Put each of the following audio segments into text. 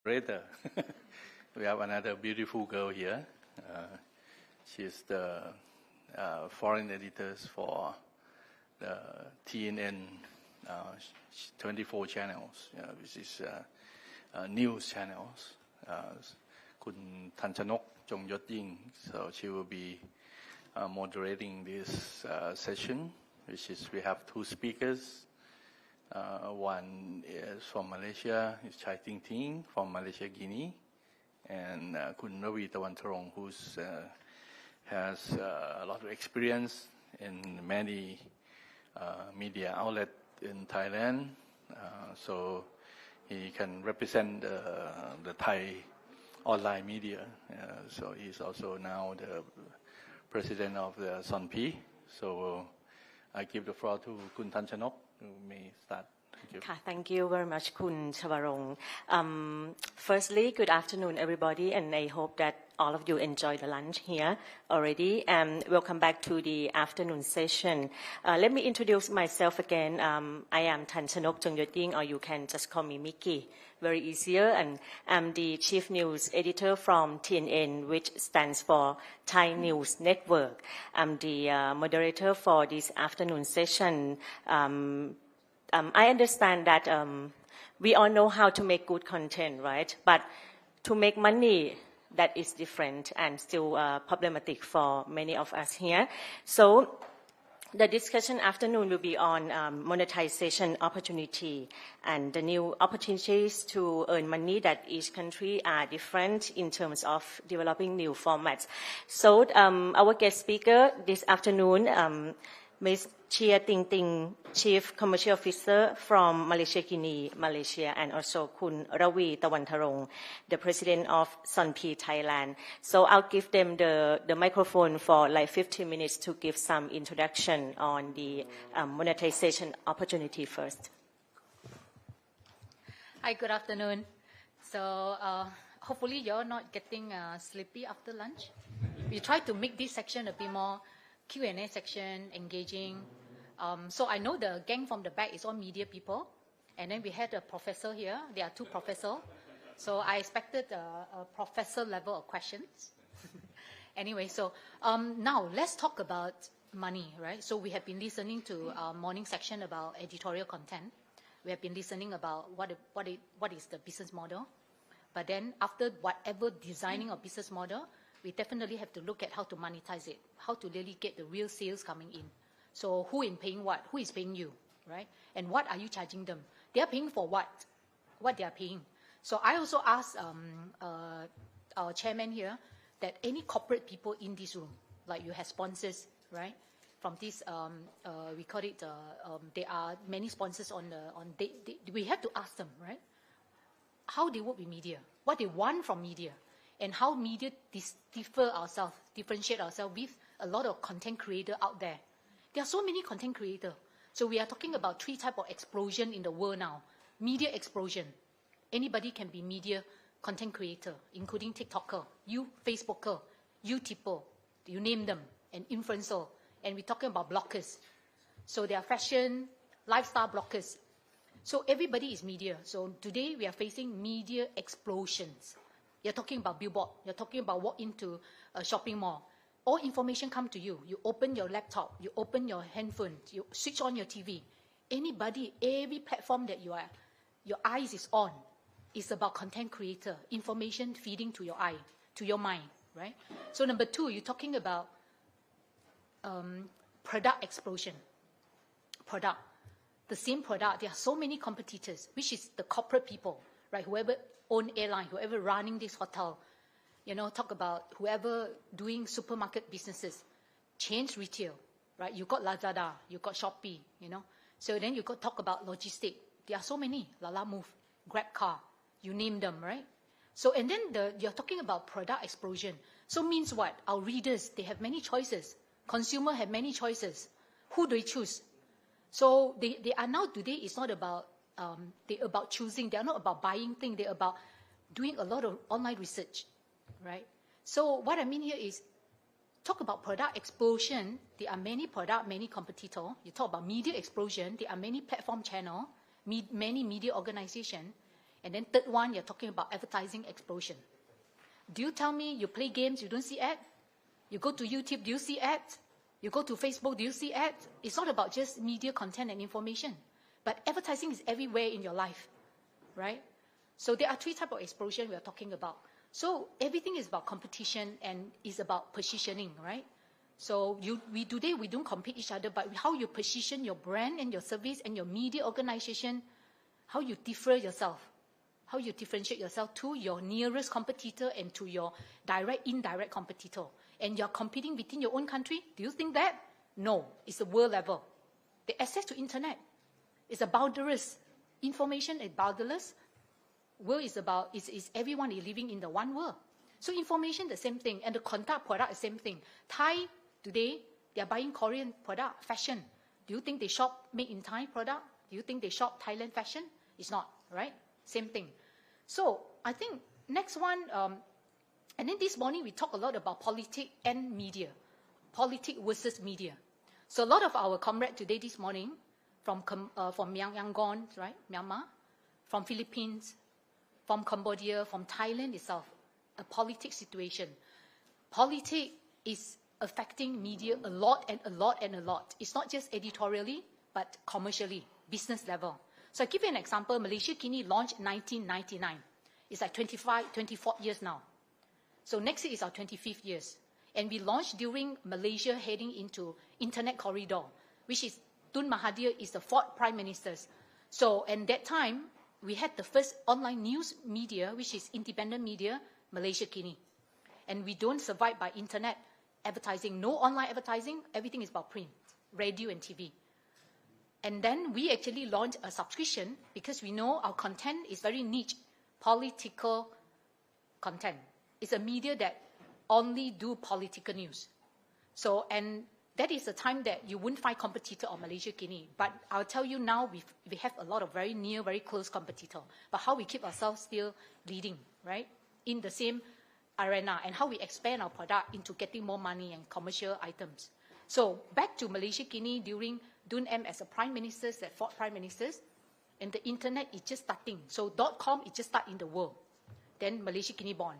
moderator. We have another beautiful girl here. She's the foreign editors for the TNN 24 channels, which is news channels. Kun Tanchanok Jongyot Ying. So she will be moderating this session, which is we have two speakers. One is from Malaysia, is Chai Ting Ting from Malaysia, Guinea, and Kun Ravi Tawantarong, who has a lot of experience in many media outlets in Thailand, so he can represent the Thai online media. So he's also now the president of the Sonpi. So I give the floor to Kun Tanchanok, who may start. Thank you. Thank you very much, Kun Chavarong. Firstly, good afternoon, everybody, and I hope that all of you enjoy the lunch here already. Welcome back to the afternoon session. Let me introduce myself again. I am Tanchanok Jongyot Ying, or you can just call me Mickey. Very easier, and I'm the chief news editor from TNN, which stands for Thai News Network. I'm the moderator for this afternoon session. I understand that we all know how to make good content, right? But to make money, that is different and still problematic for many of us here. So the discussion afternoon will be on monetization opportunity and the new opportunities to earn money that each country are different in terms of developing new formats. So our guest speaker this afternoon, Ms. Chia Ting Ting, Chief Commercial Officer from Malaysia, Guinea, Malaysia, and also Kun Ravi Tawantarong, the President of Sonpi, Thailand. So I'll give them the microphone for like 15 minutes to give some introduction on the monetization opportunity first. Hi, good afternoon. So hopefully you're not getting sleepy after lunch. We try to make this section a bit more Q&A section, engaging. So I know the gang from the back is all media people. And then we had a professor here. There are two professors. So I expected a professor level of questions. Anyway, so now let's talk about money, right? So we have been listening to our morning section about editorial content. We have been listening about what is the business model. But then after whatever designing of business model, we definitely have to look at how to monetize it, how to really get the real sales coming in. So who is paying what? Who is paying you, right? And what are you charging them? They are paying for what? What they are paying. So I also asked our chairman here that any corporate people in this room, like you have sponsors, right? From this, we call it, there are many sponsors we have to ask them, right? How they work with media, what they want from media. And how media differentiate ourselves with a lot of content creators out there. There are so many content creators. So we are talking about three types of explosion in the world now. Media explosion. Anybody can be media content creator, including TikToker, Facebooker, YouTuber, you name them, and influencer. And we're talking about bloggers. So there are fashion, lifestyle bloggers. So everybody is media. So today we are facing media explosions. You're talking about billboard. You're talking about walk into a shopping mall. All information come to you. You open your laptop. You open your handphone. You switch on your TV. Anybody, every platform that your eyes is on is about content creator. Information feeding to your eye, to your mind, right? So number two, you're talking about product explosion. Product. The same product. There are so many competitors, which is the corporate people, right? Whoever own airline, whoever running this hotel, talk about whoever doing supermarket businesses, chains retail, right? You got Lazada, you got Shopee, So then you got talk about logistic. There are so many, Lala Move, Grab Car, you name them, right? So, and then you're talking about product explosion. So means what? Our readers, they have many choices. Consumer have many choices. Who do they choose? So they are now today, it's not about they're about choosing. They're not about buying things. They're about doing a lot of online research, right? So what I mean here is talk about product explosion. There are many product, many competitors. You talk about media explosion. There are many platform channel, many media organizations. And then third one, you're talking about advertising explosion. Do you tell me you play games, you don't see ads? You go to YouTube, do you see ads? You go to Facebook, do you see ads? It's not about just media content and information, but advertising is everywhere in your life, right? So there are three types of explosion we are talking about. So everything is about competition and is about positioning, right? So today we don't compete each other, but how you position your brand and your service and your media organization, how you differ yourself, how you differentiate yourself to your nearest competitor and to your direct, indirect competitor. And you're competing within your own country? Do you think that? No, it's a world level. The access to internet is a boundless. Information is boundless. World is about, is everyone is living in the one world. So information, the same thing. And the contact product, the same thing. Thai, today, they are buying Korean product, fashion. Do you think they shop made in Thai product? Do you think they shop Thailand fashion? It's not, right? Same thing. So I think next one, and then this morning we talk a lot about politics and media. Politics versus media. So a lot of our comrades today, this morning, from Yangon, right, Myanmar, from Philippines, from Cambodia, from Thailand itself, a politics situation. Politics is affecting media a lot and a lot and a lot. It's not just editorially, but commercially, business level. So I give you an example. Malaysia Kini launched 1999. It's like 24 years now. So next year is our 25th years. And we launched during Malaysia heading into Internet Corridor, which is Tun Mahathir is the 4th Prime Minister. So at that time, we had the first online news media, which is independent media, Malaysia Kini. And we don't survive by internet advertising, no online advertising, everything is about print, radio and TV. And then we actually launched a subscription because we know our content is very niche, political content. It's a media that only do political news. So, and that is the time that you wouldn't find competitor on Malaysia Kini. But I'll tell you now, we have a lot of very near, very close competitor. But how we keep ourselves still leading, right? In the same arena, and how we expand our product into getting more money and commercial items. So back to Malaysia Kini during Dun M as a Prime Minister, that 4th Prime Minister, and the internet is just starting. So .com is just start in the world. Then Malaysia Kini born.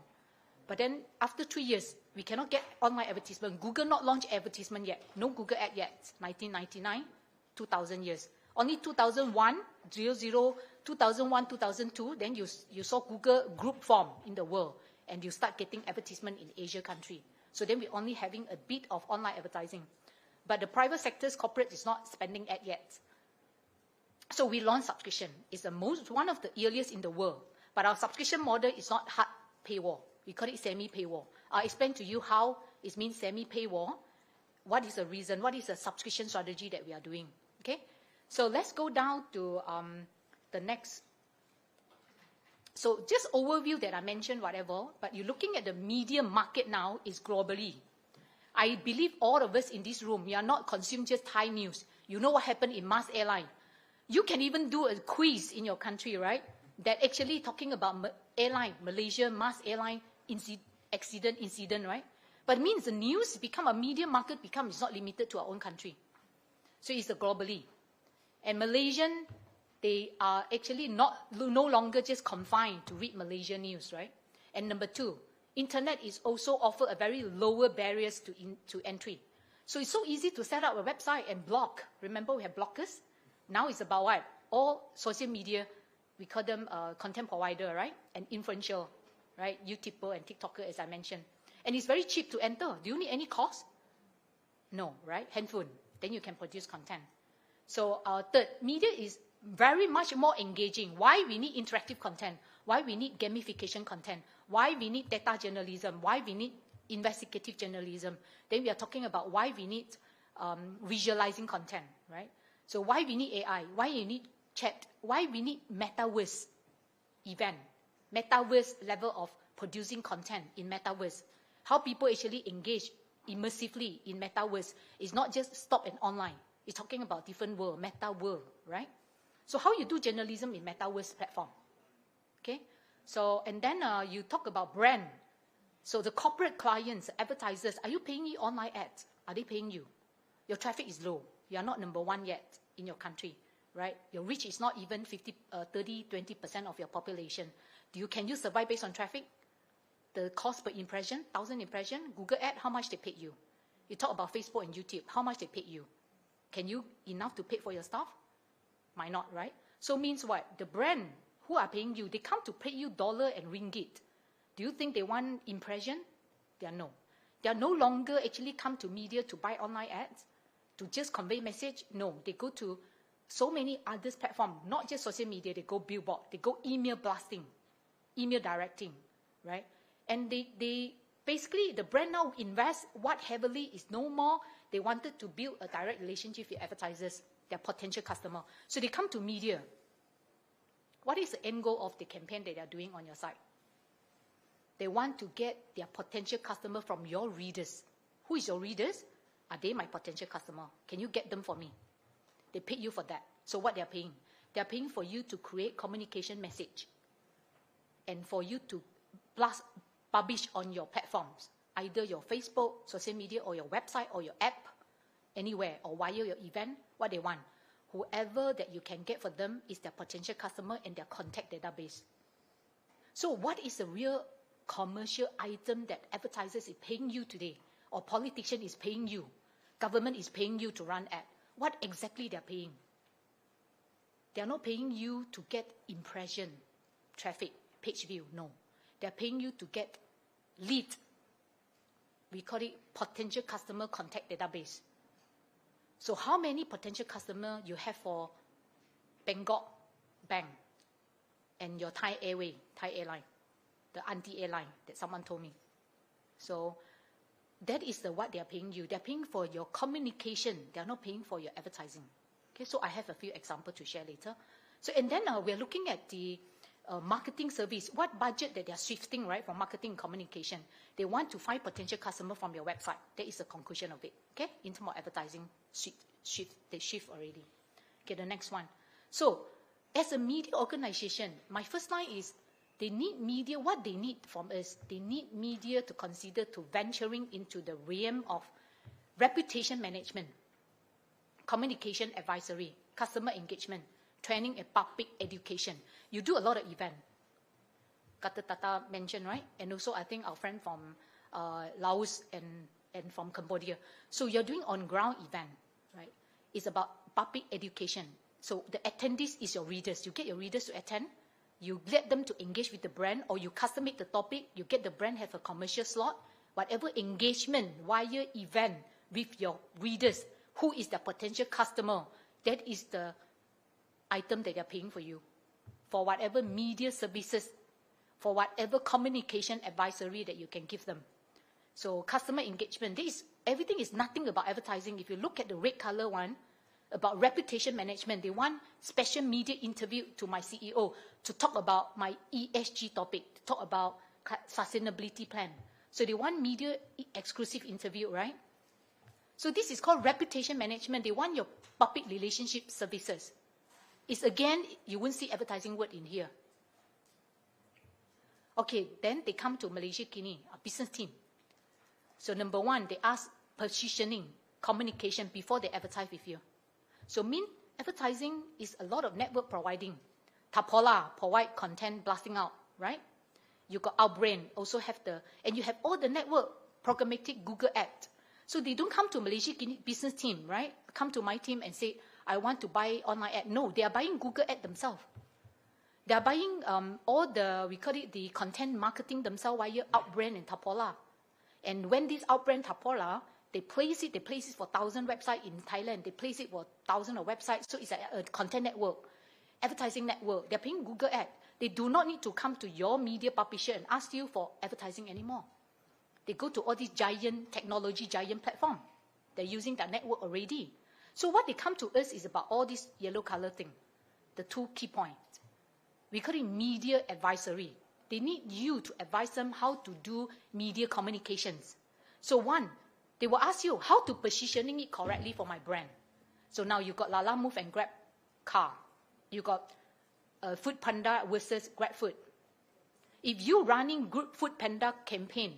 But then after 3 years, we cannot get online advertisement. Google not launched advertisement yet. No Google ad yet. 1999, 2000 years. Only 2001, 2001, 2002, then you saw Google group form in the world. And you start getting advertisement in Asia country. So then we're only having a bit of online advertising. But the private sector's corporate is not spending ad yet. So we launched subscription. It's one of the earliest in the world. But our subscription model is not hard paywall. We call it semi-paywall. I'll explain to you how it means semi-paywall. What is the reason? What is the subscription strategy that we are doing? Okay? So let's go down to the next. So just overview that I mentioned, whatever, but you're looking at the media market now is globally. I believe all of us in this room, we are not consume just Thai news. You know what happened in Mars Airline. You can even do a quiz in your country, right? That actually talking about airline, Malaysia, Mars Airline incident, right? But it means the news become a media market, it's not limited to our own country. So it's globally. And Malaysian, they are actually no longer just confined to read Malaysian news, right? And number two, internet is also offer a very lower barriers to entry. So it's so easy to set up a website and blog. Remember we have bloggers? Now it's about what? All social media, we call them content provider, right? And influential, right? YouTuber and TikToker, as I mentioned. And it's very cheap to enter. Do you need any cost? No, right? Handphone. Then you can produce content. So third, media is very much more engaging. Why we need interactive content? Why we need gamification content? Why we need data journalism? Why we need investigative journalism? Then we are talking about why we need visualizing content, right? So why we need AI? Why you need chat? Why we need metaverse event? Metaverse level of producing content in metaverse. How people actually engage immersively in metaverse is not just stop and online. It's talking about different world, meta world, right? So how you do journalism in metaverse platform? Okay, so and then you talk about brand. So the corporate clients, advertisers, are you paying you online ads? Are they paying you? Your traffic is low. You are not number one yet in your country, right? Your reach is not even 30-20% of your population. Can you survive based on traffic? The cost per impression, 1,000 impression, Google Ad, how much they paid you? You talk about Facebook and YouTube, how much they paid you? Can you enough to pay for your staff? Might not, right? So means what? The brand who are paying you, they come to pay you dollar and ringgit. Do you think they want impression? They are no. They are no longer actually come to media to buy online ads, to just convey message. No, they go to so many other platforms, not just social media. They go billboard, they go email blasting, email directing, right? And they basically, the brand now invest what heavily is no more. They wanted to build a direct relationship with advertisers, their potential customer. So they come to media. What is the end goal of the campaign that they are doing on your site? They want to get their potential customer from your readers. Who is your readers? Are they my potential customer? Can you get them for me? They pay you for that. So what they are paying? They are paying for you to create communication message and for you to publish on your platforms, either your Facebook, social media, or your website, or your app, anywhere, or via your event, what they want. Whoever that you can get for them is their potential customer and their contact database. So what is the real commercial item that advertisers is paying you today, or politician is paying you, government is paying you to run ad? What exactly they're paying? They're not paying you to get impression, traffic, page view, no. They're paying you to get lead. We call it potential customer contact database. So how many potential customer you have for Bangkok Bank and your Thai airline, the auntie airline that someone told me. So that is what they are paying you. They're paying for your communication. They're not paying for your advertising. Okay, so I have a few examples to share later. So, and then we're looking at the marketing service. What budget that they're shifting, right, from marketing and communication? They want to find potential customer from your website. That is the conclusion of it. Okay, in terms of advertising, they shift already. Okay, the next one. So, as a media organization, my first line is they need media. What they need from us, they need media to consider to venturing into the realm of reputation management, communication advisory, customer engagement, training and public education. You do a lot of event. Kata Tata mentioned, right? And also I think our friend from Laos and from Cambodia. So you're doing on-ground event, right? It's about public education. So the attendees is your readers. You get your readers to attend. You let them to engage with the brand, or you custom-make the topic. You get the brand have a commercial slot. Whatever engagement via event with your readers, who is the potential customer, that is the item that they're paying for you. For whatever media services, for whatever communication advisory that you can give them. So customer engagement, everything is nothing about advertising. If you look at the red color one, about reputation management, they want special media interview to my CEO to talk about my ESG topic, to talk about sustainability plan. So they want media exclusive interview, right? So this is called reputation management. They want your public relationship services. It's again, you won't see advertising word in here. Okay, then they come to Malaysia Kini, a business team. So number one, they ask positioning, communication before they advertise with you. So advertising is a lot of network providing. Tapola, provide content blasting out, right? You got Outbrain, also have and you have all the network, programmatic Google Ad. So they don't come to Malaysia business team, right? Come to my team and say, I want to buy online ad. No, they are buying Google Ad themselves. They are buying all we call it the content marketing themselves via Outbrain and Tapola. And when this Outbrain Tapola, they place it for 1,000 websites in Thailand. They place it for 1,000 of websites. So it's a content network, advertising network. They're paying Google Ad. They do not need to come to your media publisher and ask you for advertising anymore. They go to all these technology giant platform. They're using that network already. So what they come to us is about all this yellow color thing, the two key points. We call it media advisory. They need you to advise them how to do media communications. So one, they will ask you how to positioning it correctly for my brand. So now you got Lala Move and Grab car. You got Food Panda versus Grab Food. If you running good Food Panda campaign,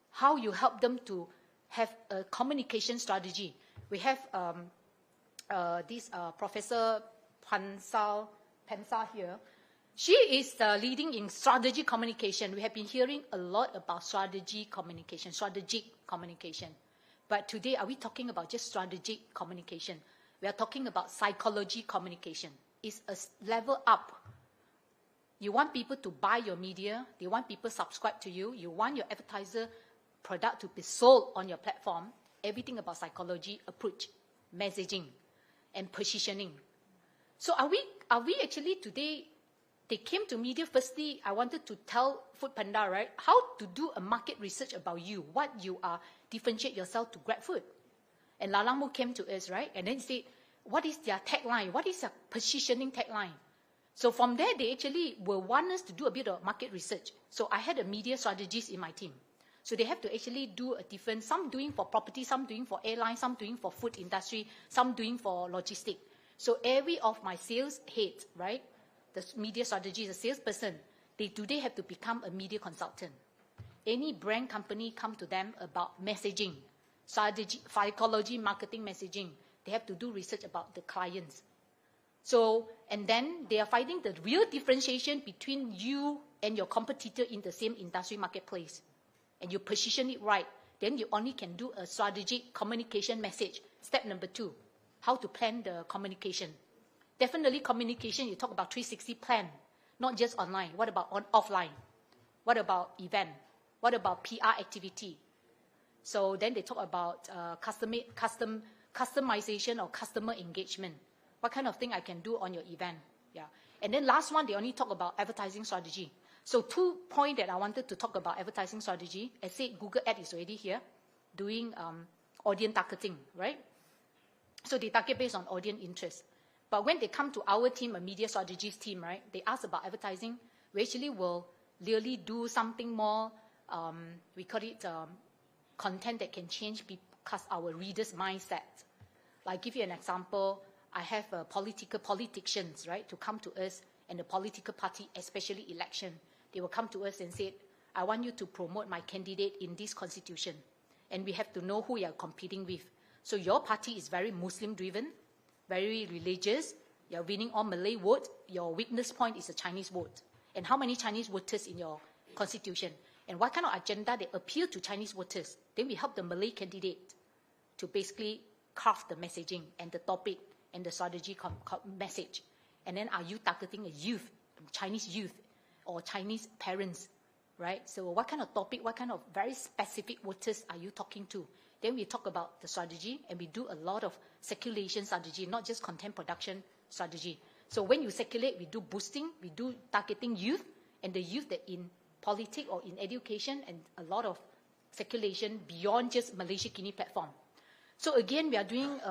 how you help them to have a communication strategy. We have this Professor Pansa here. She is leading in strategy communication. We have been hearing a lot about strategic communication. But today, are we talking about just strategic communication? We are talking about psychology communication. It's a level up. You want people to buy your media. They want people to subscribe to you. You want your advertiser product to be sold on your platform. Everything about psychology, approach, messaging, and positioning. So are we actually today, they came to media. Firstly, I wanted to tell Foodpanda, right, how to do a market research about you, what you are, differentiate yourself to GrabFood. And Lalamu came to us, right, and then said, what is their tagline? What is their positioning tagline? So from there, they actually will want us to do a bit of market research. So I had a media strategist in my team. So they have to actually do a different, some doing for property, some doing for airline, some doing for food industry, some doing for logistics. So every of my sales heads, right, the media strategist, a salesperson, they today have to become a media consultant. Any brand company come to them about messaging, strategy, psychology, marketing messaging. They have to do research about the clients. So, and then they are finding the real differentiation between you and your competitor in the same industry marketplace. And you position it right, then you only can do a strategic communication message. Step number 2, how to plan the communication. Definitely communication, you talk about 360 plan, not just online. What about offline? What about event? What about PR activity? So then they talk about customization or customer engagement. What kind of thing I can do on your event? Yeah. And then last one, they only talk about advertising strategy. So 2 points that I wanted to talk about advertising strategy. I said Google Ad is already here, doing audience targeting, right? So they target based on audience interest. But when they come to our team, a media strategies team, right, they ask about advertising. We actually will really do something more, we call it content that can change our readers' mindset. Like, give you an example, I have politicians, right, to come to us, and the political party, especially election, they will come to us and say, I want you to promote my candidate in this constitution. And we have to know who you are competing with. So your party is very Muslim-driven, very religious. You're winning all Malay vote. Your weakness point is a Chinese vote. And how many Chinese voters in your constitution? And what kind of agenda they appeal to Chinese voters? Then we help the Malay candidate to basically craft the messaging and the topic and the strategy message. And then are you targeting a youth, Chinese youth, or Chinese parents, right? So what kind of topic, what kind of very specific voters are you talking to? Then we talk about the strategy, and we do a lot of circulation strategy, not just content production strategy. So when you circulate, we do boosting, we do targeting youth, and the youth that in politics or in education, and a lot of circulation beyond just Malaysia Kini platform. So again, we are doing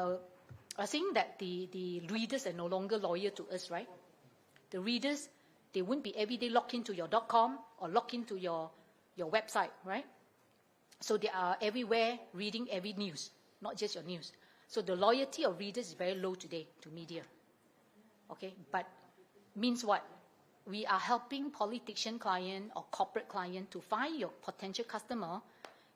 I think that the readers are no longer loyal to us, right? The readers, they won't be every day logged into your .com or logged into your website, right? So they are everywhere reading every news, not just your news. So the loyalty of readers is very low today to media. Okay, but means what? We are helping politician client or corporate client to find your potential customer.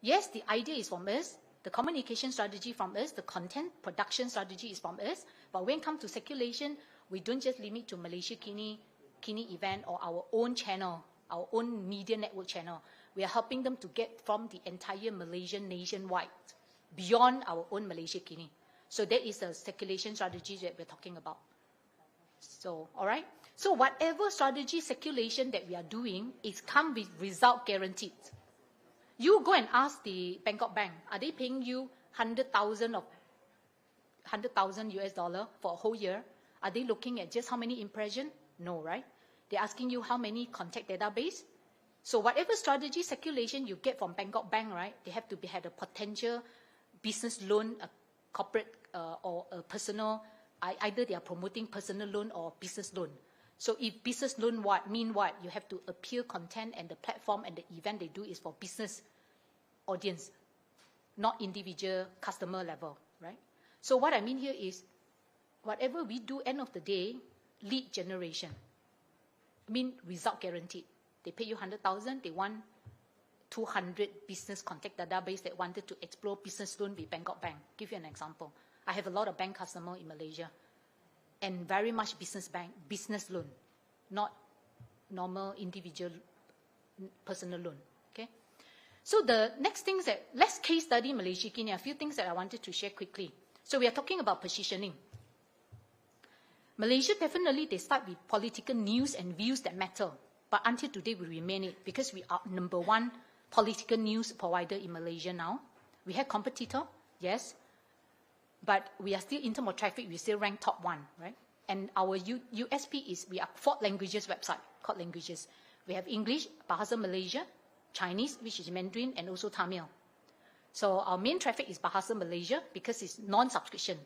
Yes, the idea is from us. The communication strategy from us, the content production strategy is from us. But when it comes to circulation, we don't just limit to Malaysia Kini event or our own channel, our own media network channel. We are helping them to get from the entire Malaysian nationwide, beyond our own Malaysia Kini. So that is the circulation strategy that we're talking about. So, all right. So whatever strategy circulation that we are doing is come with result guaranteed. You go and ask the Bangkok Bank, are they paying you 100,000 US dollar for a whole year? Are they looking at just how many impressions? No, right? They're asking you how many contact database. So whatever strategy circulation you get from Bangkok Bank, right, they have to have a potential business loan, a corporate or a personal, either they are promoting personal loan or business loan. So if business loan mean what? You have to appeal content, and the platform and the event they do is for business audience, not individual customer level, right? So what I mean here is, whatever we do, end of the day, lead generation. Result guaranteed. They pay you 100,000, they want 200 business contact database that wanted to explore business loan with Bangkok Bank. Give you an example. I have a lot of bank customer in Malaysia. and very much business bank, business loan, not normal individual personal loan. Okay. So the next things that, let's case study Malaysia, Kenya, a few things that I wanted to share quickly. So we are talking about positioning. Malaysia, definitely they start with political news and views that matter. But until today, we remain it because we are #1 political news provider in Malaysia now. We have competitor, yes. But we are still, in terms of traffic, we still rank top 1, right? And our USP is we are 4 languages website, called languages. We have English, Bahasa Malaysia, Chinese, which is Mandarin, and also Tamil. So our main traffic is Bahasa Malaysia because it's non-subscription.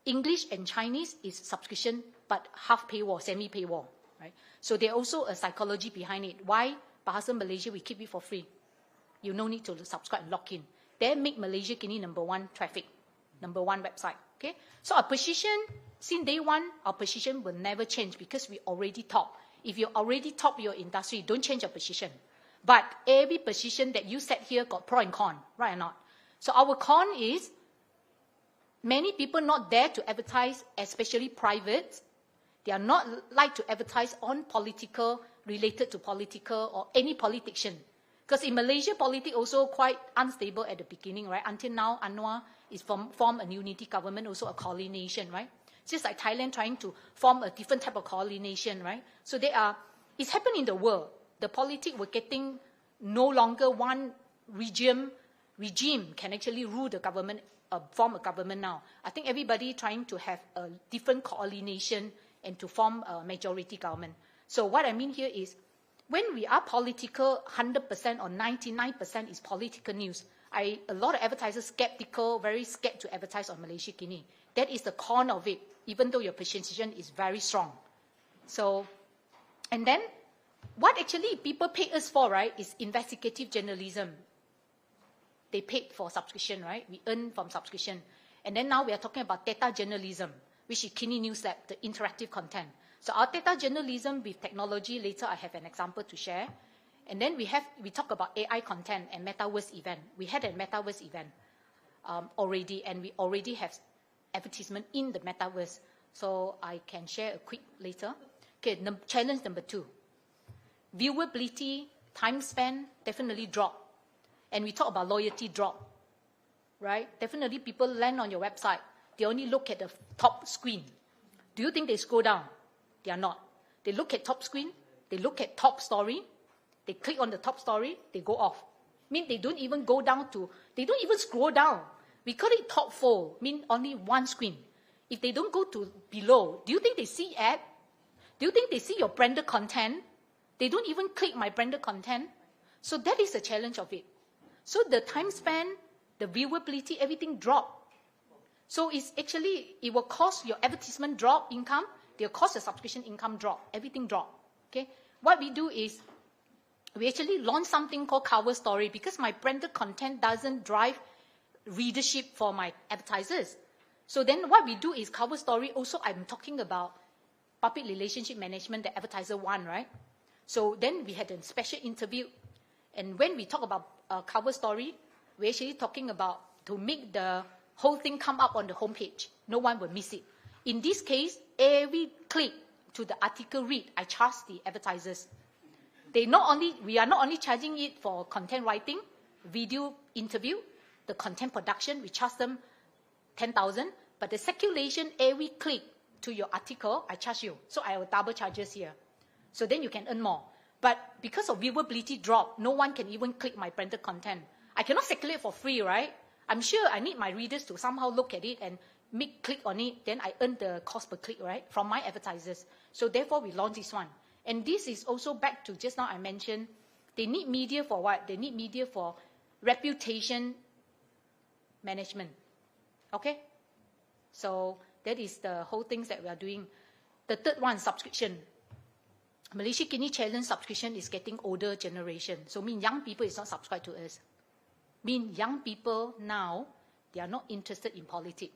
English and Chinese is subscription, but half paywall, semi-paywall, right? So there's also a psychology behind it. Why Bahasa Malaysia, we keep it for free? You no need to subscribe and log in. That make Malaysia Kini #1 traffic, #1 website, okay? So our position, since day one, our position will never change because we already top. If you already top your industry, don't change your position. But every position that you set here got pro and con, right or not? So our con is, many people not there to advertise, especially private. They are not like to advertise on political, related to political or any politician. Because in Malaysia, politics also quite unstable at the beginning, right? Until now, Anwar is form a unity government, also a coalition, right? Just like Thailand trying to form a different type of coalition, right? So it's happened in the world. The politics were getting no longer one regime can actually rule the government, form a government now. I think everybody trying to have a different coalition and to form a majority government. So what I mean here is, when we are political, 100% or 99% is political news. A lot of advertisers skeptical, very scared to advertise on Malaysia Kini. That is the con of it, even though your position is very strong. So, and then, what actually people pay us for, right, is investigative journalism. They paid for subscription, right? We earn from subscription. And then now we are talking about data journalism, which is Kini News Lab, the interactive content. So our data journalism with technology, later I have an example to share. And then we talk about AI content and metaverse event. We had a metaverse event already, and we already have advertisement in the metaverse. So I can share a quick later. Okay, challenge number 2. Viewability, time span, definitely drop. And we talk about loyalty drop, right? Definitely people land on your website. They only look at the top screen. Do you think they scroll down? They are not. They look at top screen. They look at top story. They click on the top story. They go off. Mean they don't even go down to, they don't even scroll down. We call it top fold, mean only one screen. If they don't go to below, do you think they see ad? Do you think they see your branded content? They don't even click my branded content. So that is the challenge of it. So the time span, the viewability, everything drop. So it's actually, it will cause your advertisement drop income, it will cause the subscription income drop, everything drop. Okay? What we do is, we actually launch something called cover story because my branded content doesn't drive readership for my advertisers. So then what we do is cover story. Also, I'm talking about public relationship management, the advertiser one, right? So then we had a special interview. And when we talk about cover story, we're actually talking about to make the whole thing come up on the homepage. No one will miss it. In this case, every click to the article read, I charge the advertisers. We are not only charging it for content writing, video interview, the content production, we charge them 10,000, but the circulation, every click to your article, I charge you. So I have double charges here. So then you can earn more. But because of viewability drop, no one can even click my branded content. I cannot circulate for free, right? I'm sure I need my readers to somehow look at it and click on it, then I earn the cost per click, right, from my advertisers. So therefore, we launched this one. And this is also back to just now I mentioned, they need media for what? They need media for reputation management. Okay? So that is the whole things that we are doing. The third one, subscription. Malaysia Kini Challenge subscription is getting older generation. So mean young people is not subscribed to us. Mean young people now, they are not interested in politics.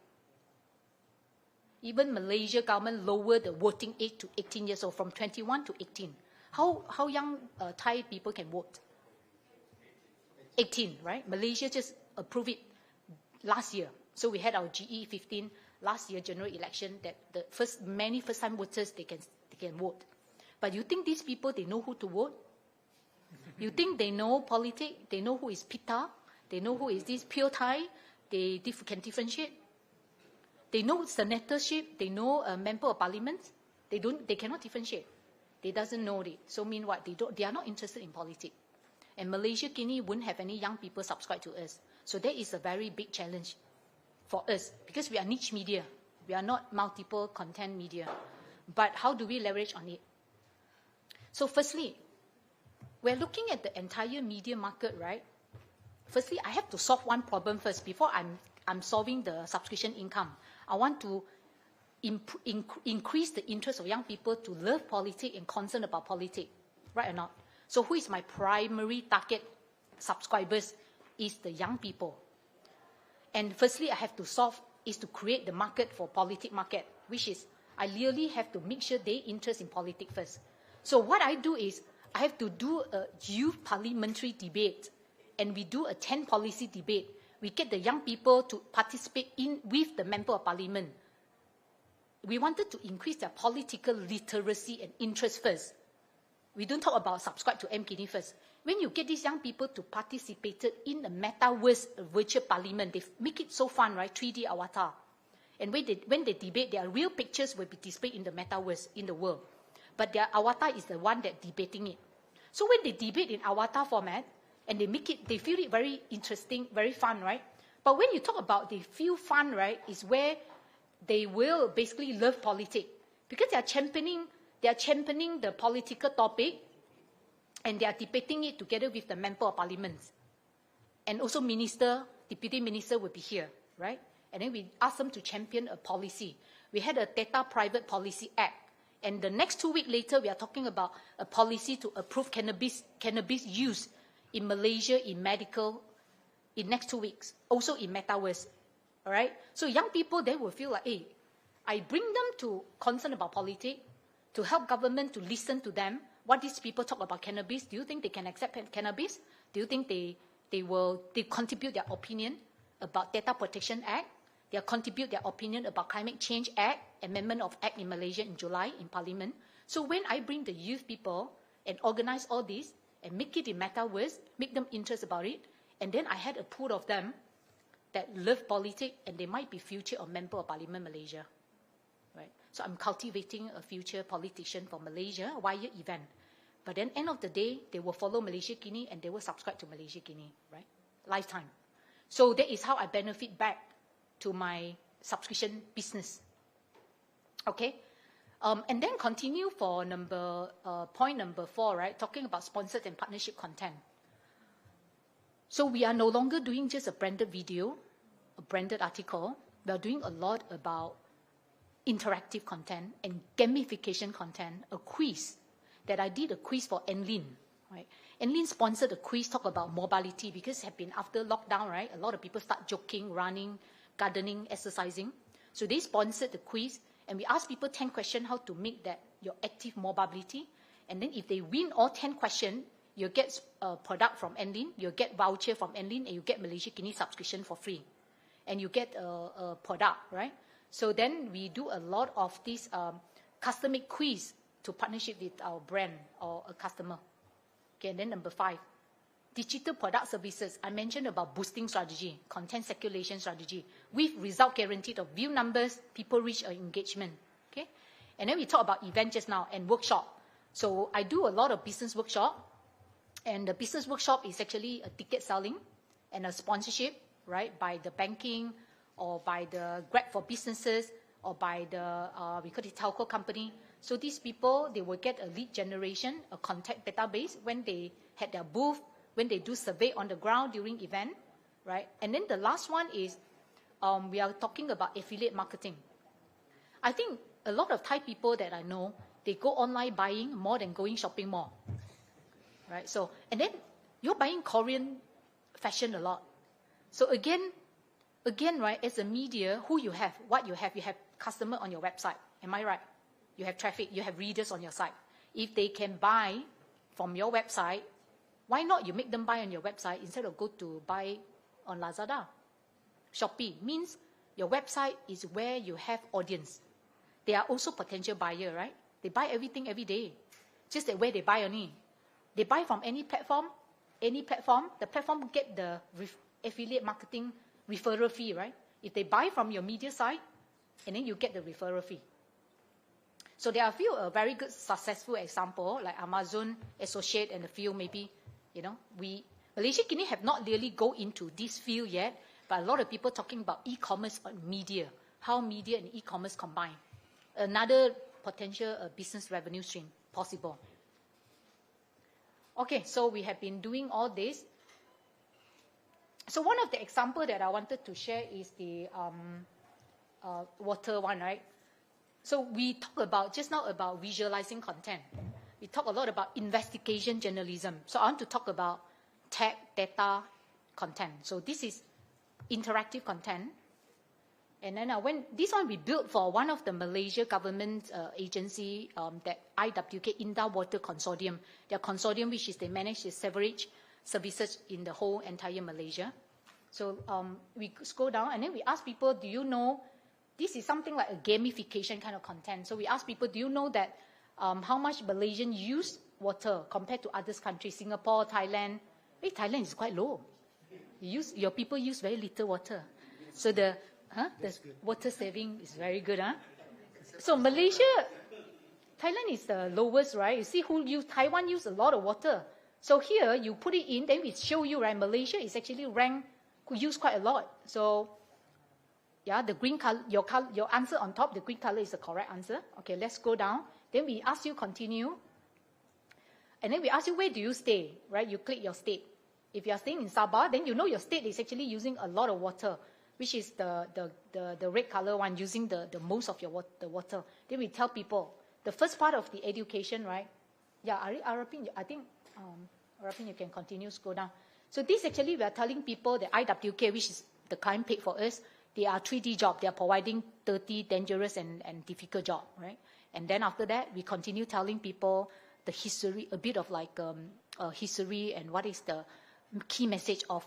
Even Malaysia government lowered the voting age to 18 years old, from 21 to 18. How young Thai people can vote? 18, right? Malaysia just approved it last year. So we had our GE 15 last year general election that the many first-time voters, they can vote. But you think these people, they know who to vote? You think they know politics? They know who is Pita? They know who is this Pure Thai? They can differentiate. They know senatorship. They know a member of parliament. They cannot differentiate. They doesn't know it. So mean what? They are not interested in politics. And Malaysia, Guinea wouldn't have any young people subscribe to us. So that is a very big challenge for us because we are niche media. We are not multiple content media. But how do we leverage on it? So firstly, we're looking at the entire media market, right? Firstly, I have to solve one problem first before I'm solving the subscription income. I want to increase the interest of young people to love politics and concern about politics, right or not? So who is my primary target subscribers is the young people. And firstly, I have to solve is to create the market for politics market, which is I really have to make sure they interest in politics first. So what I do is I have to do a youth parliamentary debate, and we do a 10 policy debate. We get the young people to participate in with the member of parliament. We wanted to increase their political literacy and interest first. We don't talk about subscribe to MKini first. When you get these young people to participate in the metaverse virtual parliament, they make it so fun, right? 3D avatar. And when they debate, their real pictures will be displayed in the metaverse in the world. But their avatar is the one that debating it. So when they debate in avatar format, and they feel it very interesting, very fun, right? But when you talk about they feel fun, right, is where they will basically love politics. Because they are championing the political topic, and they are debating it together with the member of parliament. And also deputy minister will be here, right? And then we ask them to champion a policy. We had a Data Private Policy Act. And the next 2 weeks later, we are talking about a policy to approve cannabis use in Malaysia, in medical, in next 2 weeks. Also in metaverse, all right? So young people, they will feel like, hey, I bring them to concern about politics, to help government to listen to them. What these people talk about cannabis, do you think they can accept cannabis? Do you think they contribute their opinion about Data Protection Act? They contribute their opinion about Climate Change Act, amendment of Act in Malaysia in July in Parliament. So when I bring the youth people and organize all this and make it in metaverse, make them interested about it, and then I had a pool of them that love politics and they might be future or member of Parliament Malaysia, right? So I'm cultivating a future politician for Malaysia, one-year event. But then end of the day, they will follow Malaysia Guinea and they will subscribe to Malaysia Guinea, right? Lifetime. So that is how I benefit back to my subscription business. Okay? And then continue for point number 4, right? Talking about sponsored and partnership content. So we are no longer doing just a branded video, a branded article. We are doing a lot about interactive content and gamification content, a quiz that I did a quiz for Enlin, right? Enlin sponsored a quiz, talk about mobility because it had been after lockdown, right? A lot of people start jogging, running, gardening, exercising. So they sponsored the quiz and we asked people 10 questions how to make that your active mobility. And then if they win all 10 questions, you get a product from Enlin, you get voucher from Enlin, and you get Malaysia Guinea subscription for free. And you get a product, right? So then we do a lot of this custom-made quiz to partnership with our brand or a customer. Okay, and then number 5, digital product services. I mentioned about boosting strategy, content circulation strategy, with result guaranteed of view numbers, people reach or engagement. Okay, and then we talk about event just now and workshop. So I do a lot of business workshop, and the business workshop is actually a ticket selling and a sponsorship, right, by the banking or by the Grab for businesses or by the, we call it telco company. So these people, they will get a lead generation, a contact database when they had their booth, when they do survey on the ground during event, right? And then the last one is, we are talking about affiliate marketing. I think a lot of Thai people that I know, they go online buying more than going shopping mall, right? So, and then you're buying Korean fashion a lot. So again, right, as a media, who you have, what you have customer on your website. Am I right? You have traffic, you have readers on your site. If they can buy from your website, why not you make them buy on your website instead of go to buy on Lazada? Shopee means Your website is where you have audience. They are also potential buyer, right? They buy everything every day. Just that where they buy only. They buy from any platform. The platform get the affiliate marketing referral fee, right? If they buy from your media site, and then you get the referral fee. So there are a few very good successful example, like Amazon, Associate, and a few maybe, Malaysia Kini have not really go into this field yet, but a lot of people talking about e-commerce on media, how media and e-commerce combine. Another potential business revenue stream possible. Okay, so we have been doing all this. So one of the example that I wanted to share is the water one, right? So we talk about, just now about visualizing content. We talk a lot about investigation journalism. So I want to talk about tag data content. So this is interactive content. And then when this one we built for one of the Malaysia government agency, that IWK Indah Water Consortium. Their consortium, which is they manage the sewerage services in the whole entire Malaysia. So we scroll down and then we ask people, do you know, this is something like a gamification kind of content. So we ask people, do you know that how much Malaysians use water compared to other countries, Singapore, Thailand? Thailand is quite low. Your people use very little water. So the water saving is very good. So Malaysia, Thailand is the lowest, right? You see Taiwan use a lot of water. So here you put it in, then we show you, right? Malaysia is actually ranked who use quite a lot. So yeah, the green color, your answer on top, the green color is the correct answer. Okay, let's go down. Then we ask you continue. And then we ask you, where do you stay, right? You click your state. If you are staying in Sabah, then you know your state is actually using a lot of water, which is the red color one, using the most of the water. Then we tell people, the first part of the education, right? Yeah, Arapin, I think, Arapin, you can continue, scroll down. So this actually, we are telling people that IWK, which is the client paid for us, they are 3D job. They are providing 30 dangerous and difficult job, right? And then after that, we continue telling people the history, a bit of like history and what is the key message of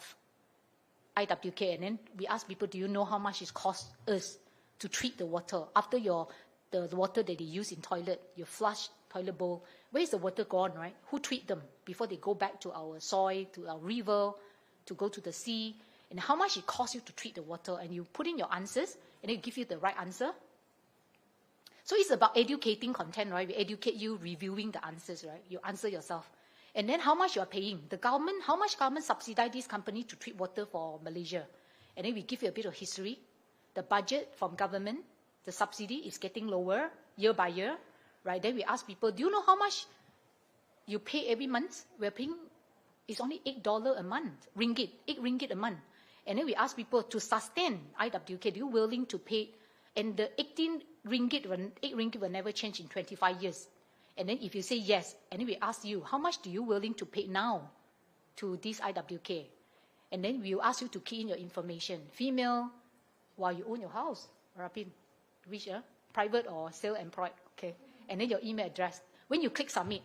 IWK. And then we ask people, do you know how much it costs us to treat the water after the water that they use in toilet, you flush toilet bowl, where is the water gone, right? Who treat them before they go back to our soil, to our river, to go to the sea? And how much it costs you to treat the water, and you put in your answers, and it give you the right answer. So it's about educating content, right? We educate you, reviewing the answers, right? You answer yourself. And then how much you are paying. The government, how much government subsidize this company to treat water for Malaysia? And then we give you a bit of history. The budget from government, the subsidy is getting lower year by year, right? Then we ask people, do you know how much you pay every month? We're paying, it's only $8 a month, ringgit, 8 ringgit a month. And then we ask people to sustain IWK, are you willing to pay? And the 8 ringgit will never change in 25 years. And then if you say yes, and then we ask you, how much do you willing to pay now to this IWK? And then we'll ask you to key in your information. Female, while you own your house, Rapin, which private or self-employed, okay? And then your email address. When you click submit,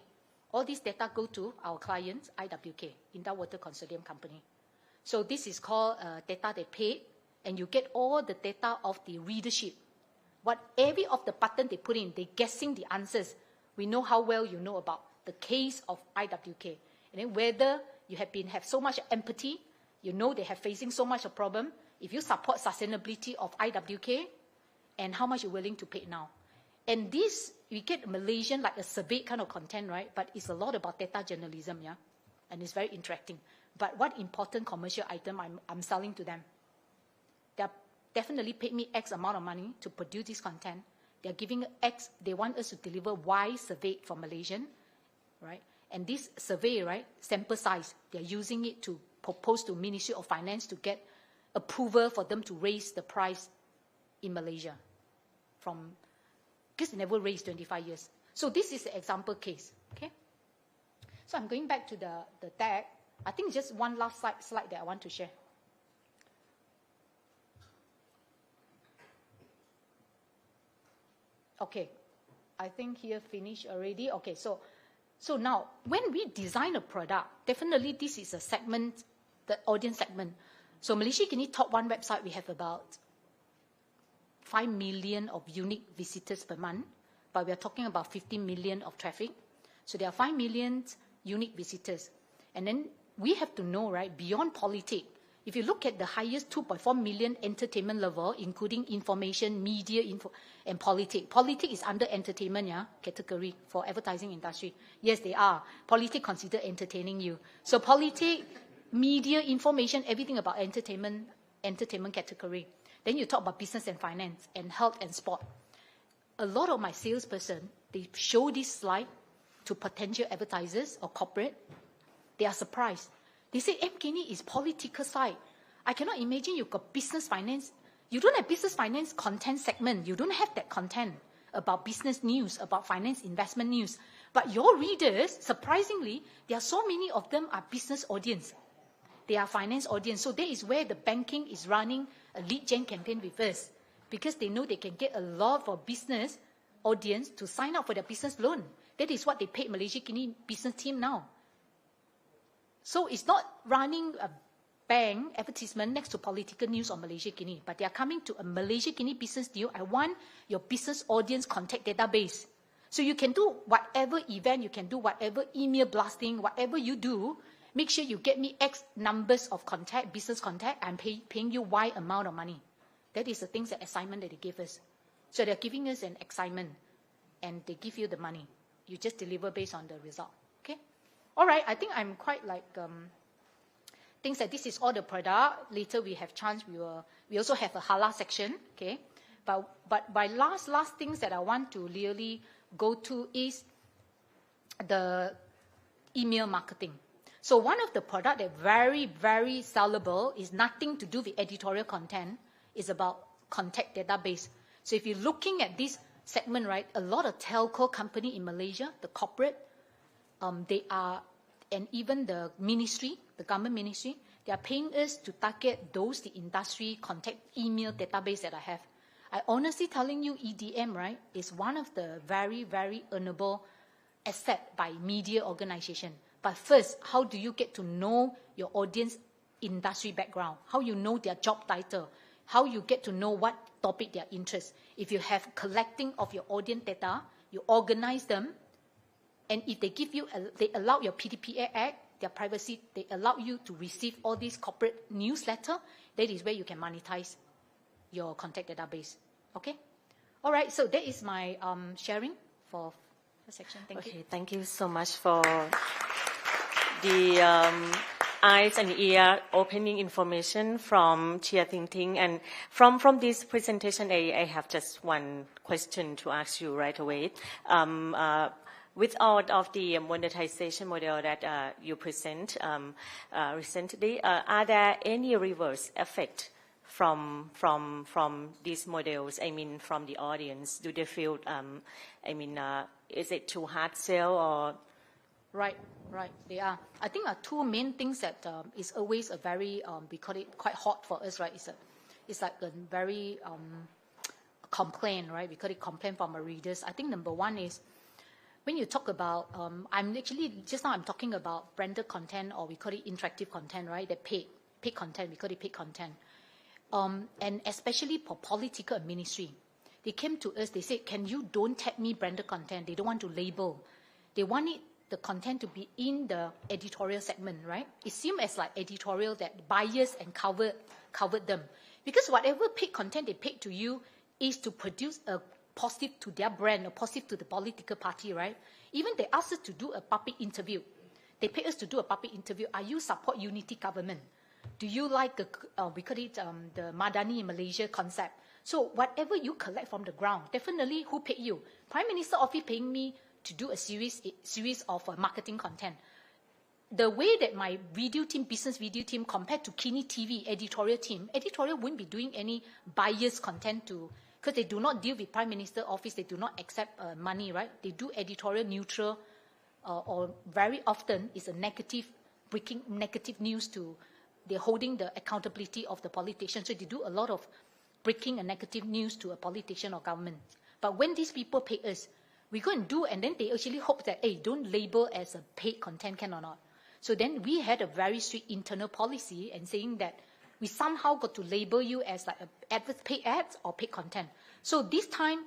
all this data go to our clients, IWK, Indah Water Consortium Company. So this is called data they paid, and you get all the data of the readership. What every of the button they put in, they guessing the answers. We know how well you know about the case of IWK. And then whether you have so much empathy, you know they have facing so much a problem, if you support sustainability of IWK, and how much you're willing to pay now. And this, we get Malaysian, like a survey kind of content, right? But it's a lot about data journalism, yeah? And it's very interacting. But what important commercial item I'm selling to them? They definitely paid me X amount of money to produce this content. They're giving X, they want us to deliver Y survey for Malaysian, right? And this survey, right, sample size, they're using it to propose to Ministry of Finance to get approval for them to raise the price in Malaysia because they never raised 25 years. So this is the example case, okay? So I'm going back to the tag. I think just one last slide that I want to share. Okay, I think here finished already. Okay, so now when we design a product, definitely this is a segment, the audience segment. So Malaysia Kini top 1 website, we have about 5 million of unique visitors per month, but we are talking about 50 million of traffic. So there are 5 million unique visitors. And then we have to know, right, beyond politics, if you look at the highest 2.4 million entertainment level, including information, media, and politics. Politics is under entertainment, category for advertising industry. Yes, they are. Politics consider entertaining you. So politics, media, information, everything about entertainment category. Then you talk about business and finance and health and sport. A lot of my salesperson, they show this slide to potential advertisers or corporate. They are surprised. They say, MKini is political side. I cannot imagine you've got business finance. You don't have business finance content segment. You don't have that content about business news, about finance investment news. But your readers, surprisingly, there are so many of them are business audience. They are finance audience. So that is where the banking is running a lead gen campaign with us, because they know they can get a lot of business audience to sign up for their business loan. That is what they paid Malaysia Kini business team now. So it's not running a bank advertisement next to political news on Malaysia Kini, but they are coming to a Malaysia Kini business deal. I want your business audience contact database. So you can do whatever event, you can do whatever email blasting, whatever you do. Make sure you get me X numbers of contact, business contact. I'm paying you Y amount of money. That is the things, that assignment that they give us. So they're giving us an assignment, and they give you the money. You just deliver based on the result. Okay? All right, I think I'm quite like, things that this is all the product. Later we have chance, we also have a halal section, okay? But by last things that I want to really go to is the email marketing. So one of the product that very, very sellable is nothing to do with editorial content, is about contact database. So if you're looking at this segment, right, a lot of telco company in Malaysia, the corporate, they are, and even the ministry, the government ministry, they are paying us to target those, the industry contact email database that I have. I honestly telling you, EDM, right, is one of the very, very earnable asset by media organization. But first, how do you get to know your audience industry background? How you know their job title? How you get to know what topic they are interested? If you have collecting of your audience data, you organize them, and if they give you, they allow your PDPA Act, their privacy, they allow you to receive all these corporate newsletter. That is where you can monetize your contact database. Okay? All right, so that is my sharing for the section. Thank you. Thank you so much for the eyes and ear opening information from Chia Ting Ting. And from this presentation, I have just one question to ask you right away. With all of the monetization model that you present recently, are there any reverse effect from these models? I mean, from the audience, do they feel? Is it too hard sell or? Right, they are. I think two main things that is always a very we call it quite hot for us, right? It's like a very complaint, right? We call it complaint from our readers. I think number one is, when you talk about, I'm talking about branded content, or we call it interactive content, right? The paid content, we call it paid content. And especially for political ministry, they came to us, they said, can you don't tag me branded content? They don't want to label. They want the content to be in the editorial segment, right? It seems as like editorial that biased and covered them. Because whatever paid content they paid to you is to produce a positive to their brand or positive to the political party, right? Even they asked us to do a public interview. They pay us to do a public interview. Are you support unity government? Do you like we call it the Madani in Malaysia concept? So whatever you collect from the ground, definitely who paid you? Prime Minister office paying me to do a series of marketing content. The way that my business video team compared to Kini TV editorial wouldn't be doing any biased content because they do not deal with Prime Minister office, they do not accept money, right? They do editorial neutral, or very often is a breaking negative news they're holding the accountability of the politician. So they do a lot of breaking a negative news to a politician or government. But when these people pay us, we go and do, and then they actually hope that, hey, don't label as a paid content, can or not. So then we had a very strict internal policy and saying that we somehow got to label you as like paid ads or paid content. So this time,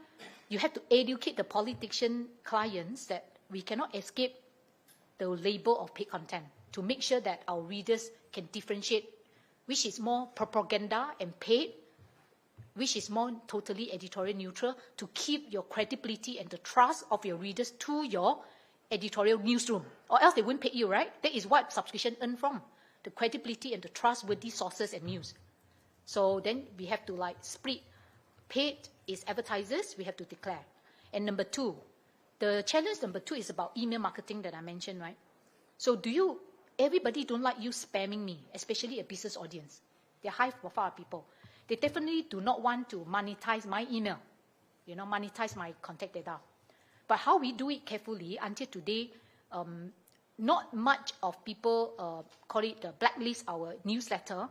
you have to educate the politician clients that we cannot escape the label of paid content to make sure that our readers can differentiate which is more propaganda and paid, which is more totally editorial neutral, to keep your credibility and the trust of your readers to your editorial newsroom. Or else they wouldn't pay you, right? That is what subscription earn from, the credibility and the trustworthy sources and news. So then we have to like split. Paid is advertisers, we have to declare. And number two, the challenge number two is about email marketing that I mentioned, right? So everybody don't like you spamming me, especially a business audience. They're high profile people. They definitely do not want to monetize my email, monetize my contact data. But how we do it carefully, until today, not much of people call it blacklist our newsletter.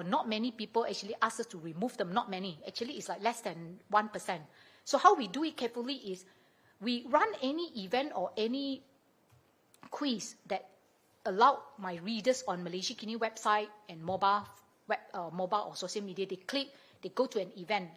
Not many people actually ask us to remove them, not many. Actually, it's like less than 1%. So how we do it carefully is we run any event or any quiz that allow my readers on Malaysia Kini website and mobile or social media, they click, they go to an event.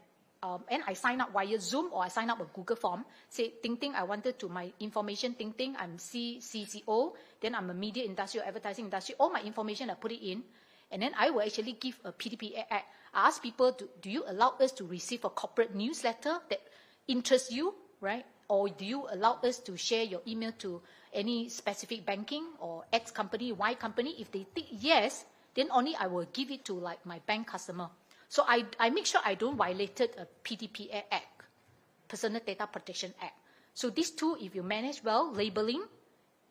And I sign up via Zoom or I sign up a Google form. Say, Ting Ting, I wanted to my information, Ting Ting, I'm CCO, then I'm a media industry or advertising industry. All my information, I put it in. And then I will actually give a PDPA act. I ask people, do you allow us to receive a corporate newsletter that interests you, right? Or do you allow us to share your email to any specific banking or X company, Y company? If they think yes, then only I will give it to like my bank customer. So I make sure I don't violate a PDPA Act, Personal Data Protection Act. So these two, if you manage well, labeling,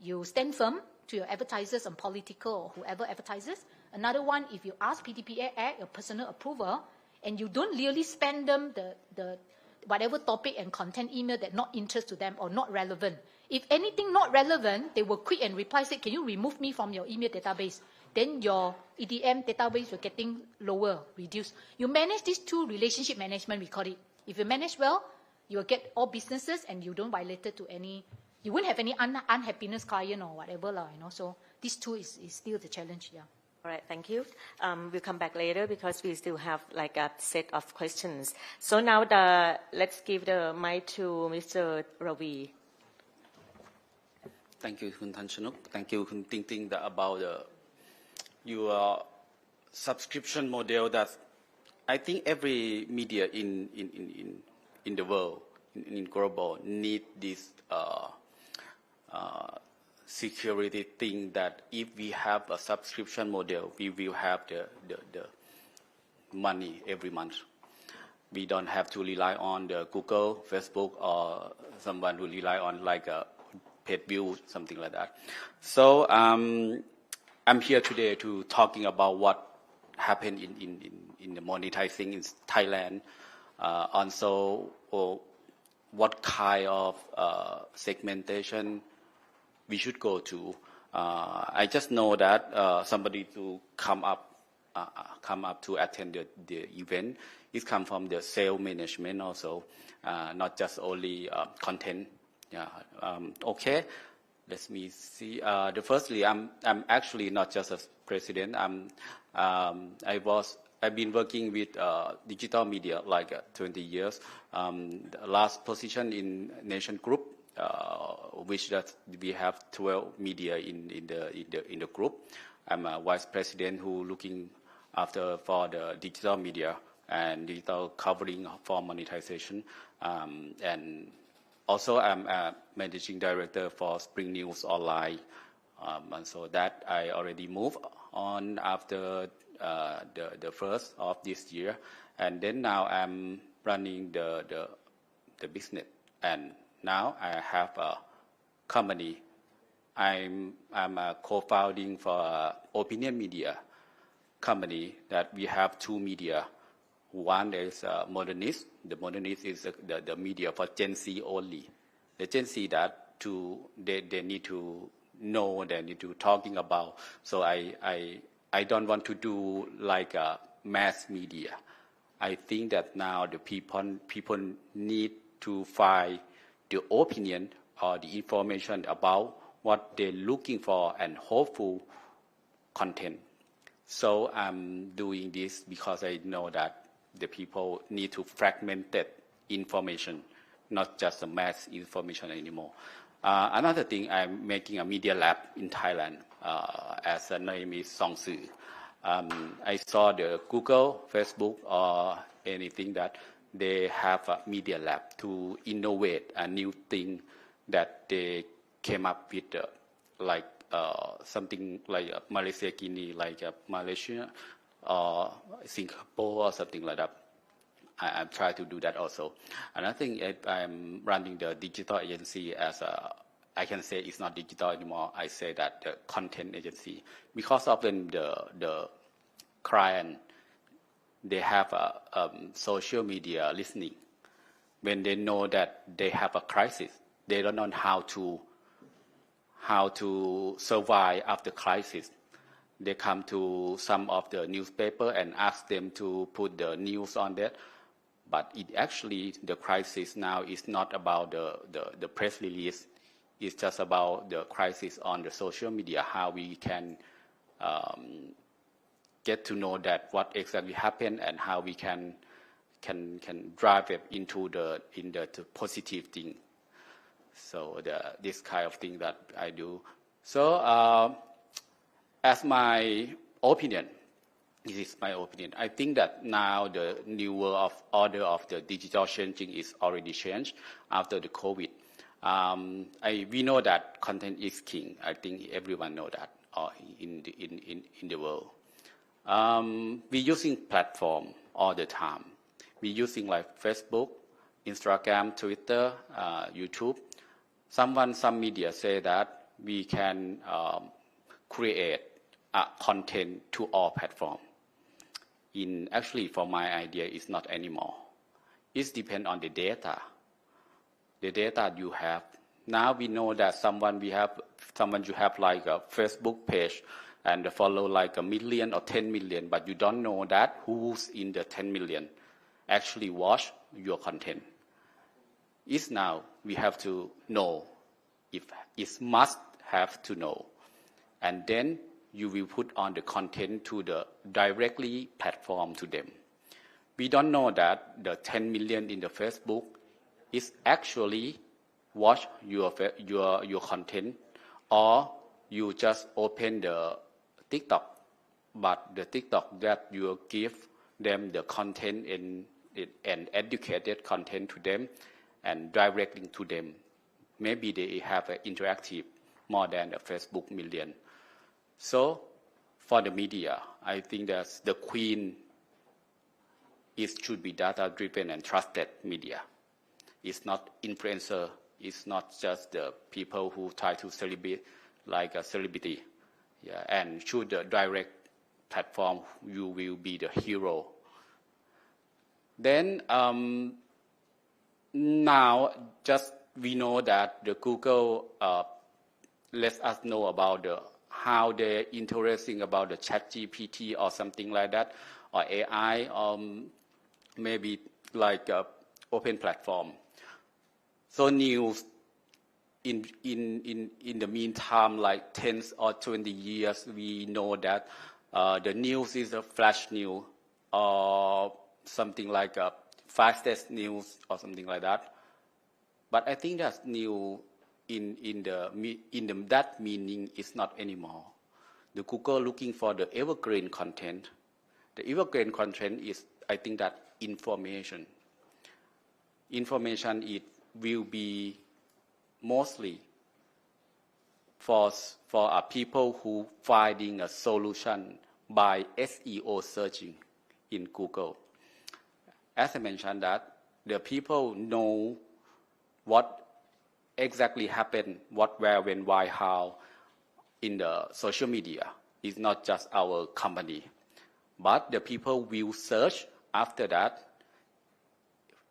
you stand firm to your advertisers and political or whoever advertises. Another one, if you ask PDPA Act, your personal approval, and you don't really spam them the whatever topic and content email that not interest to them or not relevant. If anything not relevant, they will quit and reply, say, can you remove me from your email database? Then your EDM database will getting lower, reduced. You manage these two, relationship management, we call it. If you manage well, you will get all businesses and you don't violate it to any, you won't have any unhappiness client or whatever, So these two is still the challenge, yeah. All right, thank you. We'll come back later because we still have like a set of questions. So now let's give the mic to Mr. Ravi. Thank you, Khun Thanchanok. Thank you, Khun Ting Ting, about your subscription model that I think every media in the world, in global, need this security thing that if we have a subscription model, we will have the money every month. We don't have to rely on the Google, Facebook, or someone who rely on like a paid view, something like that. So I'm here today to talking about what happened in the monetizing in Thailand. Also, what kind of segmentation we should go to. I just know that somebody to come up to attend the event. It come from the sales management also, not just only content. Yeah. Okay. Let me see. Firstly, I'm actually not just a president. I've been working with digital media like 20 years. The last position in Nation Group, which that we have 12 media in the group. I'm a vice president who looking after for the digital media and digital covering for monetization. And also I'm a managing director for Spring News Online. And so that I already moved on after the first of this year. And then now I'm running the business. And now I have a company. I'm a co-founding for Opinion Media company that we have two media. One is Modernist. The Modernist is the media for Gen Z only. The Gen Z that they need to know, they need to talking about. So I don't want to do like a mass media. I think that now the people need to find the opinion or the information about what they're looking for and hopeful content. So I'm doing this because I know that the people need to fragmented information, not just the mass information anymore. Another thing, I'm making a media lab in Thailand, as the name is Song Suu. I saw the Google, Facebook, or anything that they have a media lab to innovate a new thing that they came up with, like something like Malaysia, Guinea, like Malaysia, or Singapore, or something like that. I'm trying to do that also. And I think I'm running the digital agency as a, I can say it's not digital anymore. I say that the content agency, because often the client, they have a social media listening. When they know that they have a crisis, they don't know how to survive after crisis. They come to some of the newspaper and ask them to put the news on that. But it actually, the crisis now is not about the press release. It's just about the crisis on the social media, how we can get to know that what exactly happened and how we can drive it into the positive thing. So this kind of thing that I do. So as my opinion, this is my opinion. I think that now the new world of order of the digital changing is already changed after the COVID. We know that content is king. I think everyone know that in the world. We're using platform all the time. We're using like Facebook, Instagram, Twitter, YouTube. Some media say that we can create content to all platforms. Actually, for my idea, it's not anymore. It depends on the data. The data you have. Now we know that someone you have like a Facebook page and follow like 1 million or 10 million, but you don't know that who's in the 10 million actually watch your content. It's now we have to know, if it must have to know, and then you will put on the content to the directly platform to them. We don't know that the 10 million in the Facebook is actually watch your content, or you just open the TikTok, but the TikTok that you give them the content and educated content to them and directly to them. Maybe they have an interactive more than a Facebook million. So for the media, I think that the queen should be data-driven and trusted media. It's not influencer. It's not just the people who try to celebrate like a celebrity. Yeah, and through the direct platform, you will be the hero. Then now, just we know that the Google lets us know about how they're interesting about the ChatGPT or something like that, or AI, or maybe like a open platform. So news in the meantime, like 10 or 20 years, we know that the news is a flash news or something like a fastest news or something like that. But I think that new in that meaning is not anymore. The Google looking for the evergreen content. The evergreen content is, I think, that information. Information, it will be mostly for people who finding a solution by SEO searching in Google. As I mentioned that the people know what exactly happened, what, where, when, why, how in the social media. It's not just our company, but the people will search after that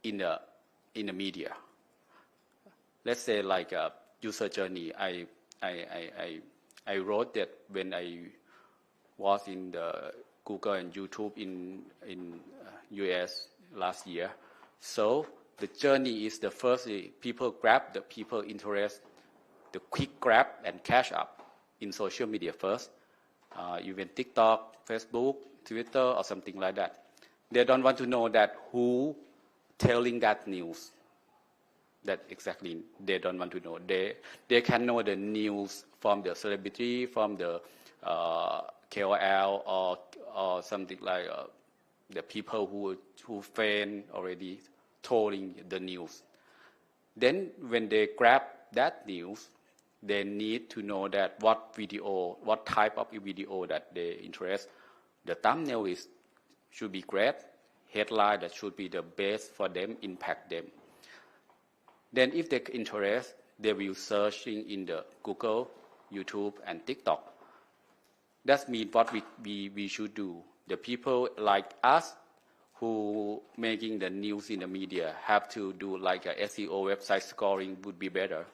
in the media. Let's say like a user journey. I wrote that when I was in the Google and YouTube in US last year. So the journey is the first people grab the people interest, the quick grab and cash up in social media first. even TikTok, Facebook, Twitter, or something like that. They don't want to know that who telling that news. That exactly they don't want to know. They can know the news from the celebrity, from the KOL, or something like the people who fan already telling the news. Then when they grab that news, they need to know that what type of video that they interest. The thumbnail should be great, headline that should be the best for them, impact them. Then if they interest, they will searching in the Google, YouTube, and TikTok. That means what we should do. The people like us who making the news in the media have to do like a SEO website scoring would be better.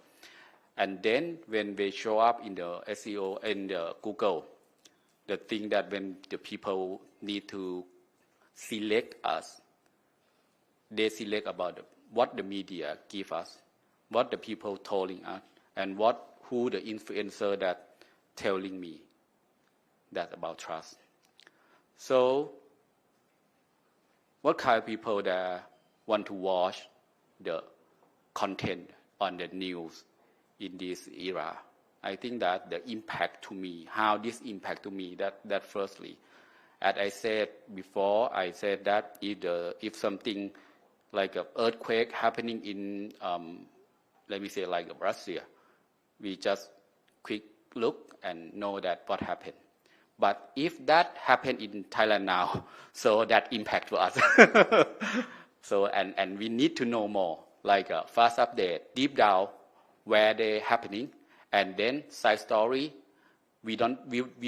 And then when they show up in the SEO in the Google, the thing that when the people need to select us, they select about what the media give us, what the people telling us, and who the influencer that telling me that about trust. So what kind of people that want to watch the content on the news in this era? I think that the impact to me, how this impact to me, that firstly, as I said before, I said that if something like an earthquake happening in, let me say like Russia, we just quick look and know that what happened. But if that happened in Thailand now, so that impact to us. So and we need to know more, like a fast update, deep down where they're happening, and then side story. We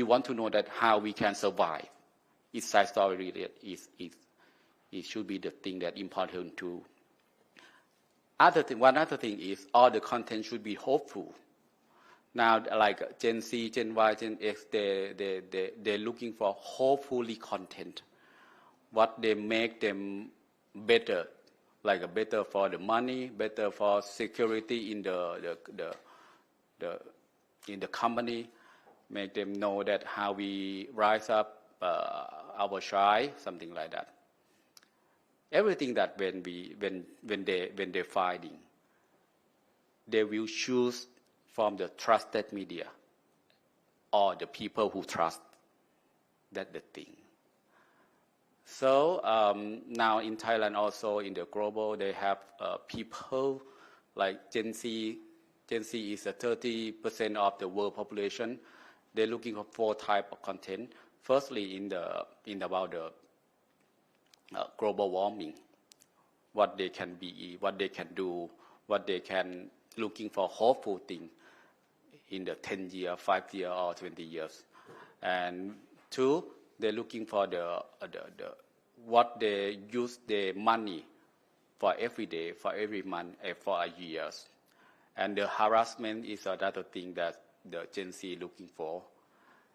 want to know that how we can survive. It's side story related. It should be the thing that important to. One other thing is all the content should be hopeful. Now, like Gen Z, Gen Y, Gen X, they're looking for hopefully content. What they make them better, like better for the money, better for security in the company, make them know that how we rise up our child, something like that. Everything that when they're fighting, they will choose from the trusted media or the people who trust. That's the thing. So now in Thailand also in the global they have people like Gen Z. Gen Z is 30% of the world population. They're looking for 4 types of content. Firstly, in about the global warming, what they can be, what they can do, what they can looking for hopeful thing in the 10 years, 5 years, or 20 years. And 2, they're looking for the what they use their money for every day, for every month, for years. And the harassment is another thing that the Gen Z looking for.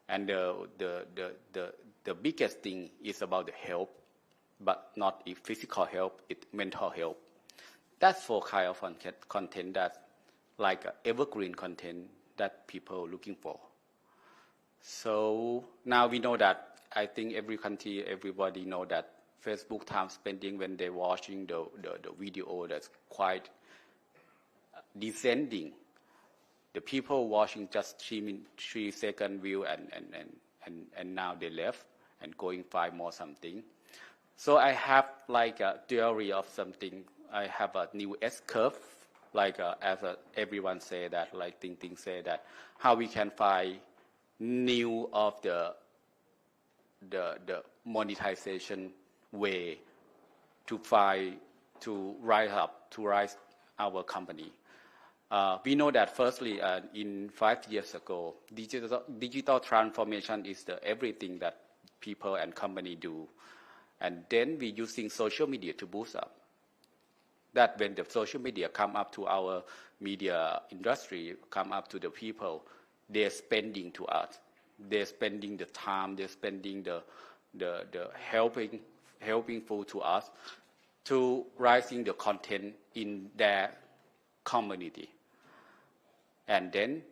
And the biggest thing is about the help, but not physical help, it's mental help. That's 4 kind of content that like evergreen content that people are looking for. So now we know that I think every country, everybody know that Facebook time spending when they're watching the video that's quite descending. The people watching just 3 second view and now they left and going find more something. So I have like a theory of something. I have a new S-curve, like everyone say that, like Ting say that, how we can find new of the monetization way to rise our company. We know that firstly, in 5 years ago, digital transformation is everything that people and company do. And then we're using social media to boost up. That when the social media come up to our media industry, come up to the people, they're spending to us. They're spending the time, they're spending the helping food to us to rising the content in their community. And then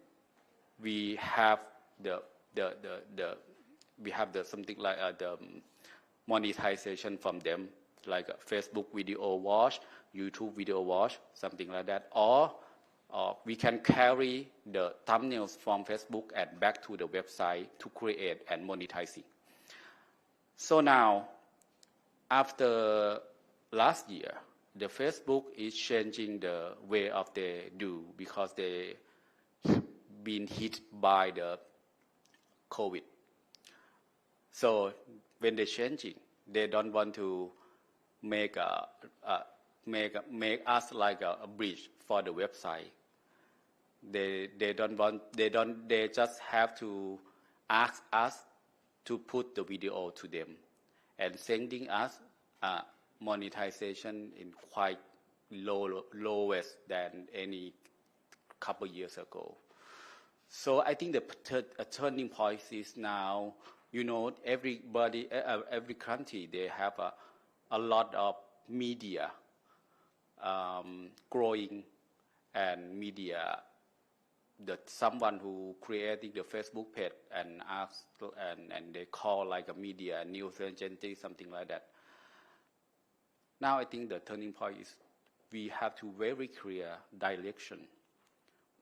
we have the we have the something like the monetization from them, like Facebook video watch, YouTube video watch, something like that. Or we can carry the thumbnails from Facebook and back to the website to create and monetizing. So now, after last year, the Facebook is changing the way of they do because they been hit by the COVID. So when they're changing, they don't want to make us like a bridge for the website. They just have to ask us to put the video to them and sending us monetization in quite lowest than any couple years ago. So I think the turning point is now, everybody, every country, they have a lot of media growing, and media that someone who creating the Facebook page and ask and they call like a media news agency, something like that. Now I think the turning point is we have to very clear direction.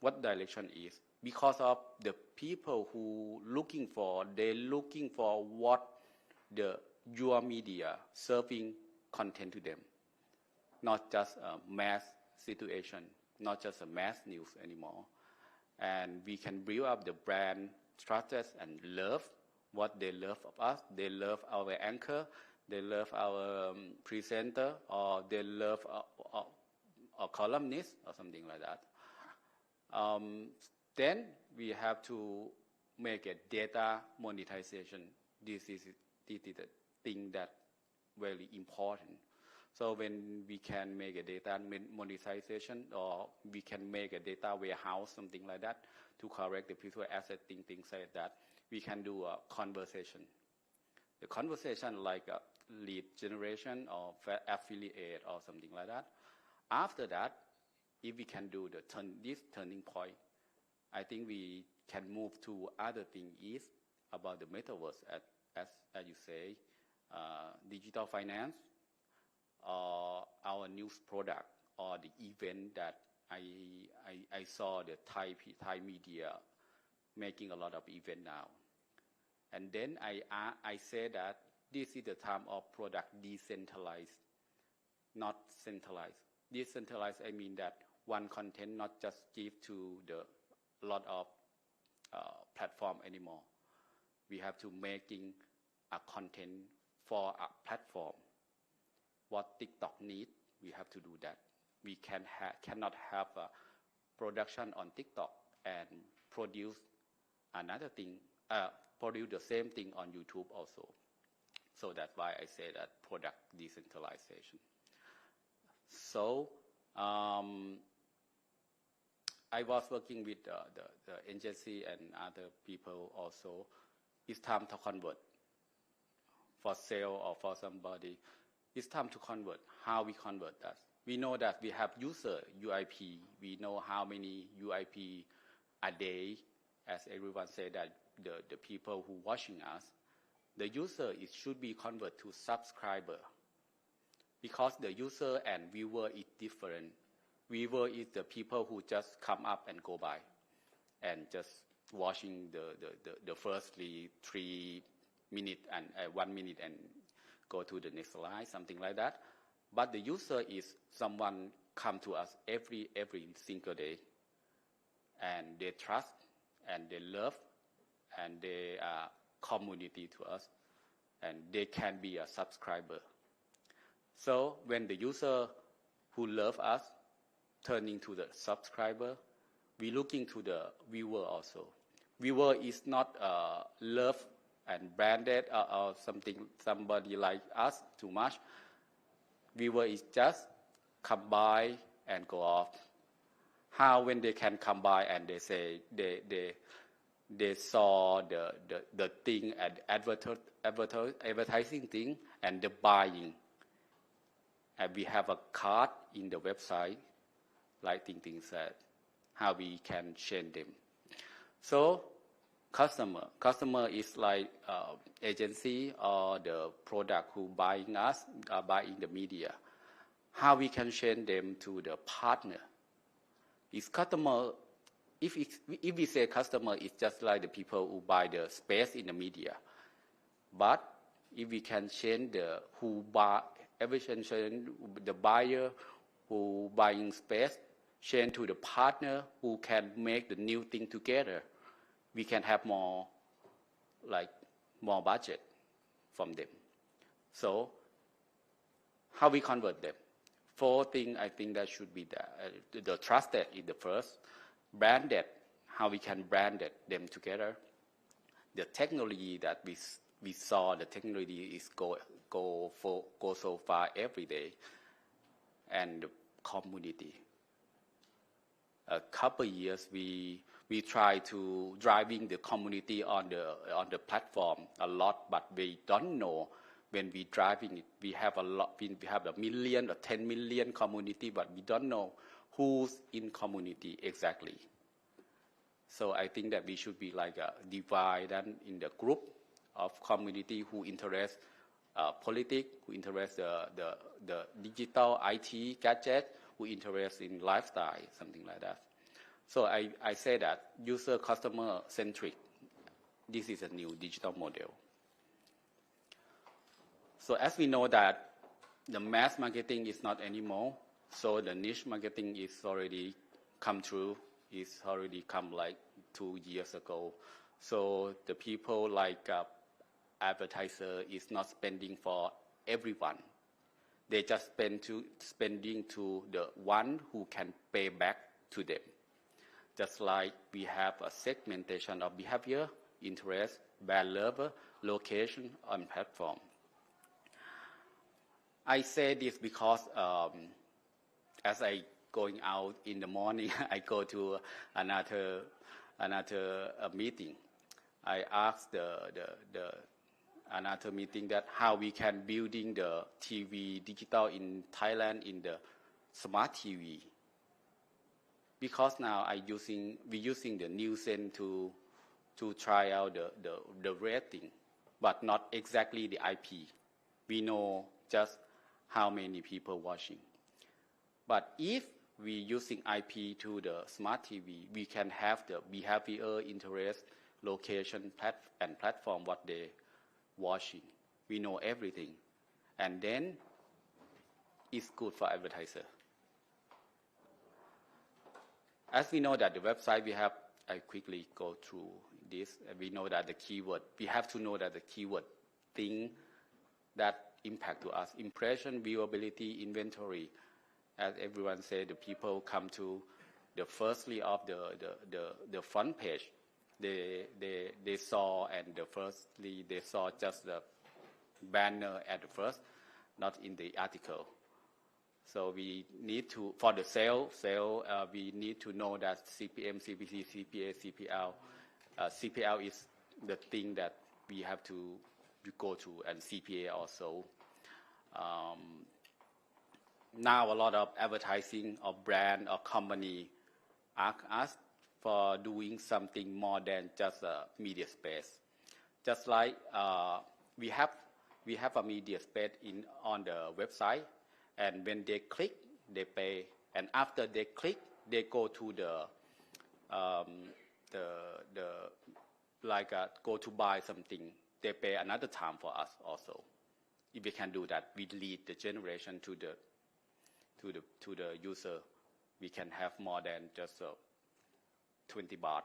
What direction is? Because of the people who they're looking for what your media serving content to them, not just a mass situation, not just a mass news anymore. And we can build up the brand trust and love what they love of us. They love our anchor, they love our presenter, or they love a columnist or something like that. Then we have to make a data monetization. This is the thing that very important. So when we can make a data monetization, or we can make a data warehouse, something like that, to correct the people asset things like that, we can do a conversation. The conversation like a lead generation or affiliate or something like that. After that, if we can do this turning point, I think we can move to other thing is about the metaverse, as you say, digital finance, or our news product, or the event that I saw the Thai media making a lot of event now. And then I say that this is the time of product decentralized, not centralized. Decentralized, I mean that one content not just give to the lot of platform anymore. We have to making a content for a platform. What TikTok need, we have to do that. We cannot have a production on TikTok and produce another thing, produce the same thing on YouTube also. So that's why I say that product decentralization. So I was working with the agency and other people also. It's time to convert for sale or for somebody. It's time to convert. How we convert that? We know that we have user UIP. We know how many UIP a day, as everyone said that the people who watching us, the user should be converted to subscriber. Because the user and viewer is different. Viewer is the people who just come up and go by and just watching the first 3 minutes and 1 minute and go to the next slide, something like that. But the user is someone come to us every single day, and they trust and they love and they are community to us, and they can be a subscriber. So when the user who love us turning to the subscriber, we looking to the viewer also. Viewer is not love and branded or somebody like us too much. Viewer is just come by and go off. How when they can come by and they say they saw the thing and advertising thing and the buying. And we have a card in the website, like things said, how we can change them. So Customer is like agency or the product who buying the media. How we can change them to the partner? Is customer, if we say customer, it's just like the people who buy the space in the media. But if we can change the who buy, change the buyer who buying space, change to the partner who can make the new thing together, we can have more budget from them. So how we convert them? 4 things I think that should be there. The trusted is the first. Branded, how we can brand them together. The technology that we saw, the technology is go so far every day. And the community. A couple of years we try to driving the community on the platform a lot, but we don't know when we driving it. We have a million or 10 million community, but we don't know who's in community exactly. So I think that we should be like a divide in the group of community who interest politics, who interest the digital IT gadget, who interest in lifestyle, something like that. So I say that user customer centric. This is a new digital model. So as we know that the mass marketing is not anymore, so the niche marketing is already come through. It's already come like 2 years ago. So the people like advertiser is not spending for everyone. They just spending to the one who can pay back to them. Just like we have a segmentation of behavior, interest, brand level, location, and platform. I say this because as I going out in the morning, I go to another meeting. I asked another meeting that how we can building the TV digital in Thailand in the smart TV. Because now we using the Nielsen to try out the rating, but not exactly the IP. We know just how many people watching. But if we using IP to the smart TV, we can have the behavior, interest, location, and platform what they watching. We know everything, and then it's good for advertiser. As we know that the website I quickly go through this. We know that the keyword, we have to know that the keyword thing that impact to us, impression, viewability, inventory. As everyone said, the people come to the firstly of the front page. They saw, and they saw just the banner at the first, not in the article. So we need to, for the sale, we need to know that CPM, CPC, CPA, CPL. CPL is the thing that we have to go to, and CPA also. Now a lot of advertising of brand or company ask us for doing something more than just a media space. Just like we have a media space on the website, and when they click, they pay, and after they click, they go to go to buy something. They pay another time for us also. If we can do that, we lead the generation to the user. We can have more than just 20 baht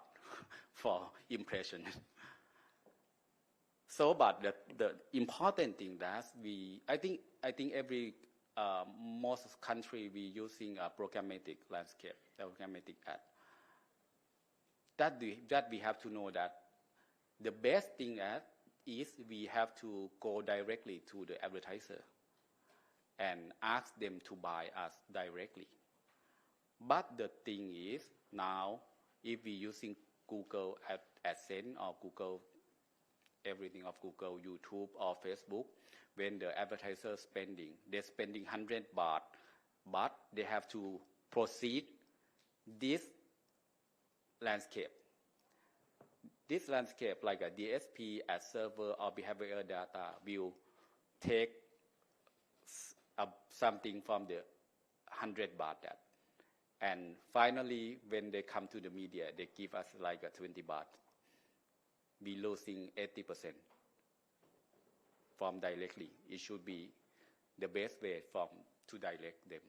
for impression. So, but the important thing that I think every most country we using a programmatic landscape, programmatic ad. That we have to know that the best thing is we have to go directly to the advertiser and ask them to buy us directly. But the thing is now, if we using Google AdSense or Google, everything of Google, YouTube or Facebook, when the advertiser they're spending 100 baht, but they have to proceed this landscape. This landscape, like a DSP, ad server, or behavioral data, will take something from the 100 baht that. And finally, when they come to the media, they give us like a 20 baht. We losing 80% from directly. It should be the best way to direct them.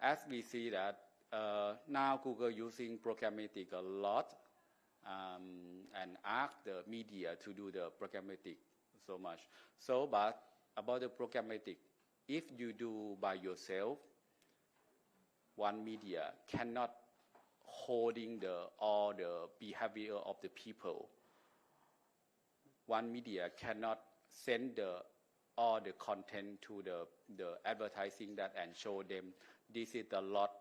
As we see that now Google using programmatic a lot and ask the media to do the programmatic so much. So, but about the programmatic, if you do by yourself, one media cannot holding all the behavior of the people. One media cannot send all the content to the advertising that and show them this is a lot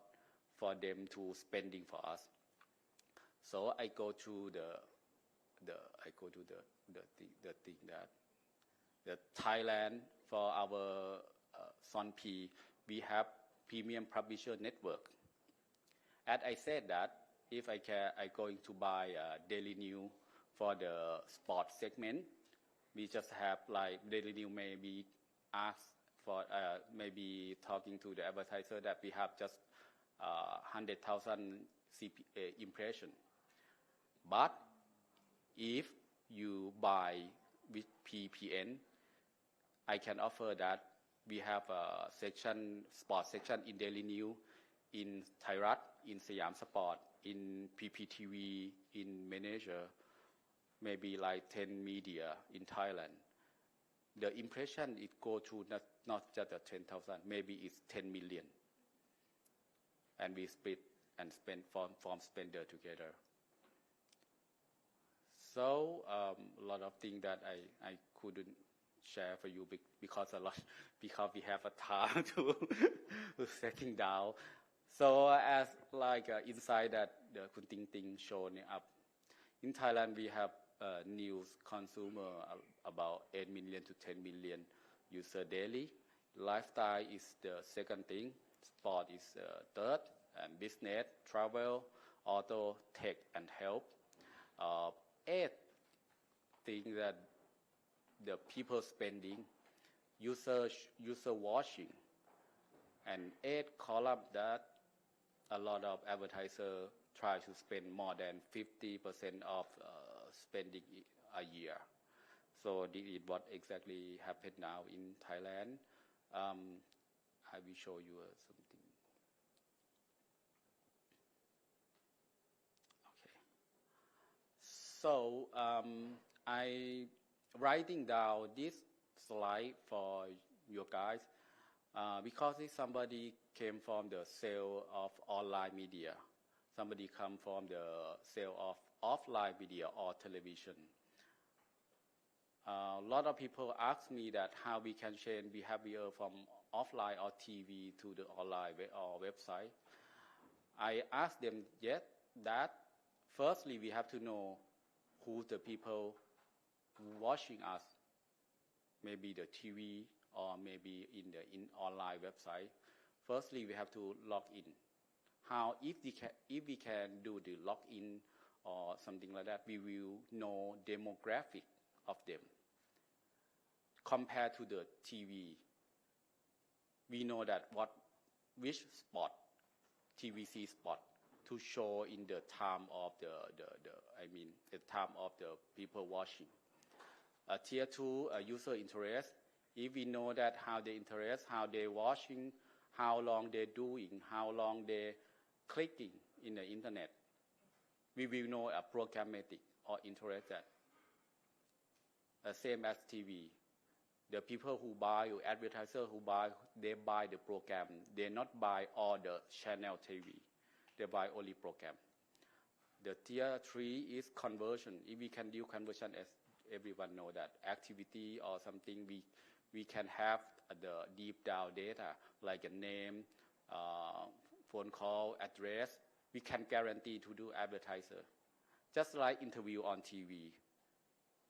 for them to spending for us. So I go to the thing that the Thailand for our Son P, we have premium publisher network. As I said that if I going to buy Daily News for the sports segment, we just have like Daily News maybe ask for maybe talking to the advertiser that we have just 100,000 impression. But if you buy with PPN, I can offer that we have a section, sports section in Daily News, in Thairat, in Siam Sport, in PPTV, in Manager, maybe like 10 media in Thailand. The impression it go to not just 10,000, maybe it's 10 million. And we split and spend from spender together. So a lot of things that I couldn't share for you because we have a time to setting down. So as like inside that the Kun Ting Ting showing up, in Thailand we have news consumer about 8 million to 10 million user daily. Lifestyle is the second thing. Sport is third, and business, travel, auto, tech, and health. Eighth thing that the people spending, user watching, and eighth column that a lot of advertisers try to spend more than 50% of spending a year. So this is what exactly happened now in Thailand. I will show you something. Okay. So I writing down this slide for you guys because if somebody came from the sale of online media, somebody come from the sale of offline media or television. A lot of people ask me that how we can change behavior from offline or TV to the online or website. I ask them that firstly we have to know who the people watching us, maybe the TV or maybe in online website. Firstly, we have to log in. How if we can do the login or something like that, we will know demographic of them. Compared to the TV, we know that which spot, TVC spot, to show in the time of the time of the people watching. Tier 2, user interest. If we know that how they interest, how they watching, how long they're doing, how long they're clicking in the internet, we will know a programmatic or interest that. Same as TV. The people who buy, or advertisers who buy, they buy the program. They not buy all the channel TV. They buy only program. The tier 3 is conversion. If we can do conversion, as everyone know that activity or something, we can have the deep down data like a name, phone call, address. We can guarantee to do advertiser. Just like interview on TV.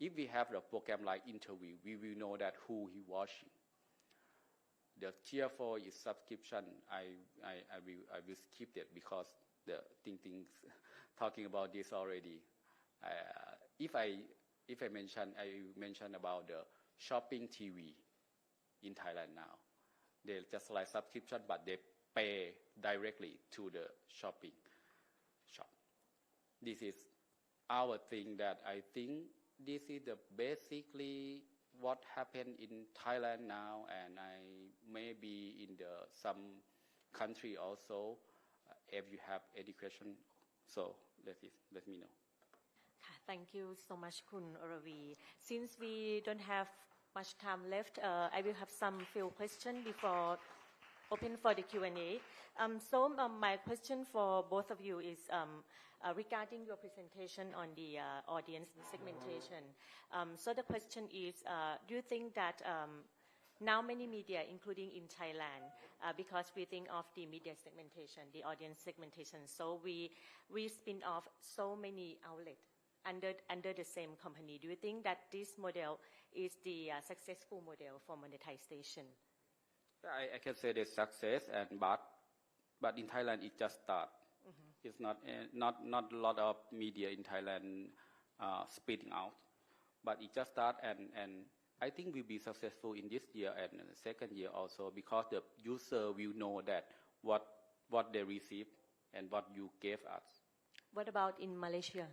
If we have the program like interview, we will know that who he watching. The tier 4 is subscription. I will skip that because the things talking about this already. If I mention about the shopping TV in Thailand now, they just like subscription, but they pay directly to the shopping shop. This is our thing that I think this is the basically what happened in Thailand now, and I maybe in some country also. If you have any question, so let me know. Thank you so much, Kun Oravi. Since we don't have much time left, I will have some few questions before open for the Q&A. So my question for both of you is regarding your presentation on the audience segmentation. So the question is, do you think that now many media, including in Thailand, because we think of the media segmentation, the audience segmentation, so we spin off so many outlets under the same company. Do you think that this model is the successful model for monetization? I can say the success, but in Thailand it just start. It's not a lot of media in Thailand splitting out, but it just start, and I think we'll be successful in this year and the second year also, because the user will know that what they receive and what you gave us. What about in Malaysia?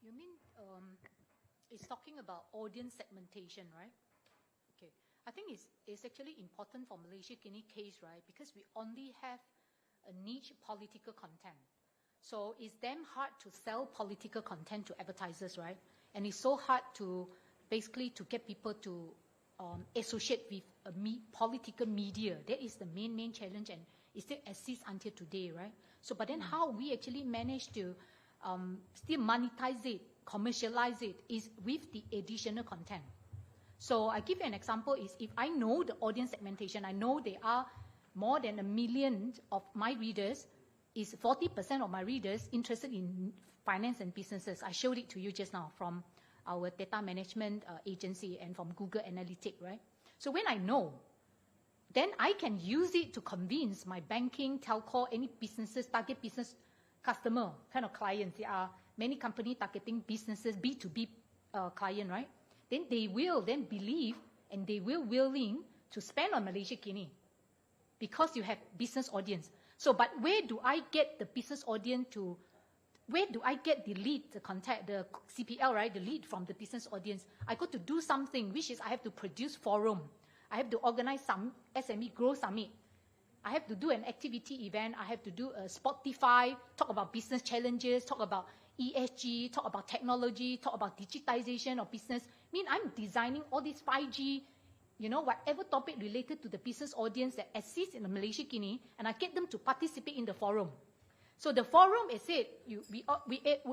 You mean it's talking about audience segmentation, right? Okay, I think it's actually important for Malaysia Guinea case, right? Because we only have a niche political content. So it's damn hard to sell political content to advertisers, right? And it's so hard to basically to get people to associate with political media. That is the main challenge, and it still exists until today, right? So, but then how we actually manage to still monetize it, commercialize it, is with the additional content. So I give you an example is, if I know the audience segmentation, I know there are more than 1 million of my readers, is 40% of my readers interested in finance and businesses. I showed it to you just now from our data management agency and from Google Analytics, right? So when I know, then I can use it to convince my banking, telco, any businesses, target business customer, kind of clients. There are many companies targeting businesses, B2B client, right? Then they will then believe and they will willing to spend on Malaysia Guinea because you have business audience. So, but where do I get the business audience to, where do I get the lead, the contact, the CPL, right? The lead from the business audience. I got to do something, which is I have to produce forum. I have to organize some SME Growth Summit. I have to do an activity event. I have to do a Spotify, talk about business challenges, talk about ESG, talk about technology, talk about digitization of business. I mean, I'm designing all this 5G, you know, whatever topic related to the business audience that exists in the Malaysia Guinea, and I get them to participate in the forum. So the forum, is it, we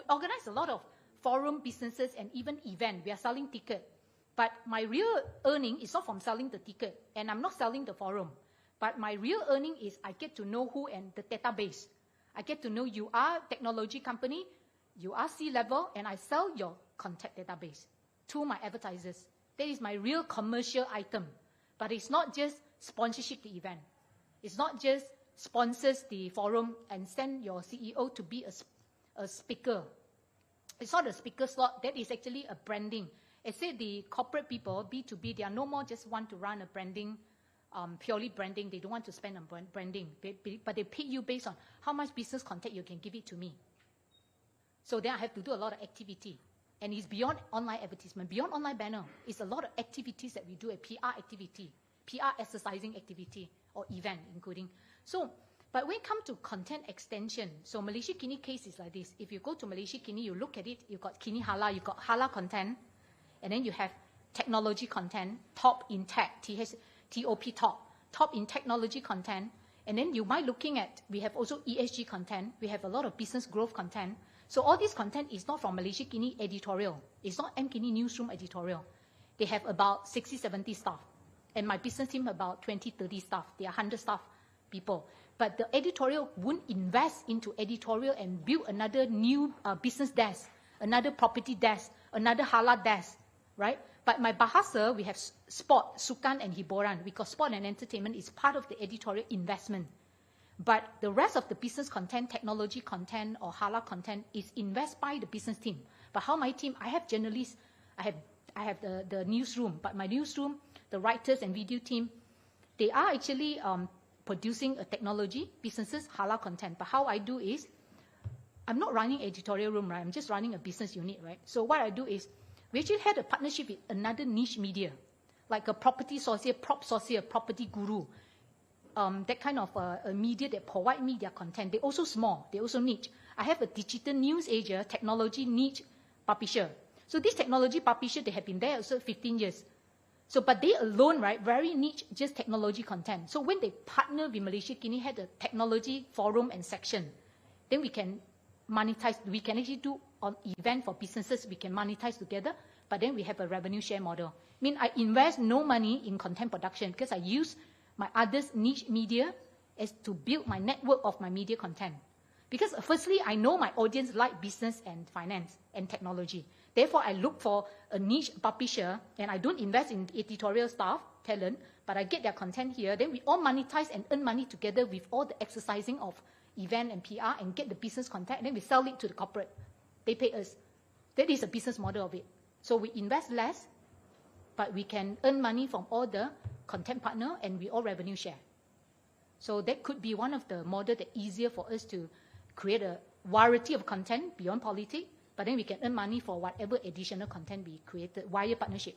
organize a lot of forum businesses and even event. We are selling ticket. But my real earning is not from selling the ticket, and I'm not selling the forum. But my real earning is I get to know who and the database. I get to know you are technology company, you are C-level, and I sell your contact database to my advertisers. That is my real commercial item. But it's not just sponsorship the event. It's not just sponsors the forum and send your CEO to be a speaker. It's not a speaker slot. That is actually a branding. I said the corporate people, B2B, they are no more just want to run a branding, purely branding. They don't want to spend on branding. But they pay you based on how much business contact you can give it to me. So then I have to do a lot of activity. And it's beyond online advertisement, beyond online banner. It's a lot of activities that we do, a PR activity, PR exercising activity or event including. So, but when it comes to content extension, so Malaysia Guinea case is like this. If you go to Malaysia Guinea, you look at it, you've got Guinea Halal, you've got halal content, and then you have technology content, top in tech, TOP top in technology content. And then you might looking at, we have also ESG content, we have a lot of business growth content. So all this content is not from Malaysia Guinea editorial. It's not M Guinea newsroom editorial. They have about 60, 70 staff. And my business team about 20, 30 staff. They are 100 staff people. But the editorial won't invest into editorial and build another new business desk, another property desk, another halal desk, right? But my bahasa, we have sport, sukan and hiburan, because sport and entertainment is part of the editorial investment. But the rest of the business content, technology content, or halal content is invested by the business team. But how my team, I have journalists, I have the newsroom, but my newsroom, the writers and video team, they are actually producing a technology, businesses, halal content. But how I do is, I'm not running editorial room, right? I'm just running a business unit, right? So what I do is, we actually had a partnership with another niche media, like a property saucier, prop saucier, property guru, that kind of a media that provide me their content. They're also small, they're also niche. I have a digital news agent, technology niche publisher. So this technology publisher, they have been there also 15 years. So, but they alone, right, very niche, just technology content. So when they partner with Malaysia Kini, had a technology forum and section, then we can monetize, we can actually do on event for businesses, we can monetize together, but then we have a revenue share model. I mean, I invest no money in content production because I use my others niche media as to build my network of my media content. Because firstly, I know my audience like business and finance and technology. Therefore, I look for a niche publisher, and I don't invest in editorial staff, talent, but I get their content here. Then we all monetize and earn money together with all the exercising of event and PR and get the business content. And then we sell it to the corporate. They pay us. That is a business model of it. So we invest less, but we can earn money from all the content partner, and we all revenue share. So that could be one of the models that easier for us to create a variety of content beyond politics, but then we can earn money for whatever additional content we created via partnership.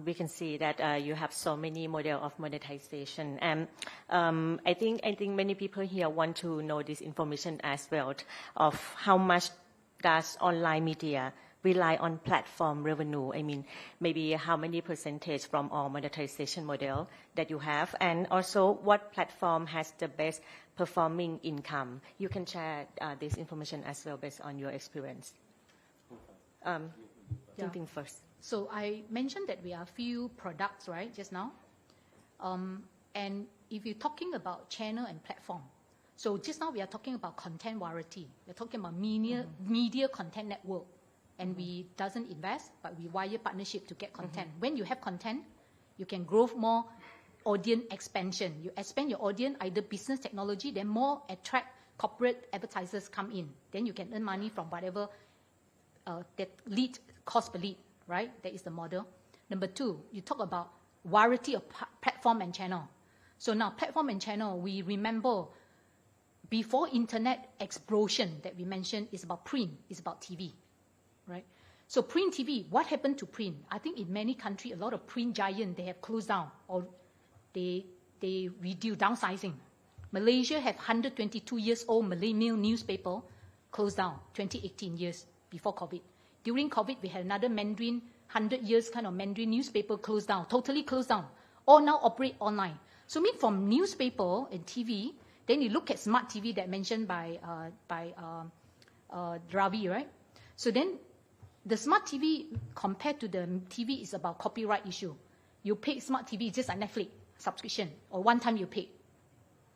We can see that you have so many models of monetization, and I think many people here want to know this information as well of how much does online media rely on platform revenue. I mean, maybe how many percentage from all monetization model that you have, and also what platform has the best performing income. You can share this information as well based on your experience. Think first. So I mentioned that we are few products, right, just now. And if you're talking about channel and platform, so just now we are talking about content variety. We're talking about media content network. And we doesn't invest, but we wire partnership to get content. When you have content, you can grow more audience expansion. You expand your audience, either business technology, then more attract corporate advertisers come in. Then you can earn money from whatever that lead, cost per lead, right? That is the model. Number two, you talk about variety of platform and channel. So now platform and channel, we remember before internet explosion that we mentioned is about print, is about TV. Right? So print TV, what happened to print? I think in many countries, a lot of print giants, they have closed down or they reduce downsizing. Malaysia have 122 years old millennial newspaper closed down, 2018 years before COVID. During COVID, we had another Mandarin, 100 years kind of Mandarin newspaper closed down, totally closed down. All now operate online. So I mean from newspaper and TV, then you look at smart TV that mentioned by Ravi, right? So then the smart TV compared to the TV is about copyright issue. You pay smart TV just like Netflix subscription, or one time you pay,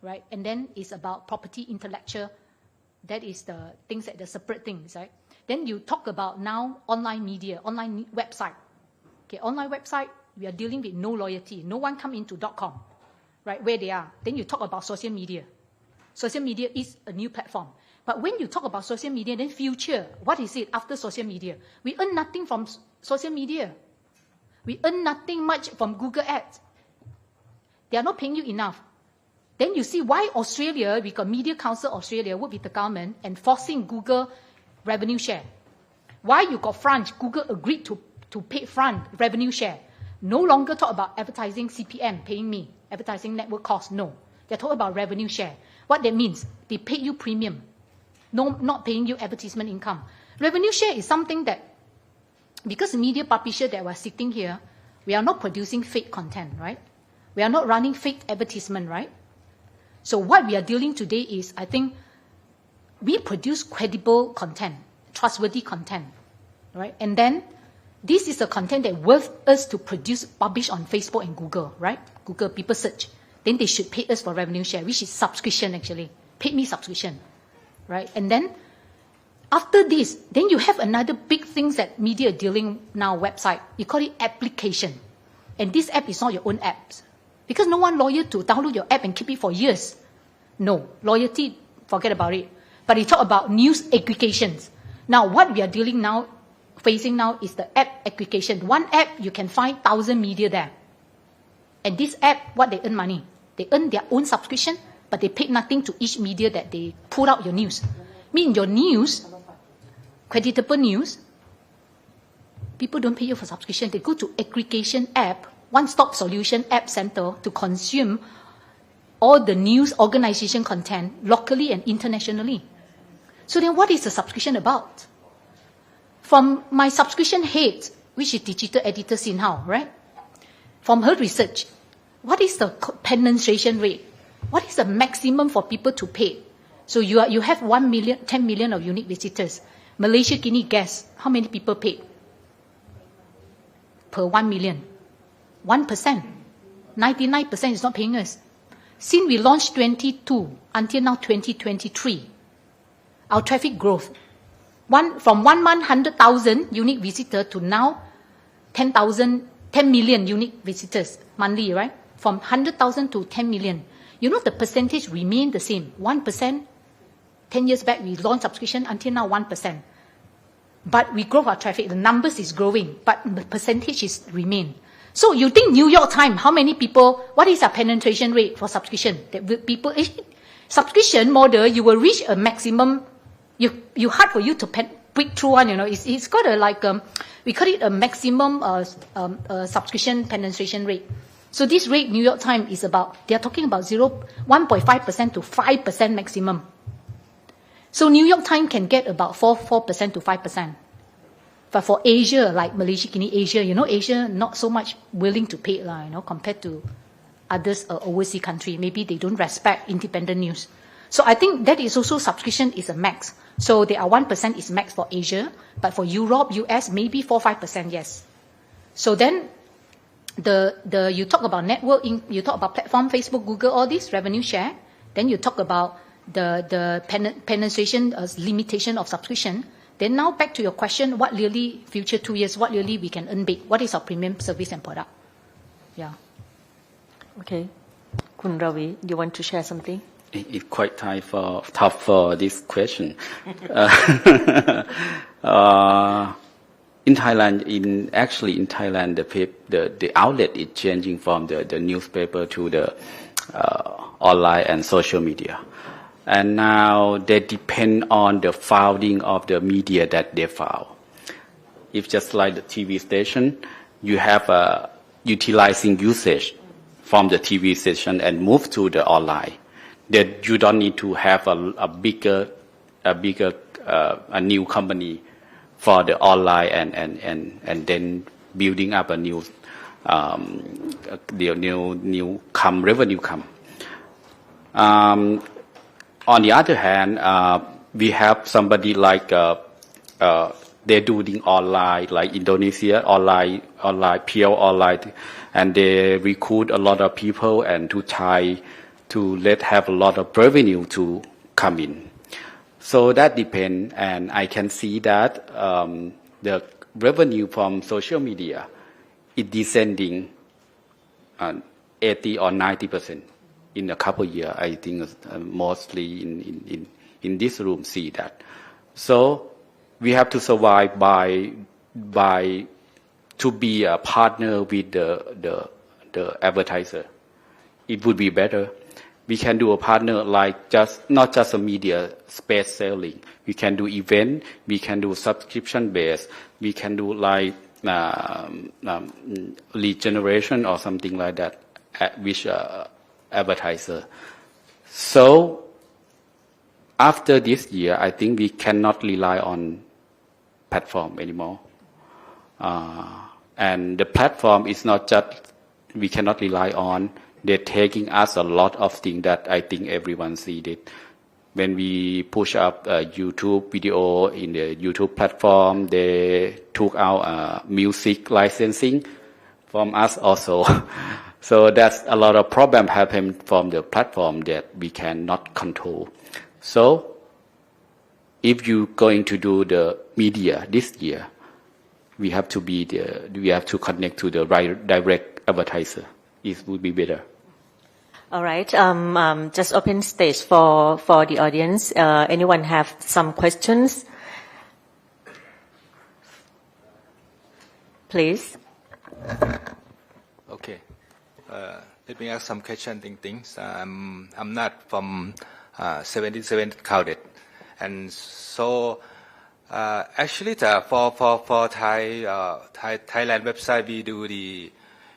right? And then it's about property intellectual. That is the things that the separate things, right? Then you talk about now online media, online website. Okay, online website, we are dealing with no loyalty. No one come into .com, right, where they are. Then you talk about social media. Social media is a new platform. But when you talk about social media, then future, what is it after social media? We earn nothing from social media. We earn nothing much from Google Ads. They are not paying you enough. Then you see why Australia, we got Media Council Australia, work with the government and forcing Google revenue share. Why you got France, Google agreed to pay France revenue share. No longer talk about advertising CPM, paying me, advertising network cost, no. They're talking about revenue share. What that means, they pay you premium. No, not paying you advertisement income. Revenue share is something that, because the media publisher that we're sitting here, we are not producing fake content, right? We are not running fake advertisement, right? So what we are dealing today is, I think, we produce credible content, trustworthy content, right? And then, this is the content that worth us to produce, publish on Facebook and Google, right? Google, people search. Then they should pay us for revenue share, which is subscription actually. Pay me subscription. Right? And then, after this, then you have another big thing that media are dealing now, website. You call it application. And this app is not your own apps. Because no one loyal to download your app and keep it for years. No. Loyalty, forget about it. But he talked about news aggregations. Now, what we are facing now is the app aggregation. One app, you can find 1,000 media there. And this app, what they earn money? They earn their own subscription, but they pay nothing to each media that they put out your news. Mean your news, creditable news, people don't pay you for subscription. They go to aggregation app, one-stop solution app center to consume all the news organization content locally and internationally. So then what is the subscription about? From my subscription head, which is digital editor Sin Hao, right? From her research, what is the penetration rate? What is the maximum for people to pay? So you have 1 million, 10 million of unique visitors. Malaysia, Guinea, guess how many people paid per 1 million? 1%. 99% is not paying us. Since we launched 22 until now 2023, our traffic growth from 1 month 100,000 unique visitors to now 10 million unique visitors monthly, right? From 100,000 to 10 million. You know the percentage remained the same. 1%. 10 years back we launched subscription until now 1%. But we grow our traffic. The numbers is growing, but the percentage is remain. So you think New York Times, how many people, what is our penetration rate for subscription? That people, subscription model, you will reach a maximum, you hard for you to break through one, you know, it's got a we call it a maximum subscription penetration rate. So this rate, New York Times is about, they're talking about 1.5% to 5% maximum. So New York Times can get about 4% to 5%. But for Asia, like Malaysia, Guinea, Asia, you know, Asia not so much willing to pay, you know, compared to others overseas country. Maybe they don't respect independent news. So I think that is also subscription is a max. So there are 1% is max for Asia, but for Europe, US, maybe 4-5%, yes. So then you talk about networking, you talk about platform, Facebook, Google, all this revenue share. Then you talk about the penetration limitation of subscription. Then now back to your question, what really future 2 years, what really we can earn big? What is our premium service and product? Yeah. Okay. Kun Ravi, you want to share something? It's quite tough for this question. In Thailand, in Thailand, the outlet is changing from the newspaper to the online and social media. And now they depend on the founding of the media that they found. If just like the TV station, you have utilizing usage from the TV station and move to the online. That you don't need to have a bigger new company for the online and then building up a new revenue come. On the other hand, we have somebody like they're doing online, like Indonesia, online, pure online, and they recruit a lot of people and to try to have a lot of revenue to come in. So that depends, and I can see that the revenue from social media is descending 80 or 90%. In a couple of years, I think mostly in this room see that. So we have to survive by to be a partner with the advertiser. It would be better. We can do a partner like not just a media space selling. We can do event. We can do subscription based. We can do like lead generation or something like that, which advertiser. So after this year, I think we cannot rely on platform anymore. And the platform is not just we cannot rely on. They're taking us a lot of things that I think everyone sees it. When we push up YouTube video in the YouTube platform, they took out music licensing from us also. So that's a lot of problem happen from the platform that we cannot control. So if you're going to do the media this year, we have to connect to the right direct advertiser. It would be better. All right. Just open stage for the audience. Anyone have some questions? Please. Okay. Let me ask some question. Things. I'm not from 77 crowded, and so actually for Thailand website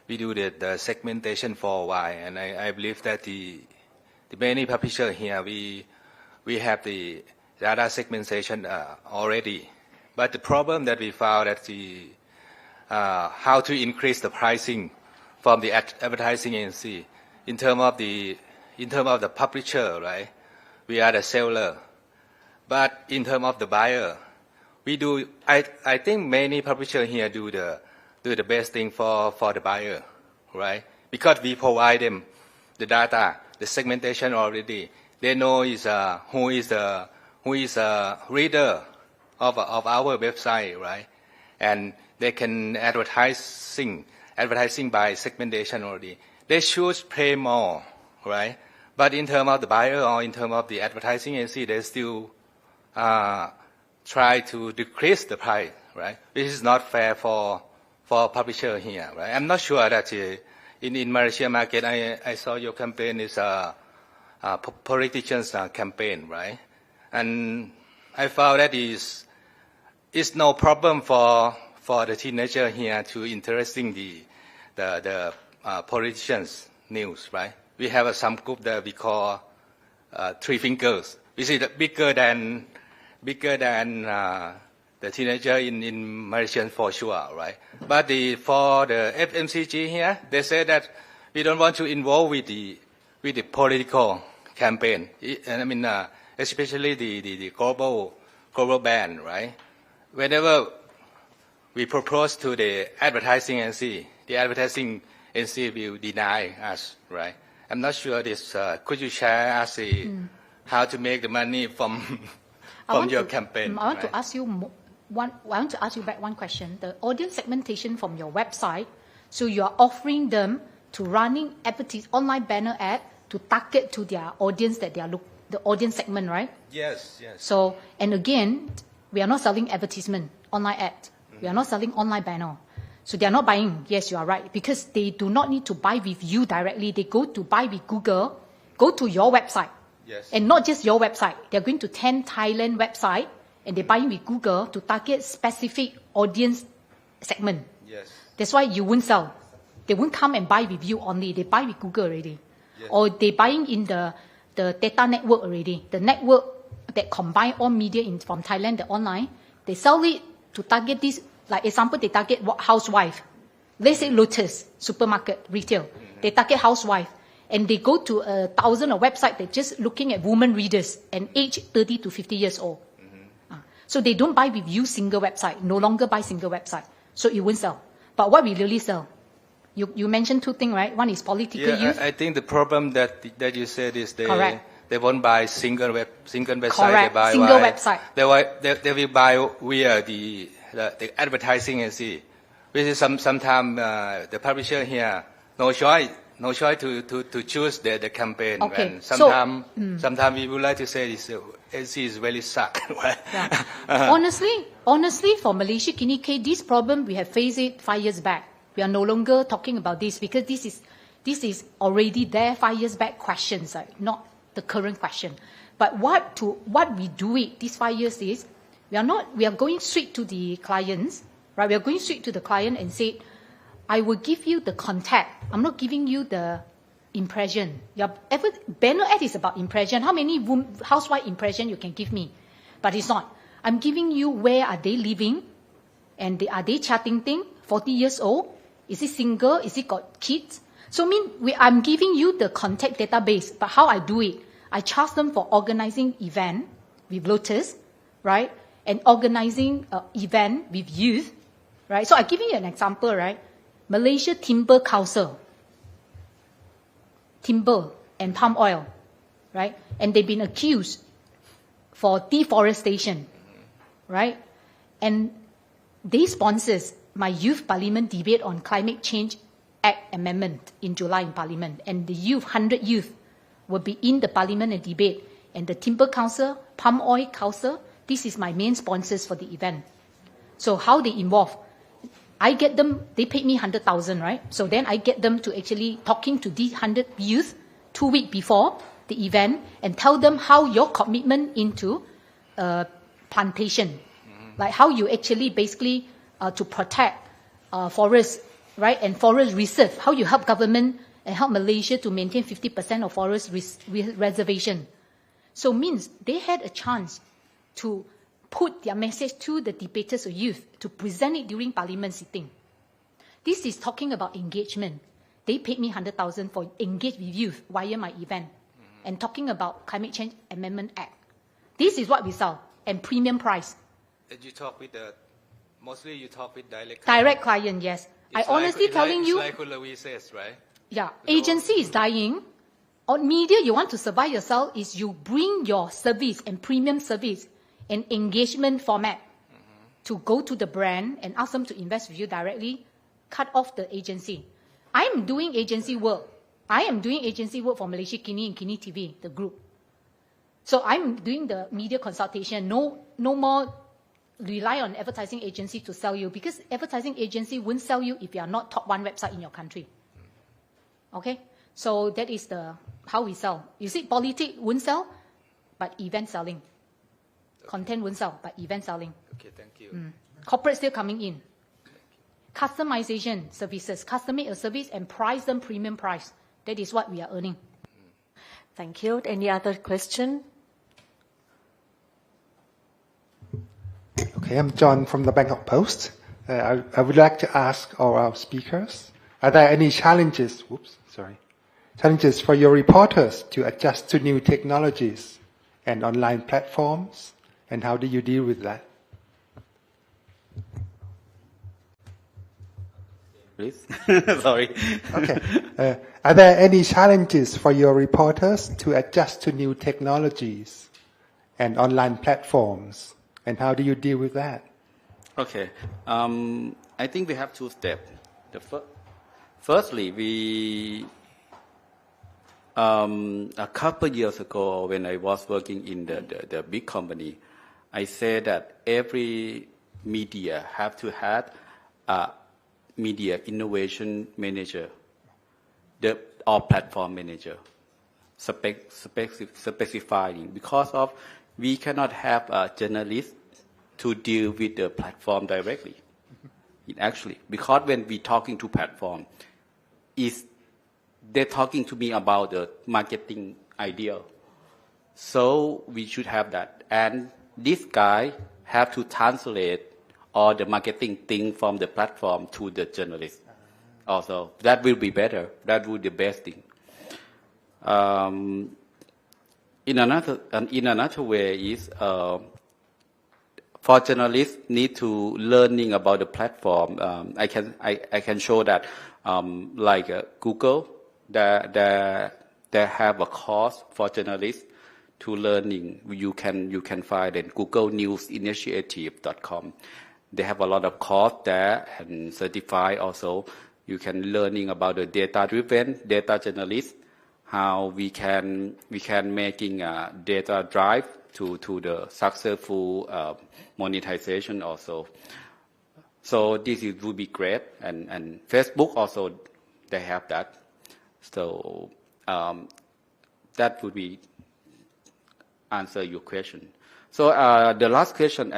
we do the segmentation for a while, and I believe that the many publisher here we have the data segmentation already, but the problem that we found that how to increase the pricing from the advertising agency in terms of the publisher, right? We are the seller, but in terms of the buyer, we do. I think many publishers here do the best thing for the buyer, right? Because we provide them the data, the segmentation already. They know who is a reader of our website, right? And they can advertising by segmentation already. They should pay more, right? But in terms of the buyer or in terms of the advertising agency, they still try to decrease the price, right? This is not fair for publisher here, right? I'm not sure that in Malaysia market, I saw your campaign is a politicians campaign, right? And I found that is no problem for the teenager here to interesting the politicians news, right? We have some group that we call Three Fingers, which is bigger than the teenager in Malaysian for sure, right? But for the FMCG here, they say that we don't want to involve with the political campaign. And I mean, especially the global ban, right? Whenever we propose to the advertising agency, the advertising agency will deny us, right? I'm not sure this. Could you share us how to make the money from your campaign? I want to ask you back one question. The audience segmentation from your website, so you are offering them to running online banner ad to target to their audience that they are the audience segment, right? Yes. So, and again, we are not selling advertisement, online ad. We are not selling online banner. So they are not buying. Yes, you are right. Because they do not need to buy with you directly. They go to buy with Google, go to your website. Yes. And not just your website. They're going to 10 Thailand website and they're buying with Google to target specific audience segment. Yes. That's why you won't sell. They won't come and buy with you only. They buy with Google already. Yes. Or they're buying in the data network already. The network that combine all media from Thailand, the online, they sell it to target this. Like example, they target housewife. Let's say Lotus, supermarket, retail. They target housewife. And they go to 1,000 website that's just looking at women readers and age 30 to 50 years old. So they don't buy with you single website, no longer buy single website. So it won't sell. But what we really sell, you mentioned two things, right? One is political use. I think the problem that you said is they won't buy single website. Correct. They buy Single website. They will buy via the advertising agency, which is sometimes the publisher here no choice to choose the campaign. Okay. And sometimes we would like to say this agency is very suck. Right? Yeah. Honestly, for Malaysia Kini K, this problem we have faced it 5 years back. We are no longer talking about this because this is already there 5 years back questions, right? Not the current question. But what we do it these 5 years is we are going straight to the clients, right? We are going straight to the client and say, I will give you the contact. I'm not giving you the impression. Banner ad is about impression. How many housewife impression you can give me? But it's not. I'm giving you where are they living, and are they chatting thing? 40 years old? Is it single? Is it got kids? So I'm giving you the contact database. But how I do it? I charge them for organizing event with Lotus, right? And organizing event with youth, right? So I'm giving you an example, right? Malaysia Timber Council, timber and palm oil, right? And they've been accused for deforestation, right? And they sponsors my youth parliament debate on climate change Act amendment in July in Parliament, and the 100 youth will be in the Parliament and debate, and the Timber Council, Palm Oil Council, this is my main sponsors for the event. So how they involve? I get them, they paid me 100,000, right? So then I get them to actually talking to these 100 youth 2 weeks before the event and tell them how your commitment into plantation, like how you actually basically to protect forests, right, and forest reserve, how you help government and help Malaysia to maintain 50% of forest reservation. So means they had a chance to put their message to the debaters or youth to present it during parliament sitting. This is talking about engagement. They paid me 100,000 for engage with youth via my event and talking about Climate Change Amendment Act. This is what we sell, and premium price. Did you talk with mostly you talk with direct client, yes. I honestly telling you. It's like Louis says, right? Yeah, agency is dying. On media, you want to survive yourself is you bring your service and premium service and engagement format to go to the brand and ask them to invest with you directly, cut off the agency. I am doing agency work. I am doing agency work for Malaysia Kini and Kini TV, the group. So I'm doing the media consultation. No more rely on advertising agency to sell you, because advertising agency won't sell you if you are not top one website in your country. Okay? So that is how we sell. You see, politics won't sell, but event selling. Content won't sell, but event selling. Okay, thank you. Corporate still coming in. Customization services. Custom-made a service and price them premium price. That is what we are earning. Thank you. Any other question? Okay, I'm John from the Bangkok Post. I would like to ask all our speakers, are there any challenges for your reporters to adjust to new technologies and online platforms, and how do you deal with that? Please. Sorry. Okay. Are there any challenges for your reporters to adjust to new technologies and online platforms, and how do you deal with that? Okay. I think we have two steps. Firstly, a couple years ago, when I was working in the big company, I said that every media have to have a media innovation manager, or platform manager, specifying, because of we cannot have a journalist to deal with the platform directly. Actually, because when we talking to platform, they're talking to me about the marketing idea. So we should have that. And this guy have to translate all the marketing thing from the platform to the journalist. Also, that will be better. That would be the best thing. In another way is, for journalists need to learning about the platform. I can show that, like Google, they have a course for journalists to learning. You can find it Google News Initiative.com. They have a lot of course there and certified also. You can learning about the data-driven data journalist, how we can making a data drive to the successful monetization also. So this would be great, and Facebook also they have that. So that would be answer your question. So the last question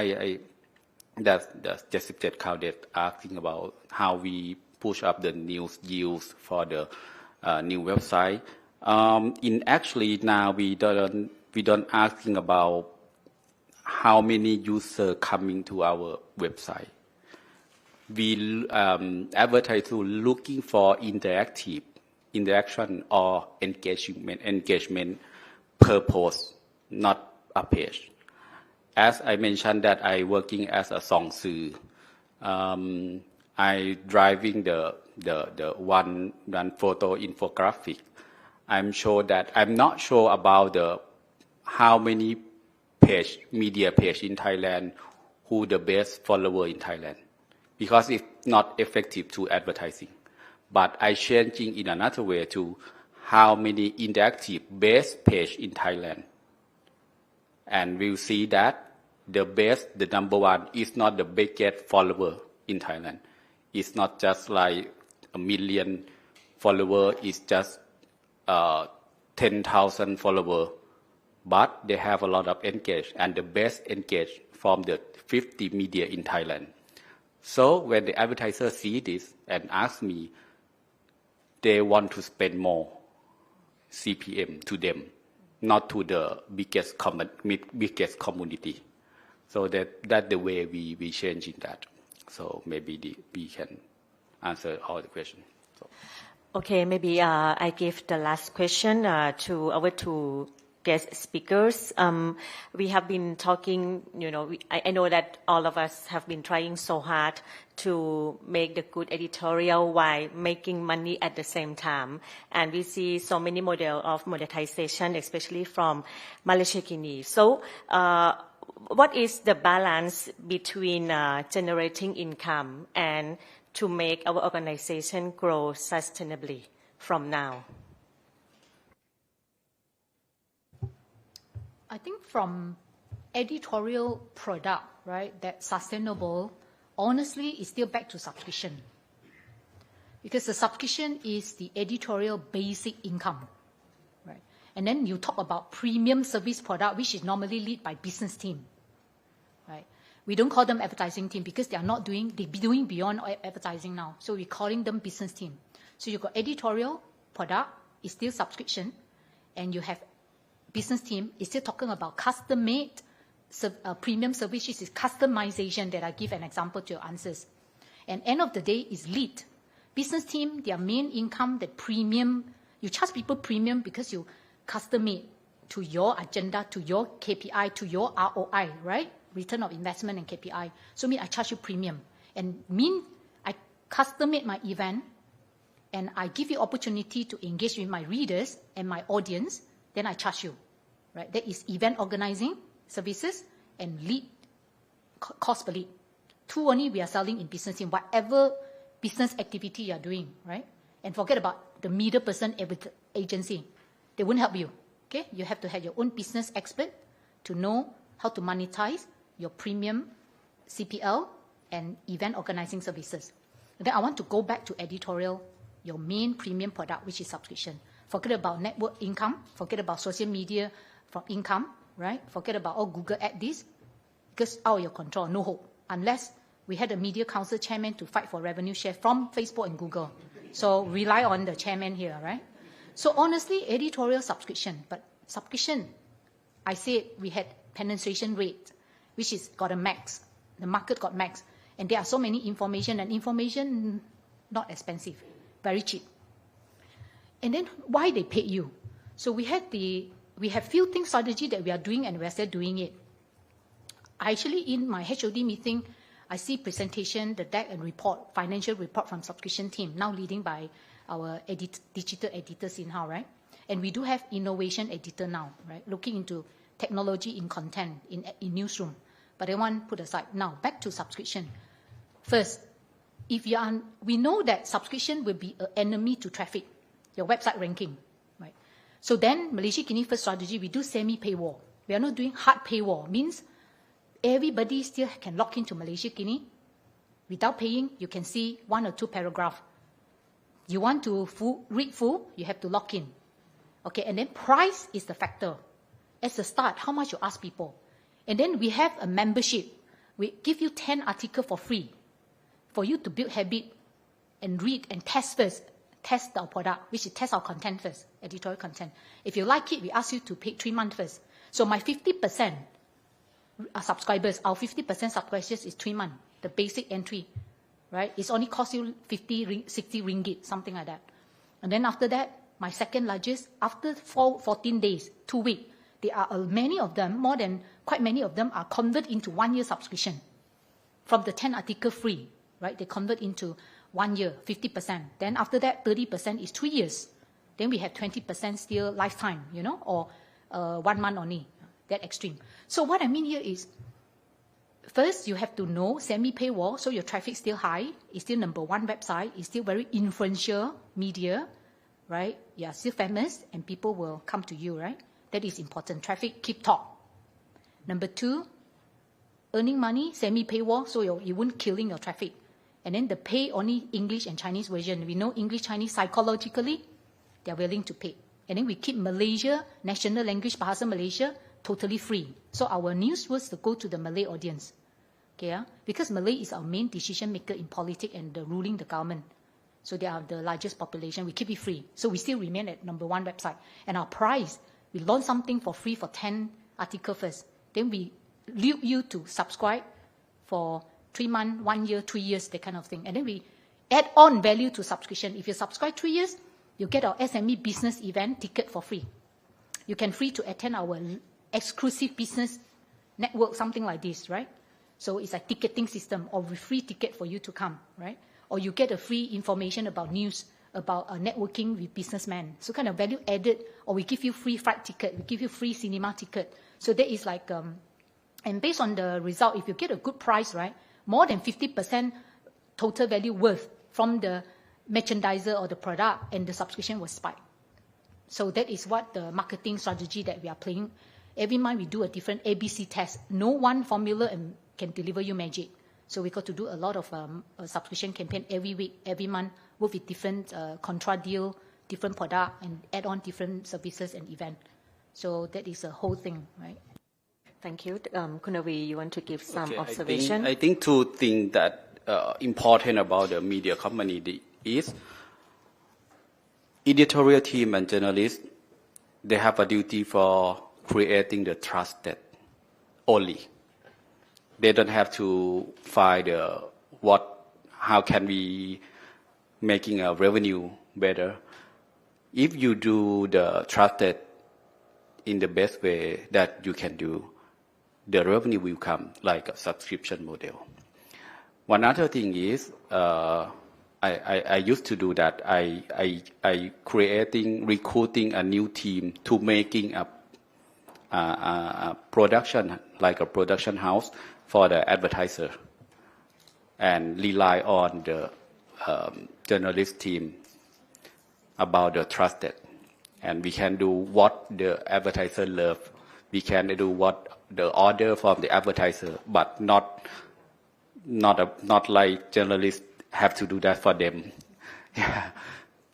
that's Jessica Caudet asking about how we push up the news yields for the new website. Actually now we don't asking about how many users coming to our website. We advertise to looking for interaction or engagement per post, not a page. As I mentioned that I working as a song sư. I driving the one photo infographic. I'm not sure about how many media page in Thailand who the best follower in Thailand, because it's not effective to advertising. but I changing in another way to how many interactive base page in Thailand. And we'll see that the number one is not the biggest follower in Thailand. It's not just like a million follower, it's just 10,000 follower, but they have a lot of engage, and the best engage from the 50 media in Thailand. So when the advertiser see this and ask me, they want to spend more CPM to them, not to the biggest community. So that's the way we changing that. So maybe we can answer all the questions. So. Okay, maybe I give the last question to our two guest speakers. We have been talking, I know that all of us have been trying so hard to make the good editorial while making money at the same time. And we see so many models of monetization, especially from Malaysia Guinea. So what is the balance between generating income and to make our organization grow sustainably from now? I think from editorial product, right, that's sustainable, honestly, is still back to subscription. Because the subscription is the editorial basic income, right? And then you talk about premium service product, which is normally led by business team, right? We don't call them advertising team because they be doing beyond advertising now. So we're calling them business team. So you've got editorial product, is still subscription, and you have business team is still talking about custom-made premium service, which is customization that I give an example to your answers. And end of the day is lead. Business team, their main income, the premium, you charge people premium because you custom-made to your agenda, to your KPI, to your ROI, right? Return of investment and KPI. So I charge you premium. And I custom-made my event, and I give you opportunity to engage with my readers and my audience, then I charge you. Right? That is event organizing services and lead, cost per lead. Two only we are selling in business team, whatever business activity you are doing, right? And forget about the middle person agency. They won't help you, okay? You have to have your own business expert to know how to monetize your premium CPL and event organizing services. And then I want to go back to editorial, your main premium product, which is subscription. Forget about network income, forget about social media from income, right? Forget about all Google ad this, because out of your control, no hope. Unless we had a media council chairman to fight for revenue share from Facebook and Google. So rely on the chairman here, right? So honestly, editorial subscription, but subscription, I said we had penetration rate, which is got a max. The market got max. And there are so many information, and information not expensive, very cheap. And then why they pay you? So we have few things strategy that we are doing, and we are still doing it. Actually, in my HOD meeting, I see presentation, the deck and report, financial report from subscription team, now leading by our digital editors in-house, right? And we do have innovation editor now, right? Looking into technology in content, in newsroom. But I want to put aside. Now, back to subscription. First, we know that subscription will be an enemy to traffic, your website ranking, right? So then, Malaysia Guinea first strategy, we do semi-paywall. We are not doing hard paywall. Means everybody still can log into Malaysia Guinea. Without paying, you can see 1 or 2 paragraphs. You want to read full, you have to log in. Okay, and then price is the factor. As a start, how much you ask people. And then we have a membership. We give you 10 articles for free for you to build habit and read and test first. Test our product, which is test our content first, editorial content. If you like it, we ask you to pay 3 months first. So my 50% subscribers, our 50% subscribers is 3 months, the basic entry, right? It's only cost you 50, 60 ringgit, something like that. And then after that, my second largest, after 14 days, 2 weeks, there are many of them, quite many of them are converted into 1 year subscription. From the 10 article free, right? They convert into 1 year, 50%. Then after that, 30% is 3 years. Then we have 20% still lifetime, or 1 month only, that extreme. So what I mean here is, first you have to know semi-paywall, so your traffic still high, it's still number one website, it's still very influential media, right? You are still famous and people will come to you, right? That is important. Traffic, keep top. Number two, earning money, semi-paywall, so you won't killing your traffic. And then the pay only English and Chinese version. We know English, Chinese psychologically, they're willing to pay. And then we keep Malaysia, national language, Bahasa Malaysia, totally free. So our news was to go to the Malay audience. Okay, because Malay is our main decision maker in politics and the ruling the government. So they are the largest population. We keep it free. So we still remain at number one website. And our price, we launch something for free for 10 articles first. Then we lead you to subscribe for 3 months, 1 year, 3 years, that kind of thing. And then we add on value to subscription. If you subscribe 3 years, you get our SME business event ticket for free. You can free to attend our exclusive business network, something like this, right? So it's a ticketing system or with free ticket for you to come, right? Or you get a free information about news, about networking with businessmen. So kind of value added, or we give you free flight ticket, we give you free cinema ticket. So that is like, and based on the result, if you get a good price, right, more than 50% total value worth from the merchandiser or the product, and the subscription will spike. So that is what the marketing strategy that we are playing. Every month we do a different ABC test. No one formula can deliver you magic. So we got to do a lot of a subscription campaign every week, every month, work with different contra deal, different product, and add on different services and event. So that is a whole thing, right? Thank you. Kunavi, you want to give some Okay, observation? I think two things that important about the media company is editorial team and journalists, they have a duty for creating the trusted only. They don't have to find how can we making a revenue better. If you do the trusted in the best way that you can do, the revenue will come like a subscription model. One other thing is, I used to do that. I recruiting a new team to making a production, like a production house for the advertiser, and rely on the journalist team about the trusted. And we can do what the advertiser love. We can do what the order from the advertiser, but not like journalists have to do that for them. Yeah.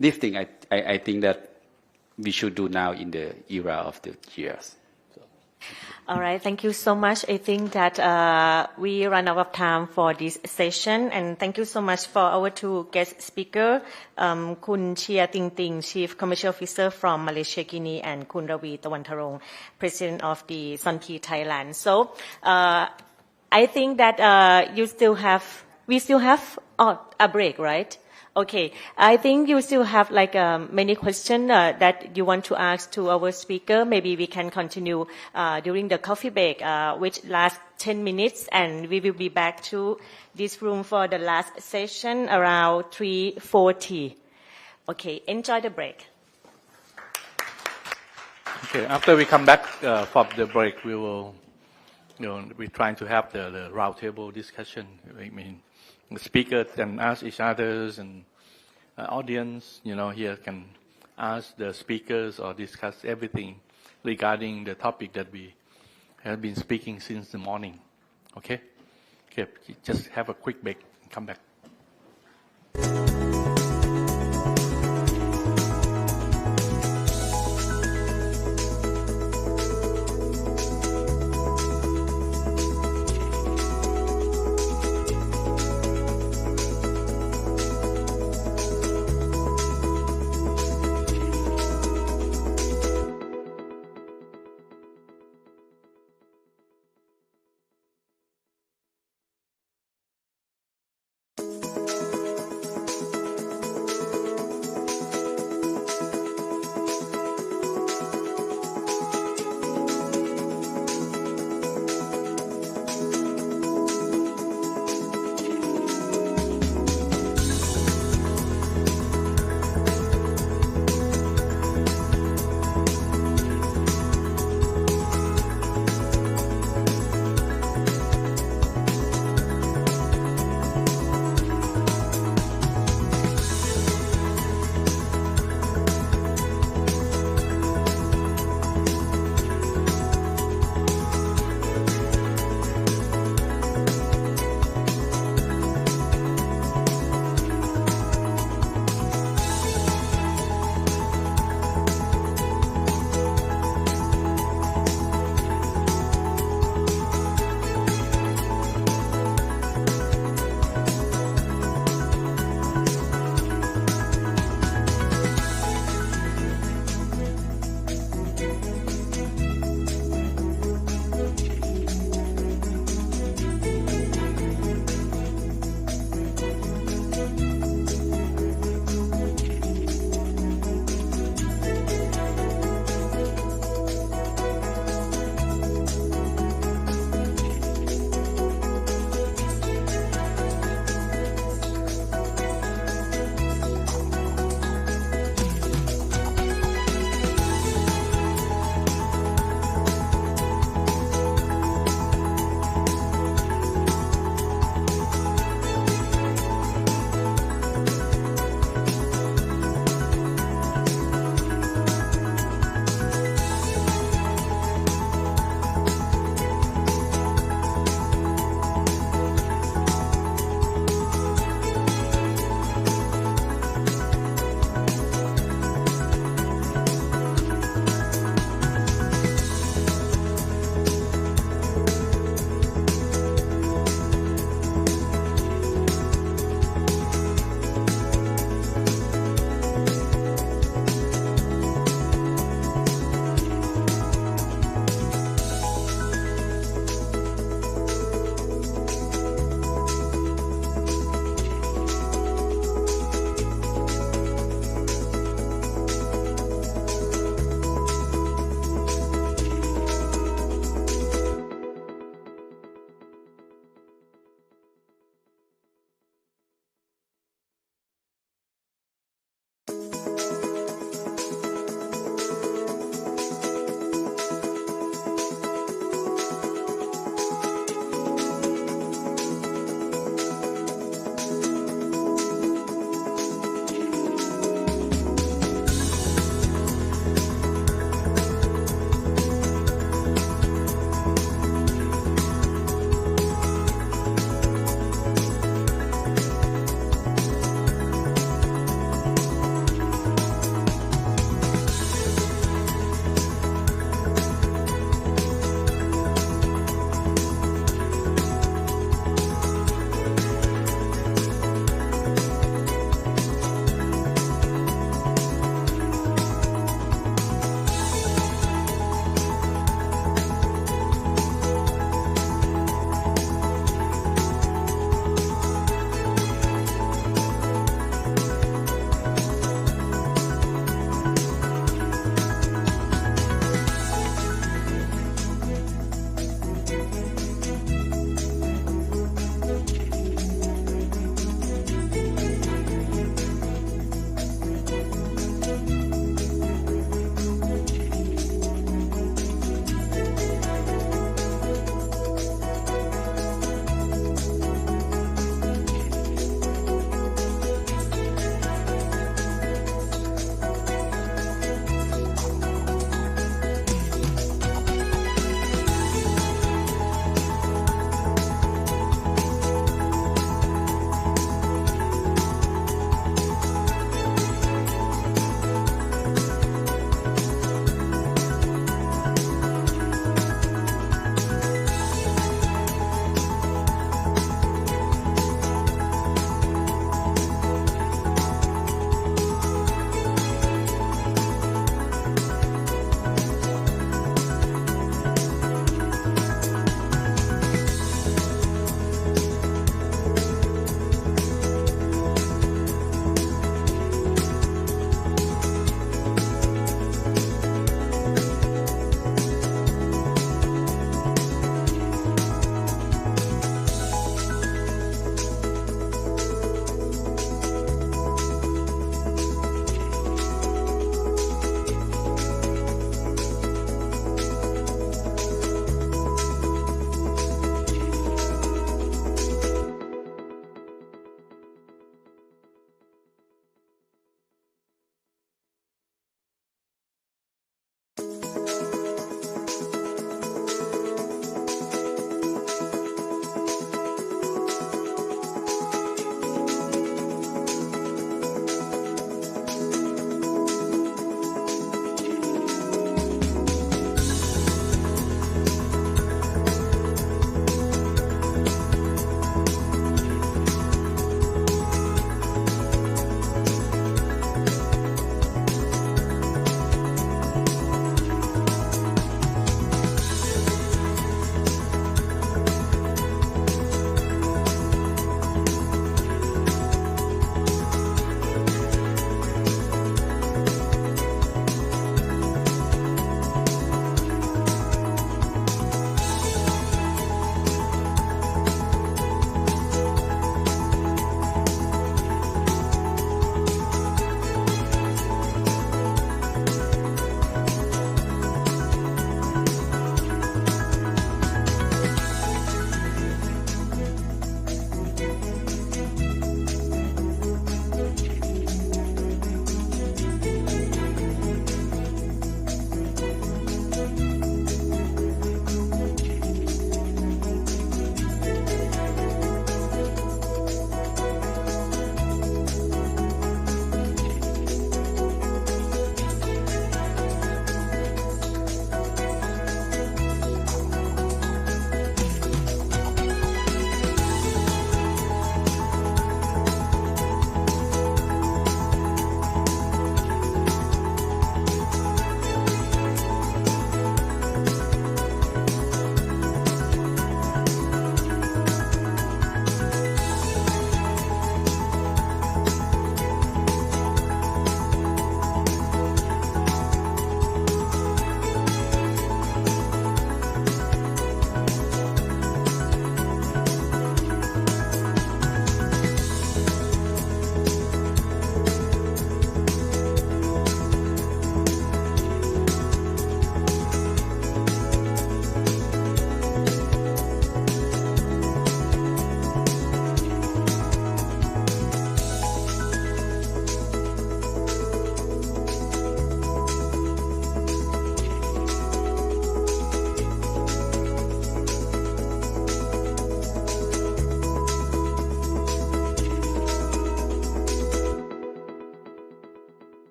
This thing I think that we should do now in the era of the years. All right, thank you so much. I think that we run out of time for this session, and thank you so much for our two guest speakers, Kun Chia Ting Ting, Chief Commercial Officer from Malaysia Guinea, and Kun Ravi Tawantharong, President of the Sonti Thailand. So I think that we still have a break, right? Okay, I think you still have like many questions that you want to ask to our speaker. Maybe we can continue during the coffee break, which lasts 10 minutes, and we will be back to this room for the last session around 3:40. Okay, enjoy the break. Okay, after we come back from the break, we will, we're trying to have the roundtable discussion. I mean, the speakers can ask each others, and audience, here can ask the speakers or discuss everything regarding the topic that we have been speaking since the morning. Okay? Okay, just have a quick break and come back.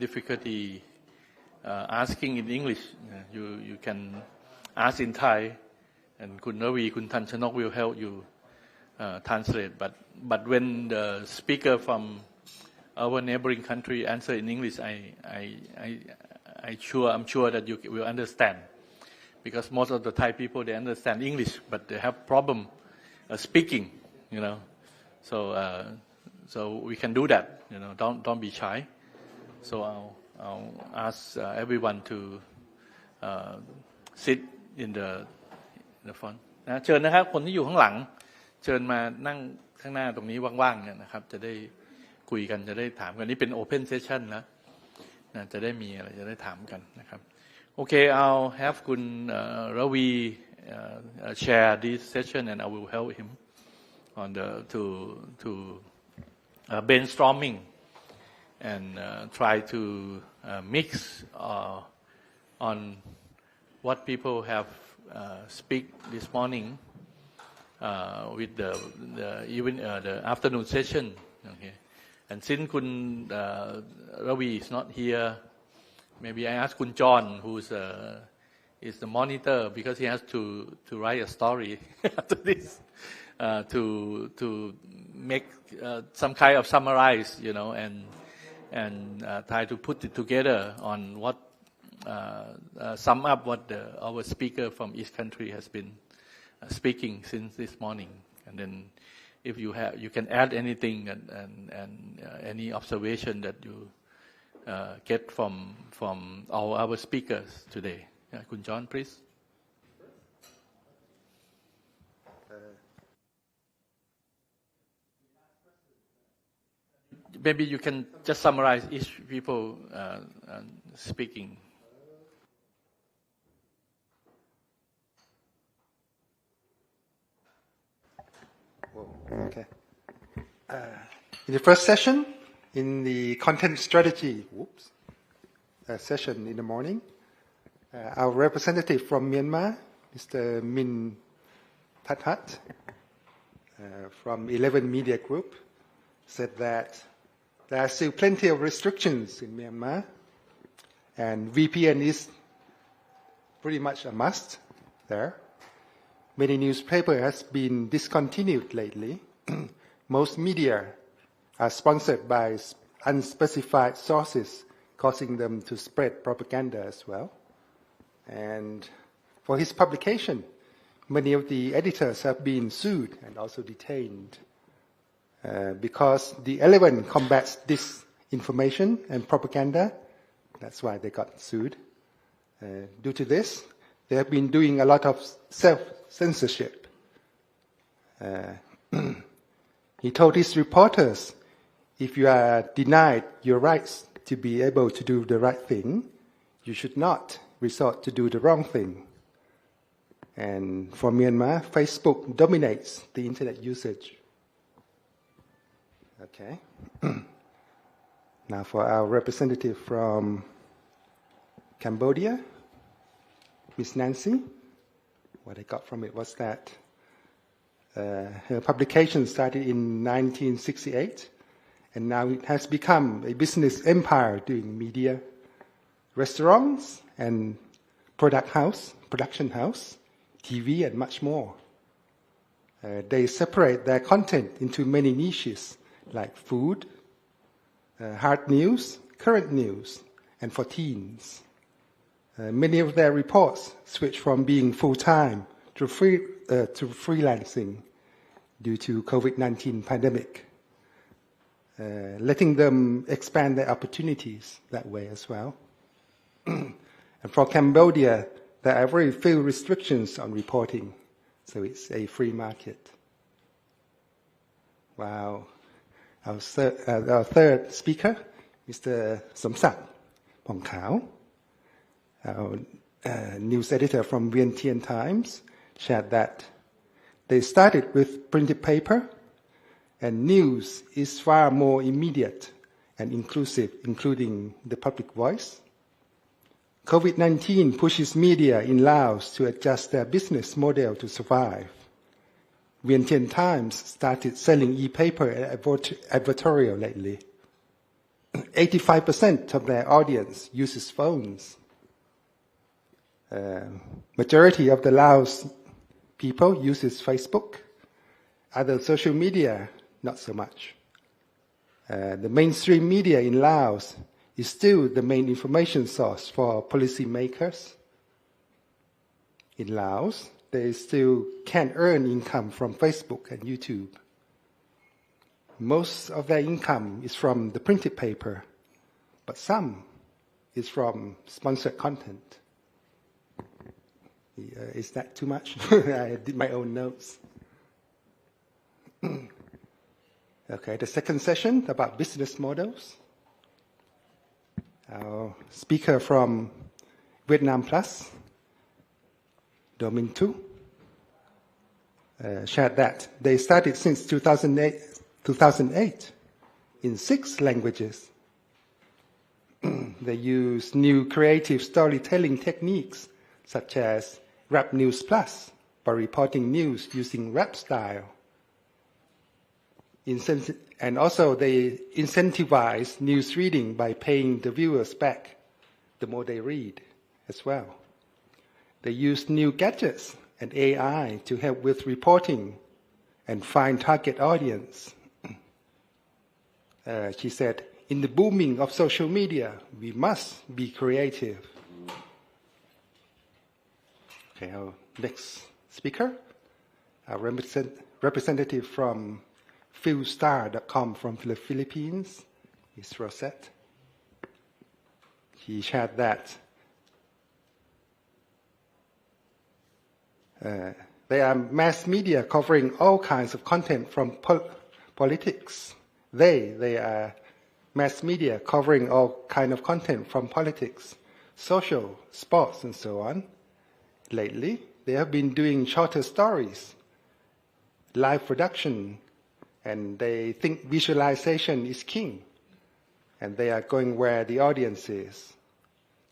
difficulty asking in English, you can ask in Thai, and Kun Ravi, Kun Tanchanok will help you translate. But when the speaker from our neighboring country answer in English, I'm sure that you will understand, because most of the Thai people, they understand English, but they have problem speaking, So we can do that, don't be shy. So I'll ask everyone to sit in the front. เชิญนะครับคนที่อยู่ข้างหลังเชิญมานั่งข้างหน้าตรงนี้ว่างๆเนี่ยนะครับจะได้คุยกันจะได้ถามกันนี่เป็น open session นะจะได้มีอะไรจะได้ถามกันนะครับ Okay, I'll have Kun Ravi share this session, and I will help him on to brainstorming and try to mix on what people have speak this morning with the afternoon session. Okay, and since Kun Ravi is not here, maybe I ask Kun John, who is the monitor, because he has to write a story after this, to make some kind of summarize, and try to put it together on what sum up what our speaker from each country has been speaking since this morning. And then if you can add anything and any observation that you get from all our speakers today. Kun John, please. Maybe you can just summarize each people speaking. Okay. In the first session, in the content strategy session in the morning, our representative from Myanmar, Mr. Min Thathat, from 11 Media Group, said that there are still plenty of restrictions in Myanmar, and VPN is pretty much a must there. Many newspapers has been discontinued lately. Most media are sponsored by unspecified sources, causing them to spread propaganda as well. And for his publication, many of the editors have been sued and also detained because the 11 combats disinformation and propaganda. That's why they got sued. Due to this, they have been doing a lot of self-censorship. He told his reporters, if you are denied your rights to be able to do the right thing, you should not resort to do the wrong thing. And for Myanmar, Facebook dominates the internet usage. Okay. Now for our representative from Cambodia, Miss Nancy, what I got from it was that her publication started in 1968, and now it has become a business empire doing media, restaurants, and production house, TV, and much more. They separate their content into many niches, like food, hard news, current news, and for teens. Many of their reports switch from being full-time to freelancing due to COVID-19 pandemic, letting them expand their opportunities that way as well. And for Cambodia, there are very few restrictions on reporting, so it's a free market. Wow. Our third speaker, Mr. Somsak Pongkhao, our news editor from Vientiane Times, shared that they started with printed paper, and news is far more immediate and inclusive, including the public voice. COVID-19 pushes media in Laos to adjust their business model to survive. Vientiane Times started selling e-paper and advertorial lately. 85% of their audience uses phones. Majority of the Laos people uses Facebook. Other social media, not so much. The mainstream media in Laos is still the main information source for policymakers. In Laos, they still can't earn income from Facebook and YouTube. Most of their income is from the printed paper, but some is from sponsored content. Is that too much? I did my own notes. Okay, the second session about business models. Our speaker from Vietnam Plus, Domin Tu, shared that they started since 2008 in 6 languages. They use new creative storytelling techniques such as Rap News Plus by reporting news using rap style. And also they incentivize news reading by paying the viewers back the more they read as well. They use new gadgets and AI to help with reporting and find target audience. She said, in the booming of social media, we must be creative. Okay, our next speaker, our representative from Philstar.com from the Philippines is Rosette. He shared that they are mass media covering all kinds of content from politics. They are mass media covering all kinds of content from politics, social, sports, and so on. Lately, they have been doing shorter stories, live production, and they think visualization is king. And they are going where the audience is.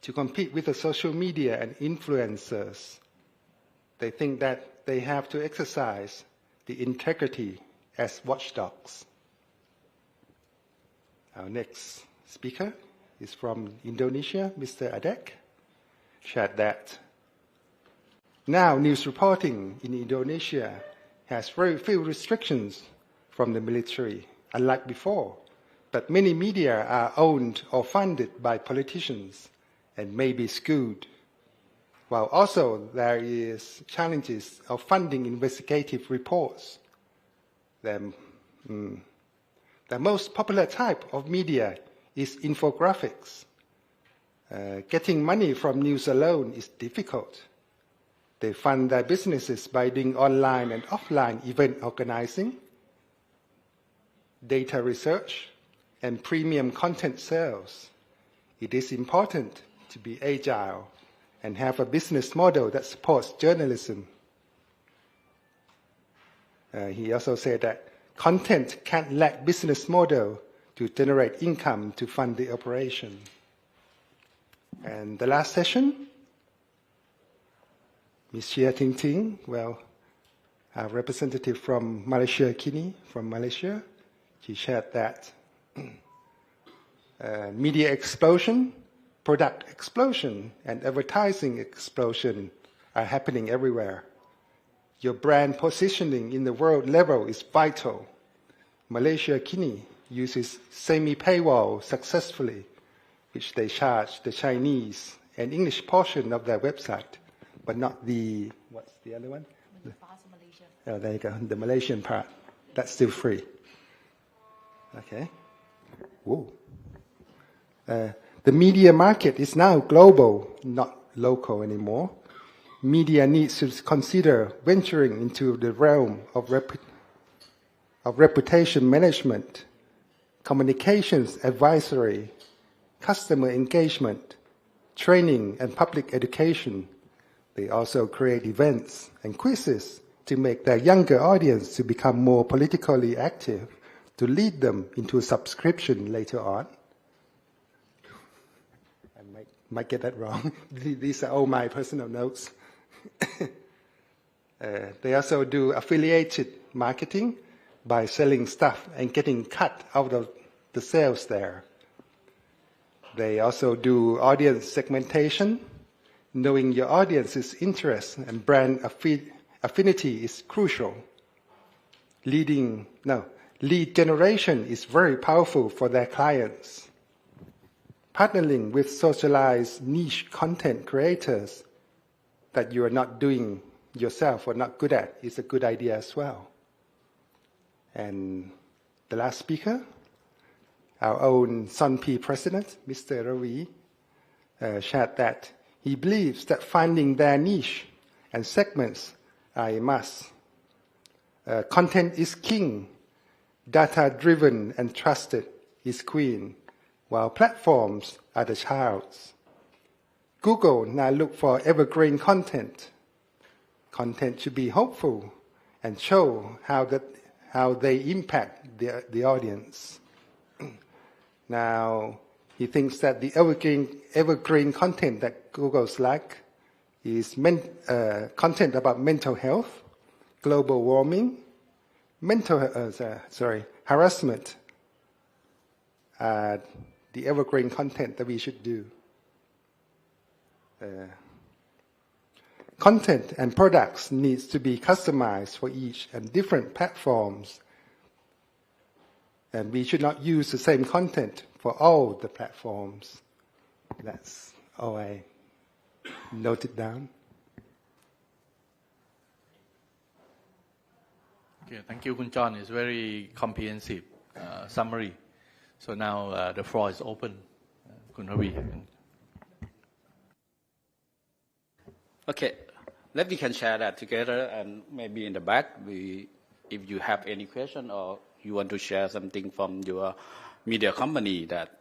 To compete with the social media and influencers, they think that they have to exercise the integrity as watchdogs. Our next speaker is from Indonesia, Mr. Adek, shared that now news reporting in Indonesia has very few restrictions from the military, unlike before, but many media are owned or funded by politicians and may be skewed. While also there is challenges of funding investigative reports. The most popular type of media is infographics. Getting money from news alone is difficult. They fund their businesses by doing online and offline event organizing, data research, and premium content sales. It is important to be agile and have a business model that supports journalism. He also said that content can't lack business model to generate income to fund the operation. And the last session, Ms. Chia Ting Ting, well, a representative from Malaysia, Kini, from Malaysia, she shared that media explosion, product explosion, and advertising explosion are happening everywhere. Your brand positioning in the world level is vital. Malaysia Kini uses semi-paywall successfully, which they charge the Chinese and English portion of their website, but not the, what's the other one? Oh, there you go, the Malaysian part. That's still free. Okay. Whoa. The media market is now global, not local anymore. Media needs to consider venturing into the realm of reputation management, communications advisory, customer engagement, training, and public education. They also create events and quizzes to make their younger audience to become more politically active, to lead them into a subscription later on. I might get that wrong. These are all my personal notes. They also do affiliated marketing by selling stuff and getting cut out of the sales there. They also do audience segmentation. Knowing your audience's interests and brand affinity is crucial. Lead generation is very powerful for their clients. Partnering with socialized niche content creators that you are not doing yourself or not good at is a good idea as well. And the last speaker, our own Sunp president, Mr. Ravi, shared that he believes that finding their niche and segments are a must. Content is king, data-driven and trusted is queen, while platforms are the childs. Google now look for evergreen content. Content should be hopeful and show how they impact the audience. Now, he thinks that the evergreen content that Google's like is content about mental health, global warming, harassment, the evergreen content that we should do. Content and products needs to be customized for each and different platforms. And we should not use the same content for all the platforms. That's all I noted down. Okay, thank you, Kun John. It's very comprehensive summary. So now the floor is open. Kun Ravi. Okay, let me can share that together, and maybe in the back, if you have any question or you want to share something from your media company that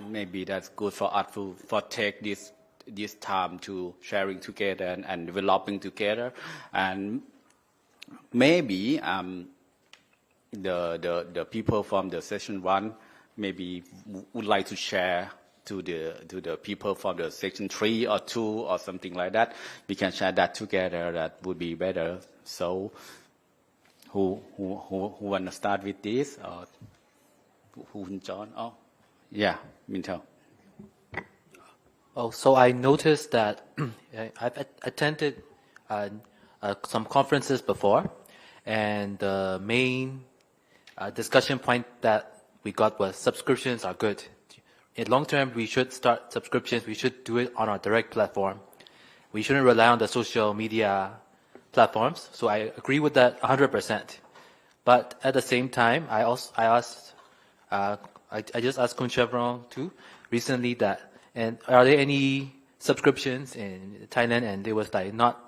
maybe that's good for us for take this time to sharing together and developing together, and maybe the people from the session 1 maybe would like to share to the people from the section 3 or 2 or something like that. We can share that together. That would be better. So, who want to start with this? Or who, John? Oh, yeah, Mintel. Oh, so I noticed that I've attended some conferences before, and the main discussion point that we got was subscriptions are good. In long term, we should start subscriptions. We should do it on our direct platform. We shouldn't rely on the social media platforms. So I agree with that 100%. But at the same time, I just asked Kun Chevron too recently that, and are there any subscriptions in Thailand? And they was like not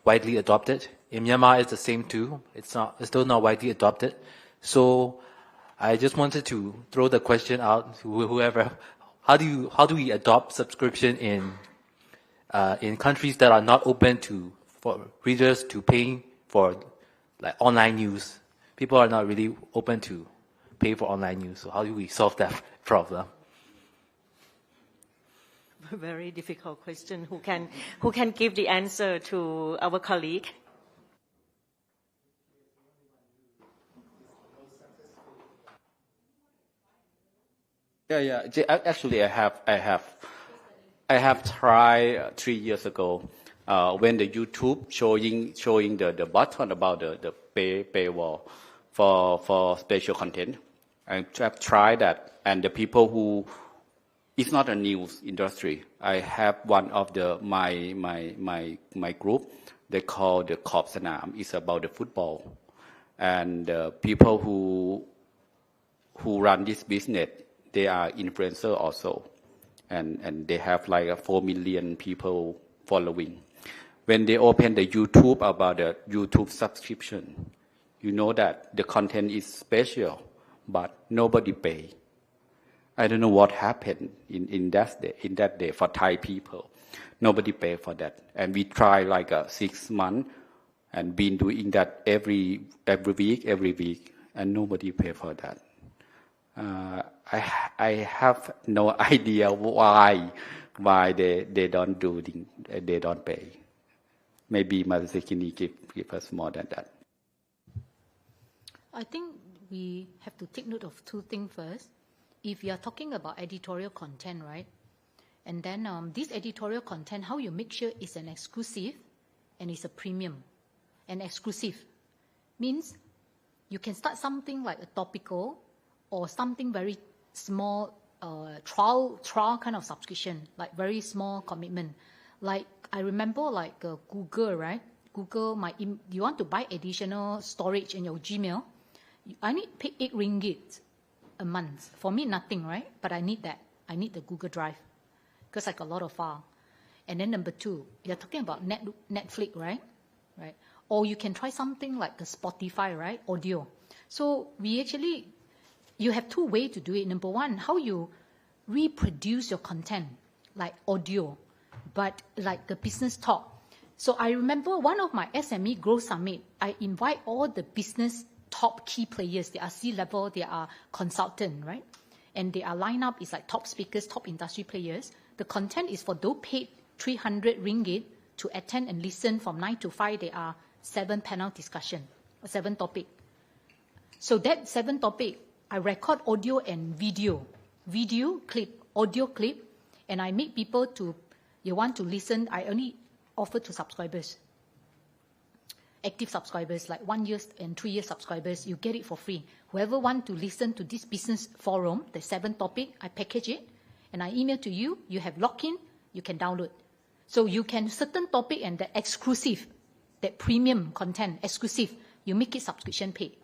widely adopted. In Myanmar, it's the same too. It's still not widely adopted. So I just wanted to throw the question out to whoever: how do we adopt subscription in countries that are not open for readers to pay for like online news? People are not really open to pay for online news. So how do we solve that problem? Very difficult question. Who can give the answer to our colleague? Yeah. Actually, I have tried 3 years ago when the YouTube showing the button about the paywall for special content. I have tried that, and the people who it's not a news industry. I have one of my group. They call the Khop Sanam. It's about the football, and people who run this business. They are influencers also, and they have like 4 million people following. When they open the YouTube about the YouTube subscription, you know that the content is special, but nobody pay. I don't know what happened in that day for Thai people. Nobody pay for that, and we try like 6 months, and been doing that every week, and nobody pay for that. I have no idea why they don't they don't pay. Maybe Masasekini give us more than that. I think we have to take note of 2 things first. if you are talking about editorial content, right? And then this editorial content, how you make sure it's an exclusive and it's a premium. And exclusive means you can start something like a topical or something very small, trial kind of subscription, like very small commitment. Like I remember like Google, right? Google, you want to buy additional storage in your Gmail, I need to pay 8 ringgit a month. For me, nothing, right? But I need that. I need the Google Drive because I got a lot of file. And then number 2, you're talking about Netflix, right? Right? Or you can try something like the Spotify, right? Audio. So you have 2 ways to do it. Number 1, how you reproduce your content, like audio, but like the business talk. So I remember one of my SME Growth Summit, I invite all the business top key players. They are C-level, they are consultant, right? And they are lined up, it's like top speakers, top industry players. The content is for those paid 300 ringgit to attend and listen from 9 to 5. There are 7 panel discussion, 7 topic. So that 7 topic, I record audio and video clip, audio clip, and I make people you want to listen, I only offer to subscribers, active subscribers, like 1 year and 3 year subscribers, you get it for free. Whoever want to listen to this business forum, the 7 topic, I package it, and I email to you, you have login, you can download. So you can, certain topic and the exclusive, that premium content, exclusive, you make it subscription paid.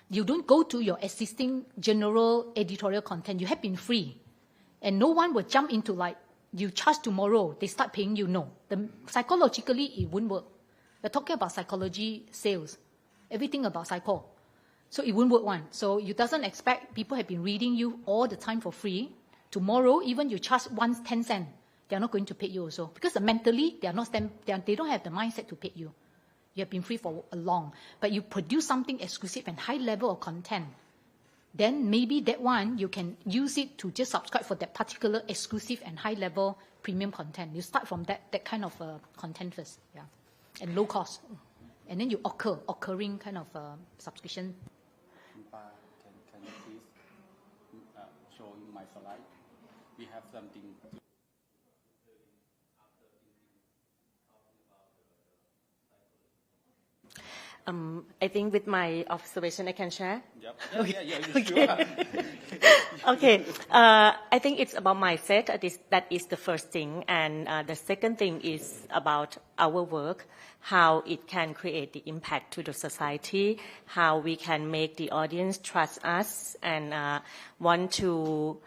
You don't go to your existing general editorial content, you have been free. And no one will jump into like, you charge tomorrow, they start paying you, no. Psychologically, it wouldn't work. We're talking about psychology sales, everything about psycho. So it wouldn't work one. So you doesn't expect people have been reading you all the time for free. Tomorrow, even you charge 10 cents, they're not going to pay you also. Because mentally, they don't have the mindset to pay you. You have been free for a long. But you produce something exclusive and high level of content, then maybe that one, you can use it to just subscribe for that particular exclusive and high level premium content. You start from that kind of content first, yeah, and low cost. And then you occurring kind of subscription. Can you please show my slide? We have something. I think with my observation I can share. Yep. Okay. Sure. Okay. I think it's about mindset. That is the first thing. And the second thing is about our work, how it can create the impact to the society, how we can make the audience trust us and want to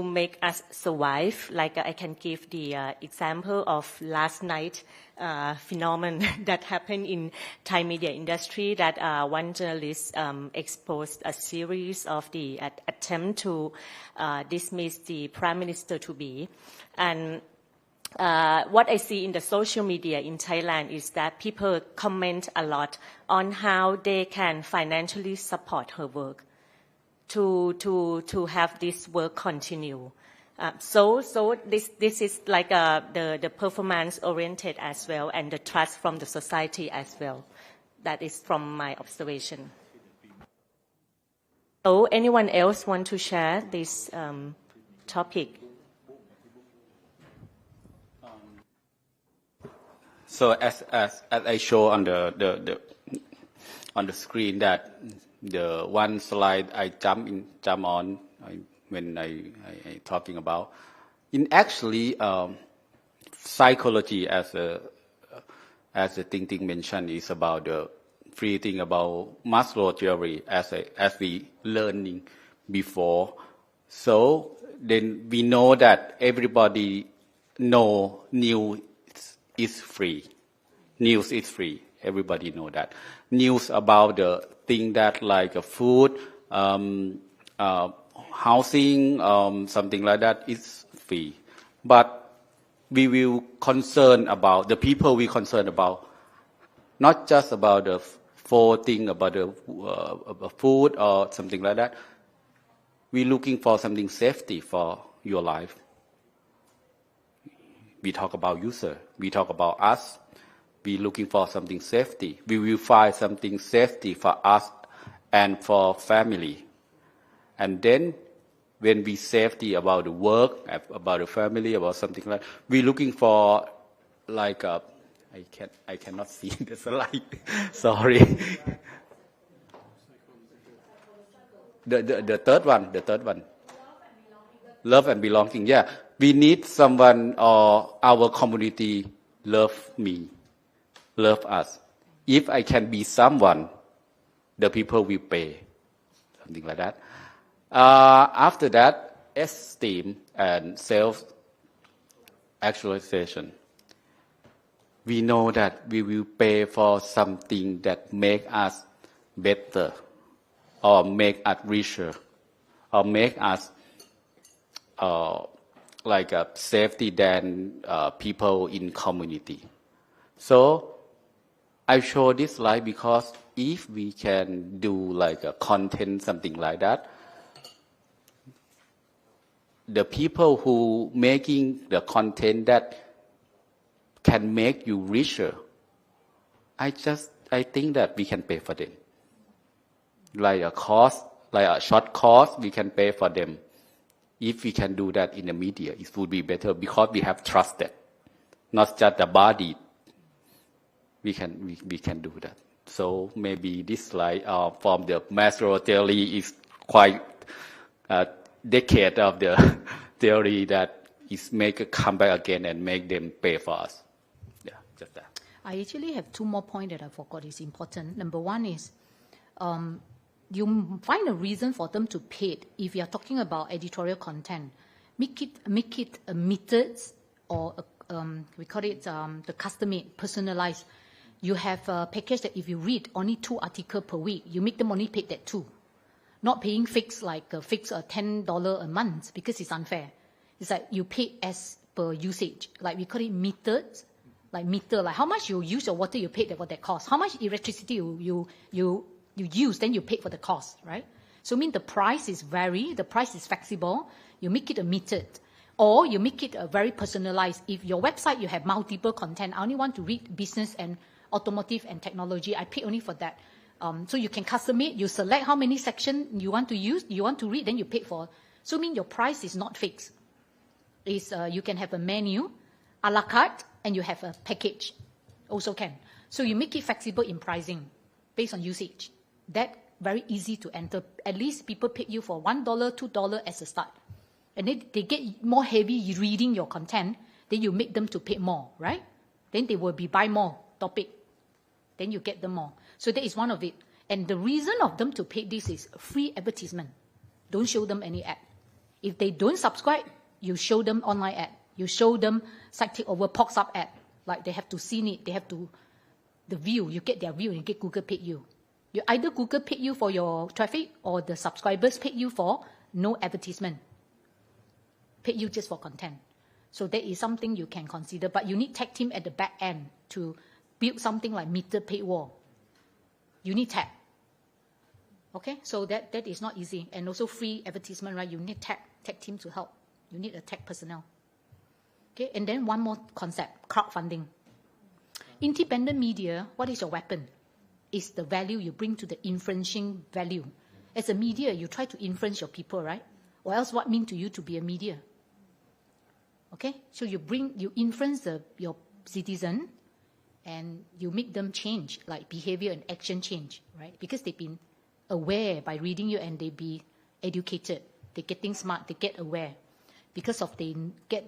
make us survive. Like I can give the example of last night phenomenon that happened in Thai media industry, that one journalist exposed a series of the attempt to dismiss the Prime Minister to be. And what I see in the social media in Thailand is that people comment a lot on how they can financially support her work to have this work continue. So this is like the performance oriented as well, and the trust from the society as well. That is from my observation. So anyone else want to share this topic? So as I show on the screen, that the one slide I jump on when I talking about, in actually psychology, as the Ting mentioned, is about the free thing about Maslow theory as we learning before. So then we know that everybody know news is free. News is free. Everybody know that. News about the thing that like food, housing, something like that is free. But we will concern about the people we concern about, not just about the four thing about the food or something like that. We're looking for something safety for your life. We talk about user. We talk about us. We're looking for something safety. We will find something safety for us and for family. And then when we safety about the work, about the family, about something like, we're looking for like I cannot see the slide. Sorry. The third one. Love and belonging. Yeah, we need someone or our community love me, love us. If I can be someone, the people will pay, something like that. After that, esteem and self-actualization. We know that we will pay for something that make us better, or make us richer, or make us like a safety than people in community. So I show this slide because if we can do like a content, something like that, the people who making the content that can make you richer, I think that we can pay for them. Like a course, like a short course, we can pay for them. If we can do that in the media, it would be better because we have trusted, not just the body. We can do that. So maybe this slide from the macro theory is quite a decade of the theory that is make it come back again and make them pay for us. Yeah, just that. I actually have two more points that I forgot is important. Number one is, you find a reason for them to pay it. If you are talking about editorial content, make it a metered or we call it the custom-made, personalized. You have a package that if you read only 2 articles per week, you make them only pay that 2. Not paying fixed like $10 a month because it's unfair. It's like you pay as per usage. Like we call it metered, like meter. Like how much you use your water, you pay for that cost. How much electricity you use, then you pay for the cost, right? So I mean the price is vary, the price is flexible. You make it a metered, or you make it a very personalized. If your website you have multiple content, I only want to read business and automotive and technology, I pay only for that. So you can customize, you select how many sections you want to use, you want to read, then you pay for. So I mean your price is not fixed. Is you can have a menu, a la carte, and you have a package, also can. So you make it flexible in pricing, based on usage. That very easy to enter. At least people pay you for $1, $2 as a start. And then they get more heavy reading your content, then you make them to pay more, right? Then they will be buy more topic. Then you get them more. So that is one of it. And the reason of them to pay this is free advertisement. Don't show them any ad. If they don't subscribe, you show them online ad. You show them site takeover pops up ad. Like they have to see it. They have to, the view, you get their view and you get Google paid you. You either Google paid you for your traffic or the subscribers paid you for no advertisement. Paid you just for content. So that is something you can consider. But you need tech team at the back end to build something like meter paywall. You need tech. Okay, so that is not easy. And also free advertisement, right? You need tech team to help. You need a tech personnel. Okay, and then one more concept, crowdfunding. Independent media, what is your weapon? Is the value you bring to the influencing value. As a media, you try to influence your people, right? Or else what mean to you to be a media? Okay, so you influence your citizen, and you make them change, like behavior and action change, right? Because they've been aware by reading you and they be educated. They're getting smart, they get aware. Because of they get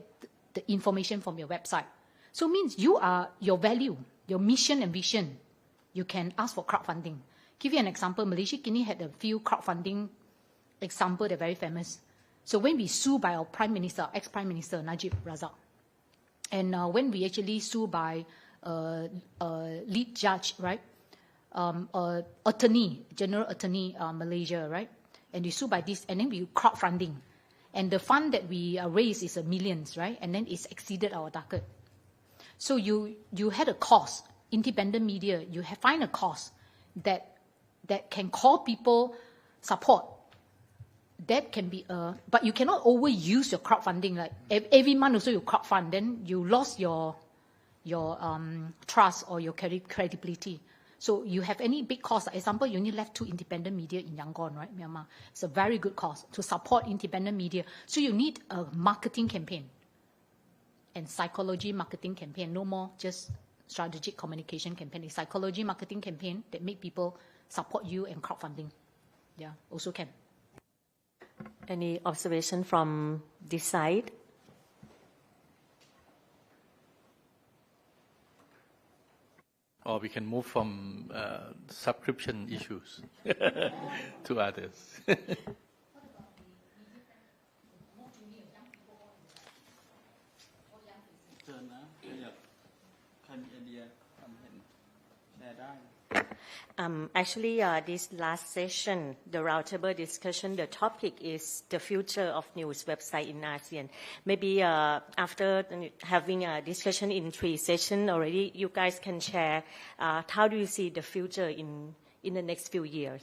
the information from your website. So it means you are your value, your mission and vision. You can ask for crowdfunding. Give you an example, Malaysia Kini had a few crowdfunding example that are very famous. So when we sue by our Prime Minister, ex-Prime Minister Najib Razak, and when we actually sue by lead judge, right? Attorney, General Attorney Malaysia, right? And we sue by this, and then we crowdfunding. And the fund that we raised is millions, right? And then it's exceeded our target. So you had a cause, independent media, you find a cause that can call people support. That can be but you cannot overuse your crowdfunding. Like every month also you crowdfund, then you lost your trust or your credibility. So you have any big cause, for example, you only left 2 independent media in Yangon, right, Myanmar. It's a very good cause to support independent media. So you need a marketing campaign and psychology marketing campaign, no more just strategic communication campaign. A psychology marketing campaign that make people support you and crowdfunding. Yeah, also can. Any observation from this side? Or we can move from subscription issues to others. Actually, this last session, the roundtable discussion, the topic is the future of news website in ASEAN. Maybe after having a discussion in 3 sessions already, you guys can share how do you see the future in the next few years?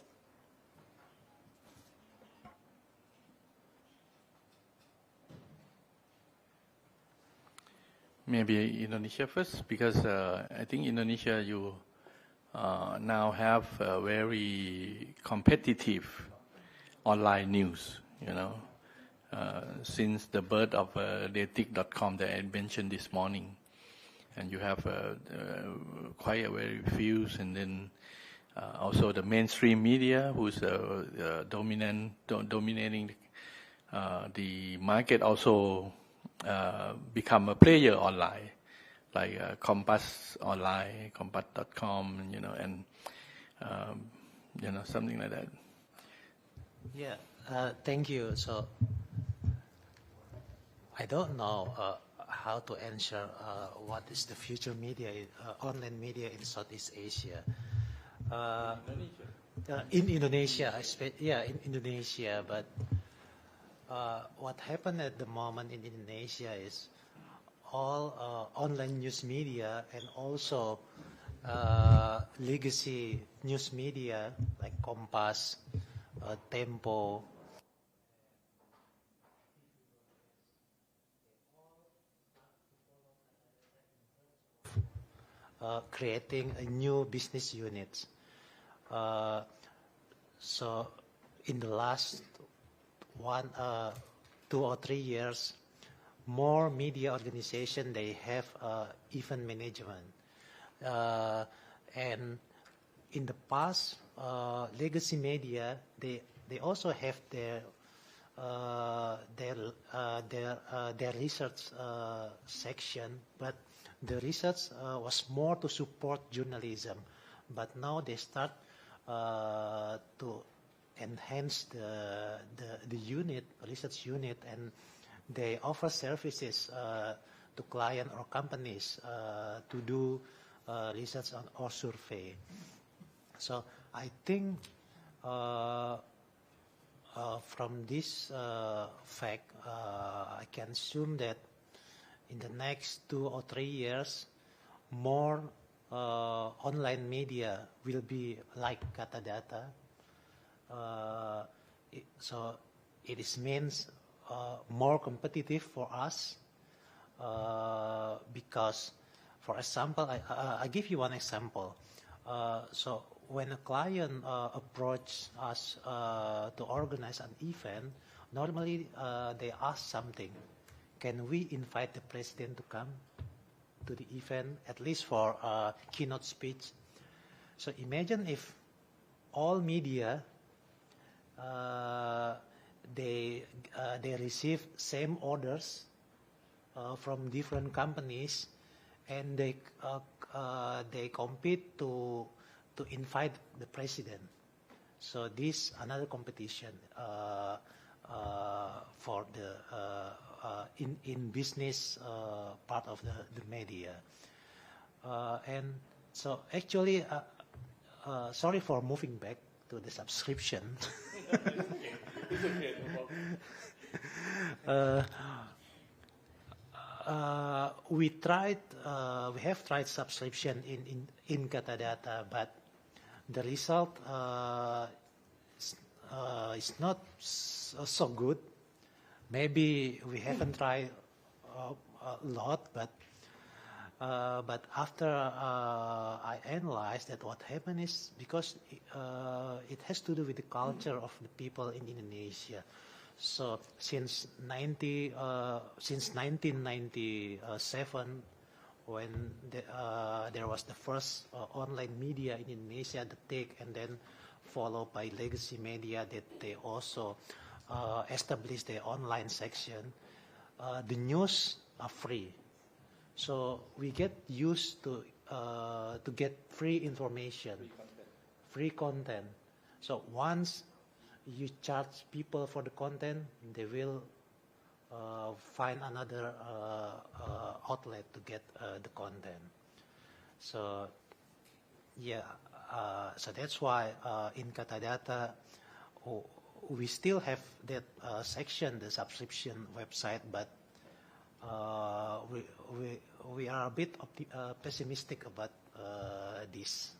Maybe Indonesia first, because I think Indonesia, you now have a very competitive online news, since the birth of datic.com that I mentioned this morning. And you have quite a very few, and then also the mainstream media, who's dominating the market, also become a player online, like Compass Online, Compass.com, and something like that. Yeah, thank you. So I don't know how to answer what is the future media, online media in Southeast Asia. In Indonesia, in Indonesia, but what happened at the moment in Indonesia is all online news media and also legacy news media like Kompas, Tempo, creating a new business units. So in the last 2 or 3 years, more media organization, they have event management. And in the past, legacy media, they also have their research section, but the research was more to support journalism. But now they start to enhance the unit, research unit, and they offer services to client or companies to do research or survey. So I think from this fact, I can assume that in the next 2 or 3 years, more online media will be like Katadata. So it means more competitive for us because, for example, I give you one example. So when a client approaches us to organize an event, normally they ask something. Can we invite the president to come to the event, at least for a keynote speech? So imagine if all media they receive same orders from different companies, and they compete to invite the president. So this another competition for the in business part of the media. And so actually, sorry for moving back to the subscription. We have tried subscription in Katadata, but the result is not so good. Maybe we haven't tried a lot, but But after I analyzed that what happened is because it has to do with the culture of the people in Indonesia. So since 1997, when there was the first online media in Indonesia, the TIC, and then followed by legacy media that they also established their online section, the news are free. So we get used to get free information, free content. So once you charge people for the content, they will find another outlet to get the content. So yeah, so that's why in Katadata we still have that section, the subscription website, but we are a bit pessimistic about this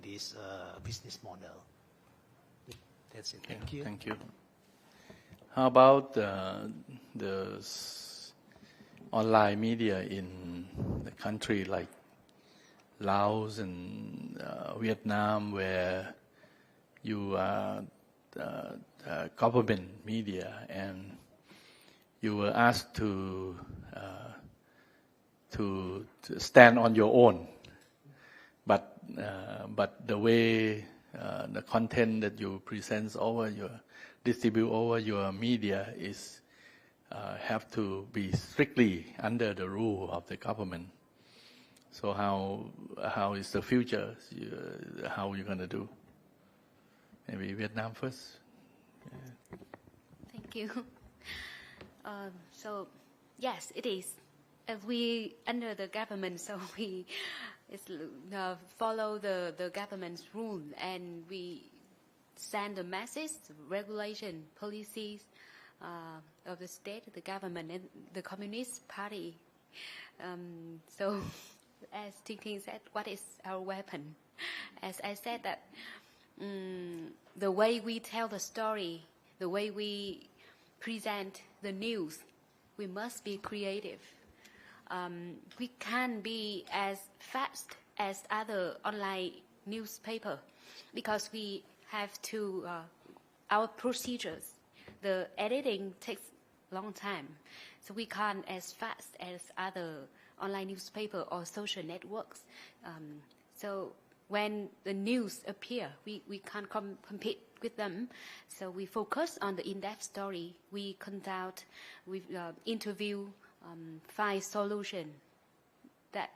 business model. That's it. Thank you. Thank you. How about the online media in the country like Laos and Vietnam, where you are government media and you were asked to stand on your own, but the way the content that you present over your distribute over your media is have to be strictly under the rule of the government. So how is the future? How are you going to do? Maybe Vietnam first. Yeah. Thank you. So yes, it is. We under the government, so we follow the government's rule, and we send the message, regulation, policies of the state, the government, and the Communist Party. So, as Ting Ting said, what is our weapon? As I said that the way we tell the story, the way we present the news, we must be creative. We can't be as fast as other online newspaper because we have to, our procedures, the editing takes long time. So we can't as fast as other online newspaper or social networks. So when the news appear, we can't compete with them. So we focus on the in-depth story. We conduct, we interview, find solution. That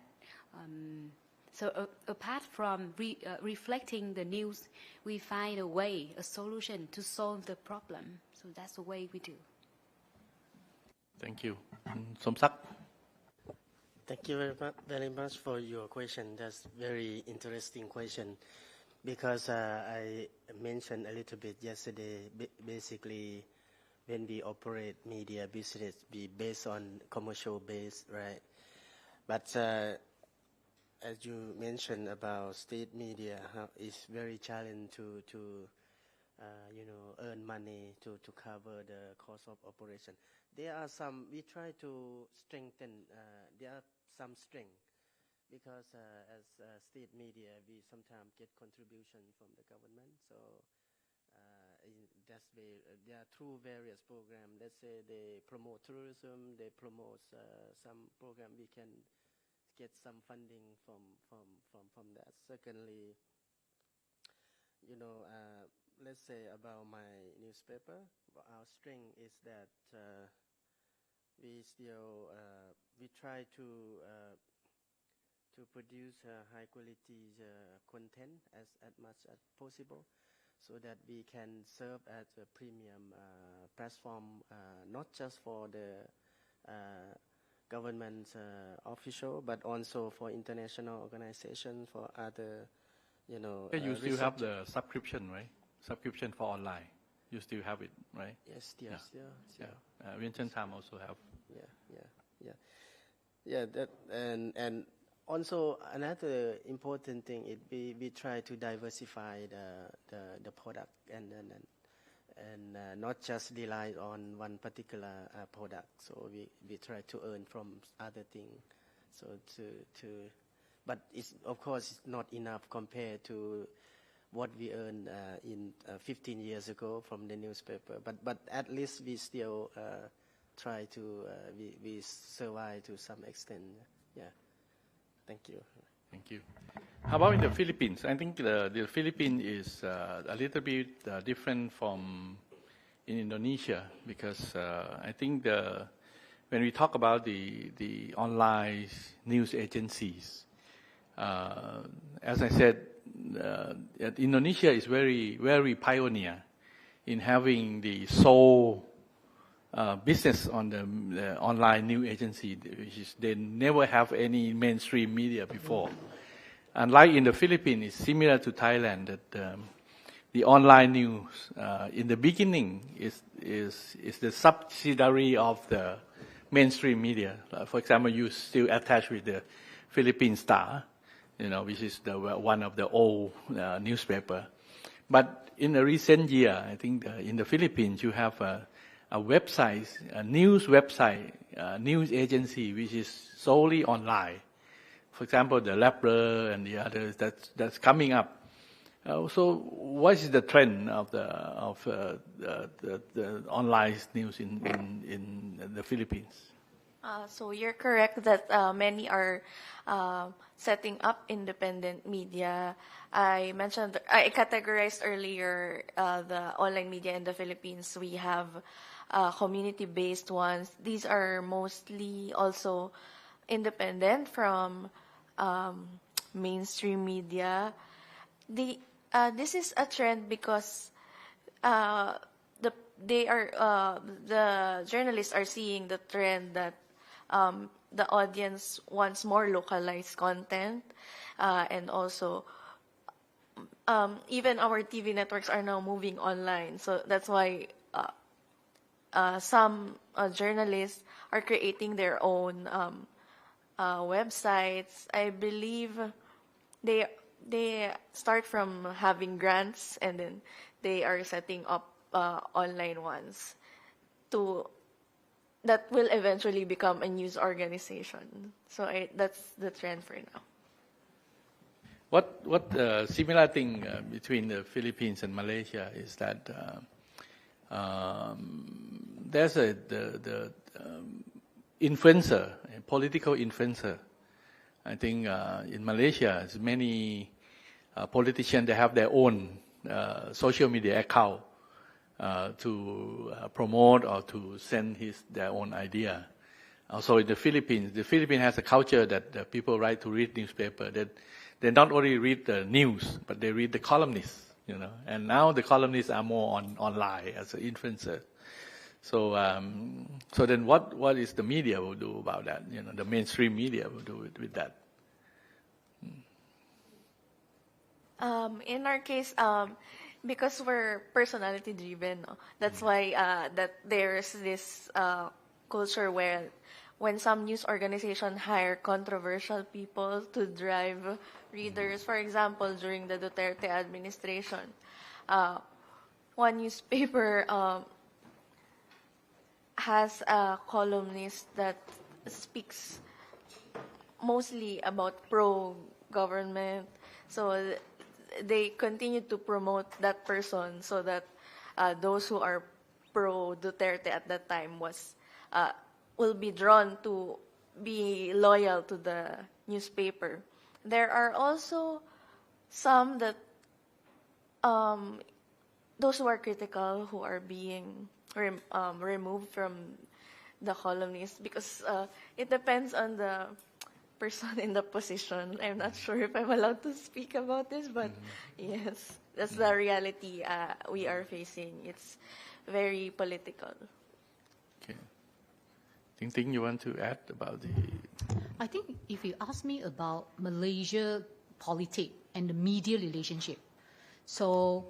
so apart from reflecting the news, we find a way, a solution to solve the problem. So that's the way we do. Thank you. Somsak. Thank you very much for your question. That's very interesting question, because I mentioned a little bit yesterday. Basically, when we operate media business, we based on commercial base, right? But as you mentioned about state media, it's very challenging to earn money to cover the cost of operation. There are some, we try to strengthen, there are some strength, because as state media, we sometimes get contribution from the government. So that's they are through various programs. Let's say they promote tourism, they promote some program, we can get some funding from that. Secondly, let's say about my newspaper, our strength is that we still we try to produce high quality content as much as possible, so that we can serve as a premium platform, not just for the government official, but also for international organizations, for other, You still have the subscription, right? Subscription for online. You still have it, right? Yes. Vientiane Time also have. Yeah. That and also another important thing is we try to diversify the product and not just rely on one particular product. So we try to earn from other things So but it's, of course, it's not enough compared to what we earned in 15 years ago from the newspaper. But at least we still try to we survive to some extent. Yeah. Thank you. Thank you. How about in the Philippines? I think the Philippines is a little bit different from in Indonesia, because I think when we talk about the online news agencies, as I said, Indonesia is very pioneer in having the sole business on the online news agency, which is they never have any mainstream media before. Unlike in the Philippines, it's similar to Thailand, that the online news in the beginning is the subsidiary of the mainstream media. For example, you still attached with the Philippine Star, which is one of the old newspaper. But in the recent year, I think in the Philippines, you have a website, a news website, news agency, which is solely online. For example, the Lapra and the others that's coming up. So, what is the trend of the online news in the Philippines? So you're correct that many are setting up independent media. I categorized earlier the online media in the Philippines. We have community-based ones. These are mostly also independent from mainstream media. This is a trend because the journalists are seeing the trend that the audience wants more localized content, and also even our TV networks are now moving online. So that's why some journalists are creating their own websites. I believe they start from having grants, and then they are setting up online ones that will eventually become a news organization. So that's the trend for now. What similar thing between the Philippines and Malaysia is that there's the influencer, a political influencer. I think in Malaysia, many politicians, they have their own social media account to promote or to send their own idea. Also in the Philippines has a culture that people write to read newspaper. That they not only read the news, but they read the columnists. And now the columnists are more online as an influencer. So then what is the media will do about that? The mainstream media will do with that. In our case, because we're personality driven, that's why that there's this culture where when some news organization hire controversial people to drive readers, for example, during the Duterte administration, one newspaper has a columnist that speaks mostly about pro-government. So they continue to promote that person so that those who are pro-Duterte at that time will be drawn to be loyal to the newspaper. There are also some that those who are critical who are being removed from the columnist because it depends on the person in the position. I'm not sure if I'm allowed to speak about this, but yes, that's the reality we are facing. It's very political. Okay. Ting Ting, you want to add about the... I think if you ask me about Malaysia politics and the media relationship, so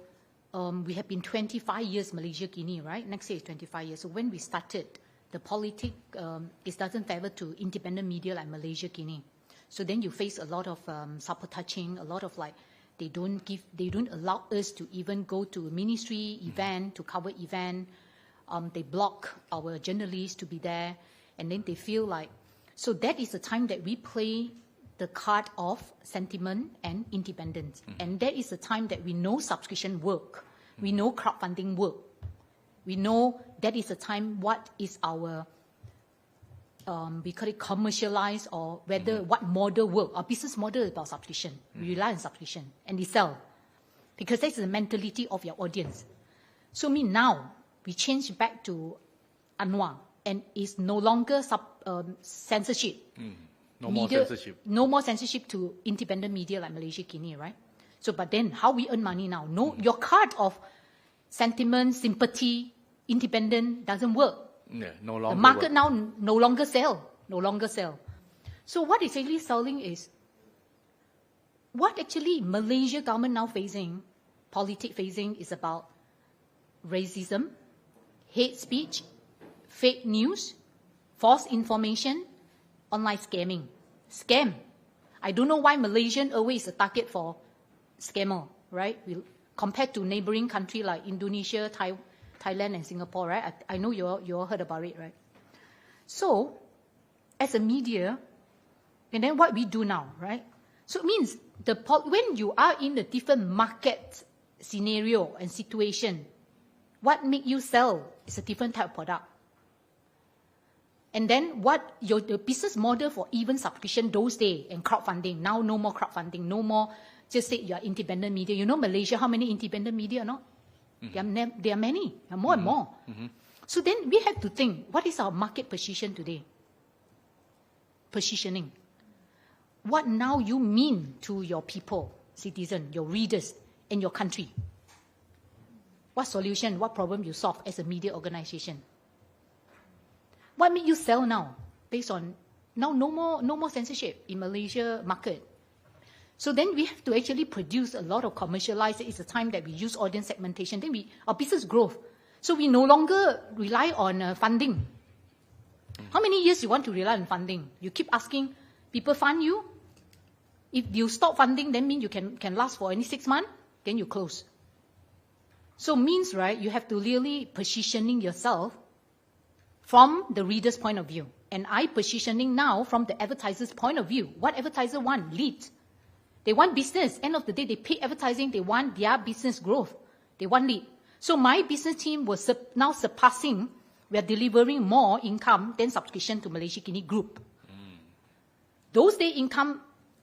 we have been 25 years Malaysia-Guinea, right? Next year is 25 years. So when we started, the politics it doesn't favor to independent media like Malaysia-Guinea. So then you face a lot of sabotaging, a lot of they don't allow us to even go to a ministry event to cover event. They block our journalists to be there, and then they feel So that is the time that we play the card of sentiment and independence. And that is the time that we know subscription work. We know crowdfunding work. We know that is the time what is our, we call it commercialized, or whether what model work. Our business model is about subscription. We rely on subscription and we sell. Because that's the mentality of your audience. So now, we change back to Anwar, and it's no longer censorship. No more censorship. No more censorship to independent media like Malaysia Guinea, right? So, but then how we earn money now? No, your card of sentiment, sympathy, independent doesn't work. Yeah, no longer. The market work. now no longer sell. No longer sell. So what is actually selling is what actually Malaysia government now facing, politics facing, is about racism, hate speech, fake news, false information, online scamming. Scam. I don't know why Malaysian always is a target for scammer, right? Compared to neighboring country like Indonesia, Thailand, and Singapore, right? I know you all heard about it, right? So, as a media, and then what we do now, right? So it means when you are in a different market scenario and situation, what make you sell is a different type of product. And then the business model for even subscription those days and crowdfunding, now no more crowdfunding, no more just say you are independent media. You know Malaysia, how many independent media or not? There are many, more and more. So then we have to think, what is our market position today? Positioning. What now you mean to your people, citizens, your readers, and your country? What solution, what problem you solve as a media organization? What make you sell now? Based on now no more censorship in Malaysia market. So then we have to actually produce a lot of commercialized. It's a time that we use audience segmentation. Then our business growth. So we no longer rely on funding. How many years you want to rely on funding? You keep asking people fund you. If you stop funding, then mean you can last for only 6 months. Then you close. So means, right, you have to really positioning yourself from the reader's point of view. And I positioning now from the advertiser's point of view. What advertiser want? Lead. They want business. End of the day, they pay advertising. They want their business growth. They want lead. So my business team was now surpassing. We are delivering more income than subscription to Malaysia Guinea Group. Those day income,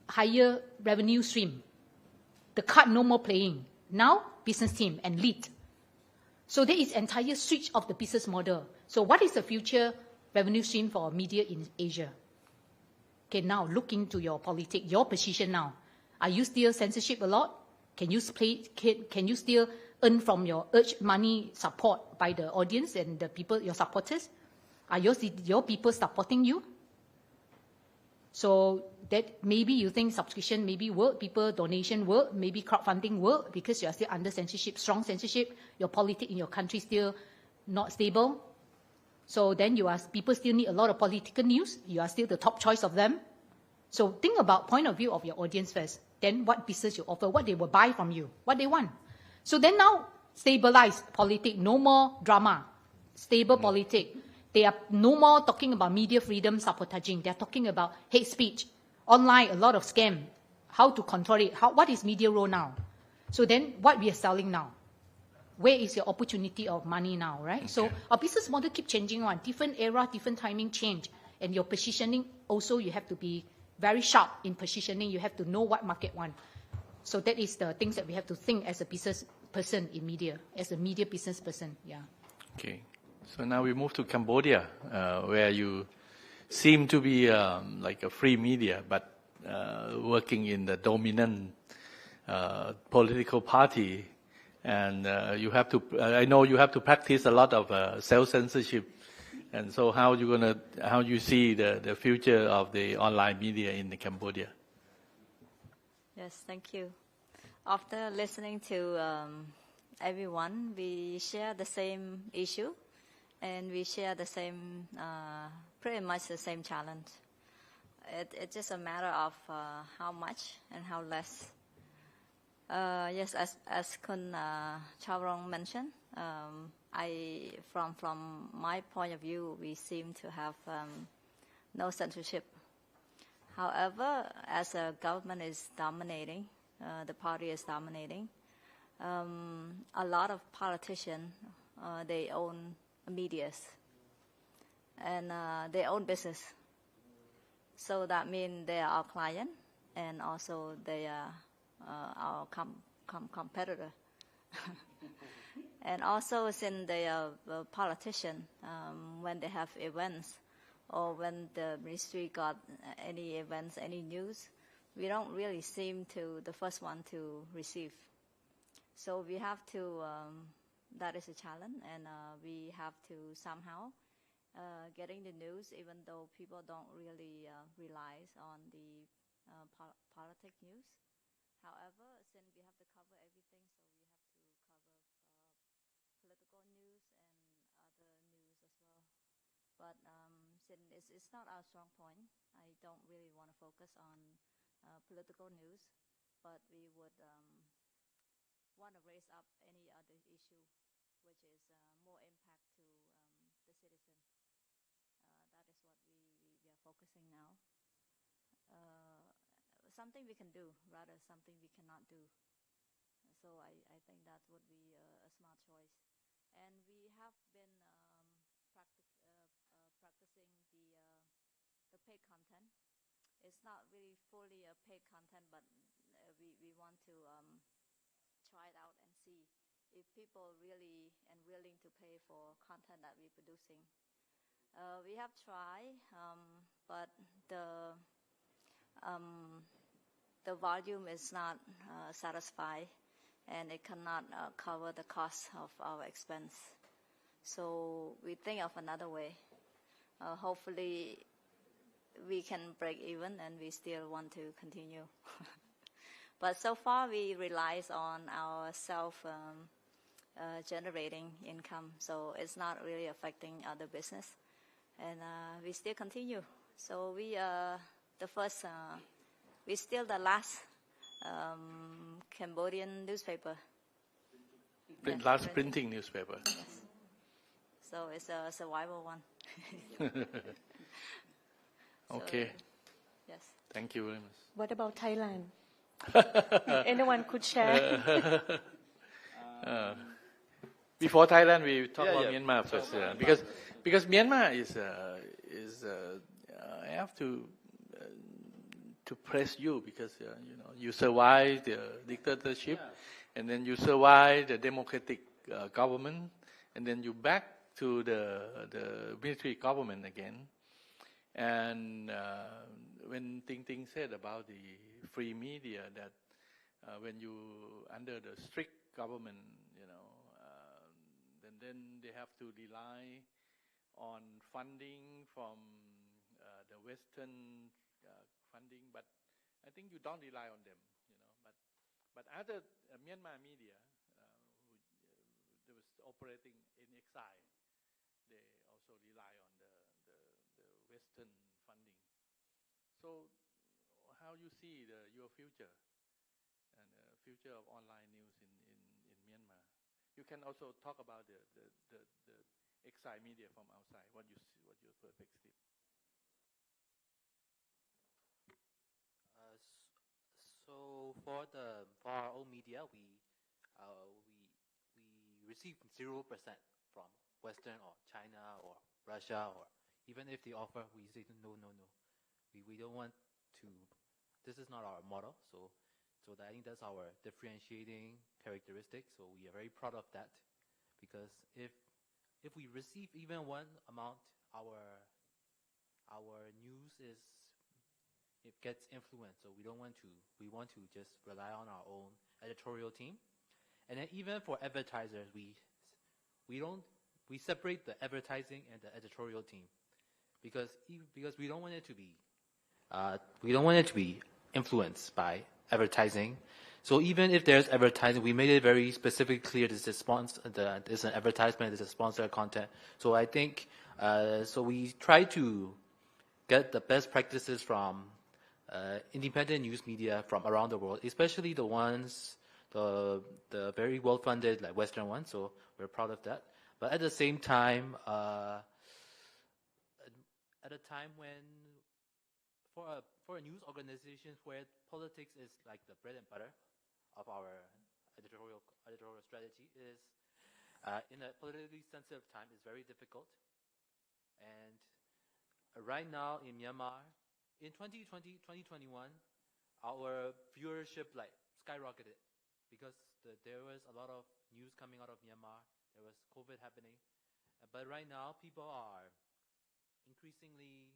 higher revenue stream. The card no more playing. Now, business team and lead. So there is entire switch of the business model. So what is the future revenue stream for media in Asia? Okay, now look into your politics, your position now. Are you still censorship a lot? Can you still earn from your urged money support by the audience and the people, your supporters? Are your people supporting you? So that maybe you think subscription maybe work, people donation work, maybe crowdfunding work because you are still under censorship, strong censorship. Your politics in your country still not stable. So then people still need a lot of political news. You are still the top choice of them. So think about point of view of your audience first. Then what business you offer, what they will buy from you, what they want. So then now stabilize politics, no more drama, stable politics. They are no more talking about media freedom sabotaging. They are talking about hate speech, online, a lot of scam, how to control it, what is media role now. So then what we are selling now? Where is your opportunity of money now, right? Okay. So our business model keep changing on, different era, different timing change. And your positioning also, you have to be very sharp in positioning. You have to know what market want. So that is the things that we have to think as a business person in media, as a media business person, yeah. Okay. So now we move to Cambodia, where you seem to be like a free media, but working in the dominant political party. And I know you have to practice a lot of self-censorship. And so how you see the future of the online media in Cambodia? Yes, thank you. After listening to everyone, we share the same issue, and we share the same, pretty much the same challenge. It's just a matter of how much and how less. Yes, as Kun Chavrong mentioned, from my point of view, we seem to have no censorship. However, as a government is dominating, the party is dominating, a lot of politicians, they own medias and they own business. So that means they are our client and also they are our competitor. And also since they are a politician, when they have events or when the ministry got any events, any news, we don't really seem to the first one to receive. So we have to, that is a challenge, and we have to somehow getting the news, even though people don't really rely on the politic news. However, since we have to cover everything, so we have to cover political news and other news as well. But since it's not our strong point, I don't really want to focus on political news, but we would want to raise up any other issue which is more impact to the citizen. That is what we are focusing now. Something we can do, rather something we cannot do. So I think that would be a smart choice. And we have been practicing the paid content. It's not really fully a paid content, but we want to try it out and see if people really and willing to pay for content that we're producing. We have tried, but the volume is not satisfied, and it cannot cover the cost of our expense. So we think of another way. Hopefully, we can break even, and we still want to continue. But so far, we rely on our self-generating income, so it's not really affecting other business, and we still continue. So we the first. We're still the last Cambodian newspaper. Last printing newspaper. Yes. So it's a survival one. Okay. So, yes. Thank you very much. What about Thailand? Anyone could share? Before Thailand, we talk about Myanmar first, because Myanmar is I have to press you because you survived the dictatorship, and then you survived the democratic government, and then you back to the military government again. And when Ting Ting said about the free media, that when you under the strict government, then they have to rely on funding from the Western funding, but I think you don't rely on them, But other Myanmar media, who was operating in exile, they also rely on the Western funding. So, how you see your future and the future of online news in Myanmar? You can also talk about the exile media from outside. What your perspective? So for our own media, we receive 0% from Western or China or Russia, or even if they offer, we say no. We don't want to. This is not our model. So I think that's our differentiating characteristic. So we are very proud of that, because if we receive even one amount, our news it gets influenced. So we want to just rely on our own editorial team. And then even for advertisers, we separate the advertising and the editorial team, because we don't want it to be influenced by advertising. So even if there's advertising, we made it very specifically clear this is an advertisement, this is sponsored content. So I think so we try to get the best practices from independent news media from around the world, especially the ones, the very well-funded, like Western ones. So we're proud of that. But at the same time, at a time when for a news organization where politics is like the bread and butter of our editorial strategy, is in a politically sensitive time is very difficult. And right now in Myanmar, in 2020, 2021, our viewership like skyrocketed because there was a lot of news coming out of Myanmar. There was COVID happening, but right now people are increasingly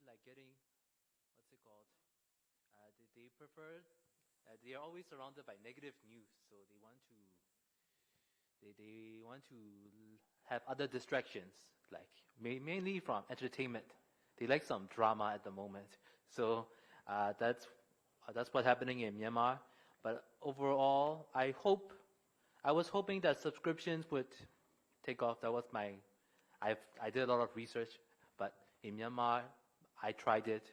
like getting, what's it called? They prefer. They are always surrounded by negative news, so they want to have other distractions, like mainly from entertainment. They like some drama at the moment, so that's what's happening in Myanmar. But overall, I was hoping that subscriptions would take off. That was I did a lot of research, but in Myanmar, I tried it.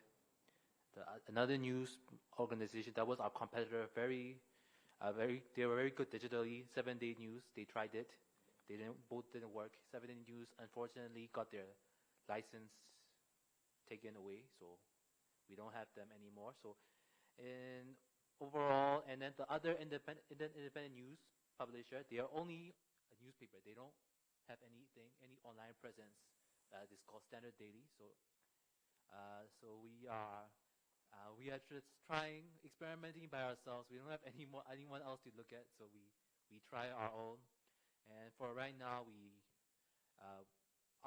Another news organization that was our competitor, they were very good digitally. 7-Day News, they tried it. Both didn't work. 7-Day News unfortunately got their license taken away, so we don't have them anymore. So, in overall, and then the other independent news publisher, they are only a newspaper. They don't have any online presence. It's called Standard Daily. So we are just experimenting by ourselves. We don't have anyone else to look at, so we try our own. And for right now,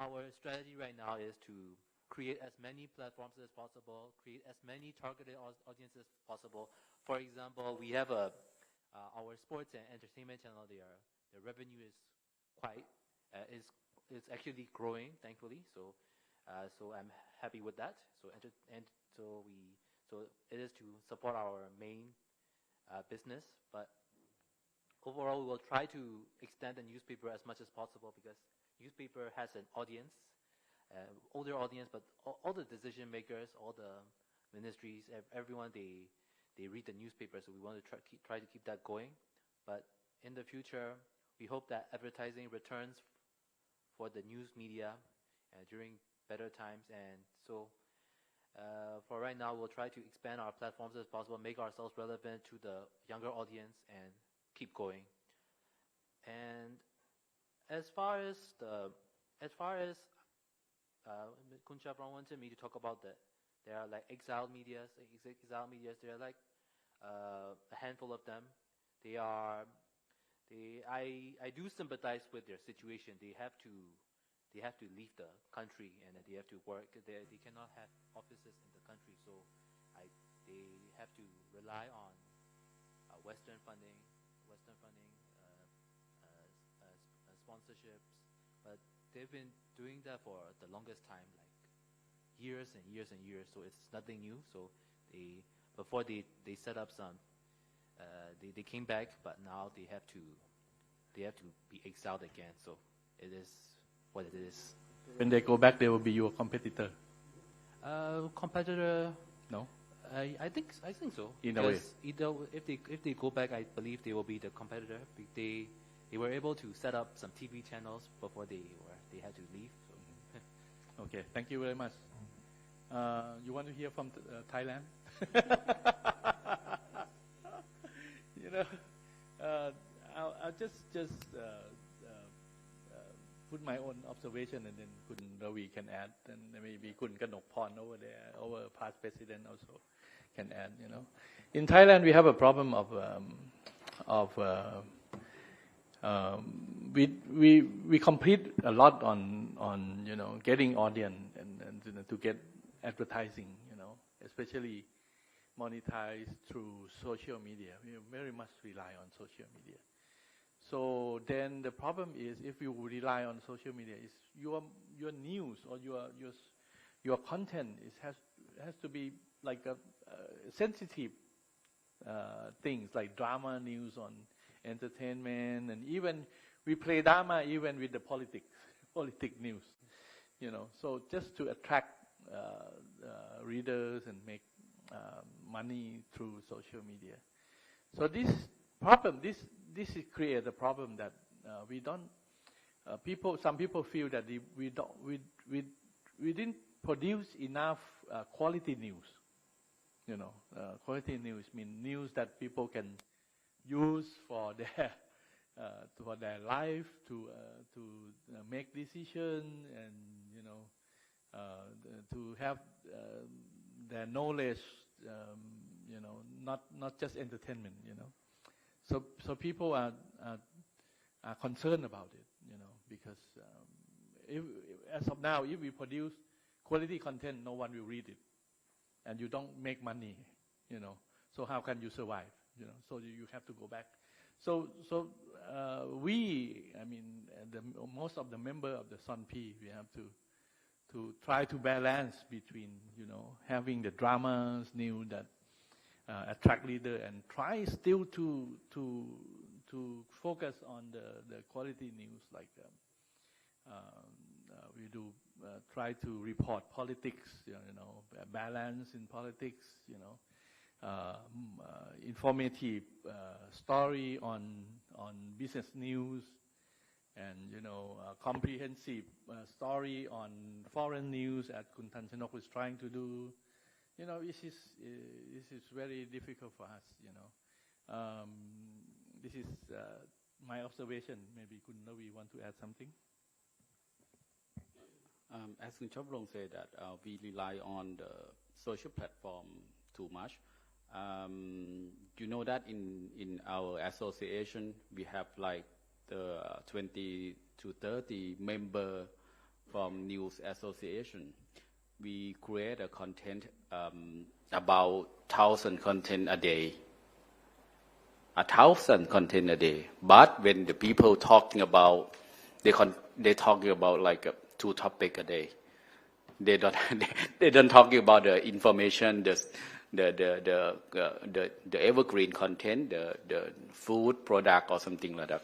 our strategy right now is to create as many platforms as possible, create as many targeted audiences as possible. For example, we have our sports and entertainment channel. Their revenue is actually growing, thankfully. So I'm happy with that. So it is to support our main business, but overall we will try to extend the newspaper as much as possible because newspaper has an audience, older audience, but all the decision makers, all the ministries, everyone, they read the newspaper, so we want to try to keep that going. But in the future, we hope that advertising returns for the news media during better times, and so for right now, we'll try to expand our platforms as possible, make ourselves relevant to the younger audience, and keep going. And as far as Kun Chavron wanted me to talk about that, there are like exiled medias. There are like a handful of them. I do sympathize with their situation. They have to leave the country and they have to work. They cannot have offices in the country, so they have to rely on Western funding, sponsorships. But they've been doing that for the longest time, like years and years and years. So it's nothing new. So before they set up some, they came back, but now they have to be exiled again. So it is what it is. When they go back, they will be your competitor. Competitor? No. I think so. In a way. If they go back, I believe they will be the competitor. They were able to set up some TV channels before they had to leave. So. Okay, thank you very much. You want to hear from Thailand? I'll just put my own observation, and then Kun Ravi can add, and maybe Kun Kanok Porn over there, our past president also can add. In Thailand we have a problem we compete a lot on getting audience and to get advertising, especially monetized through social media. We very much rely on social media. So then the problem is, if you rely on social media, is your news or your content has to be like a sensitive things like drama news on entertainment, and even we play drama even with the politic news, So just to attract readers and make money through social media. So this problem, this create a problem that we don't. Some people feel that we didn't produce enough quality news. Quality news means news that people can use for their life to make decisions and to have their knowledge. Not just entertainment. So people are concerned about it. Because as of now, if we produce quality content, no one will read it, and you don't make money. So how can you survive? So you have to go back. So most of the members of the SONP, we have to try to balance between having the dramas, news that attract reader, and try still to focus on the quality news, like we do try to report politics, balance in politics, informative story on business news, and comprehensive story on foreign news, as Kun Tanchanok is trying to do. This is very difficult for us. This is my observation. Maybe Kun Ravi want to add something. As Kun Chabrong said, that we rely on the social platform too much. You know that in our association we have like the 20 to 30 member from news association. We create a content about 1,000 content a day. 1,000 content a day. But when the people talking about, they talking about like 2 topics a day. They don't talking about the information, the evergreen content, the food product or something like that.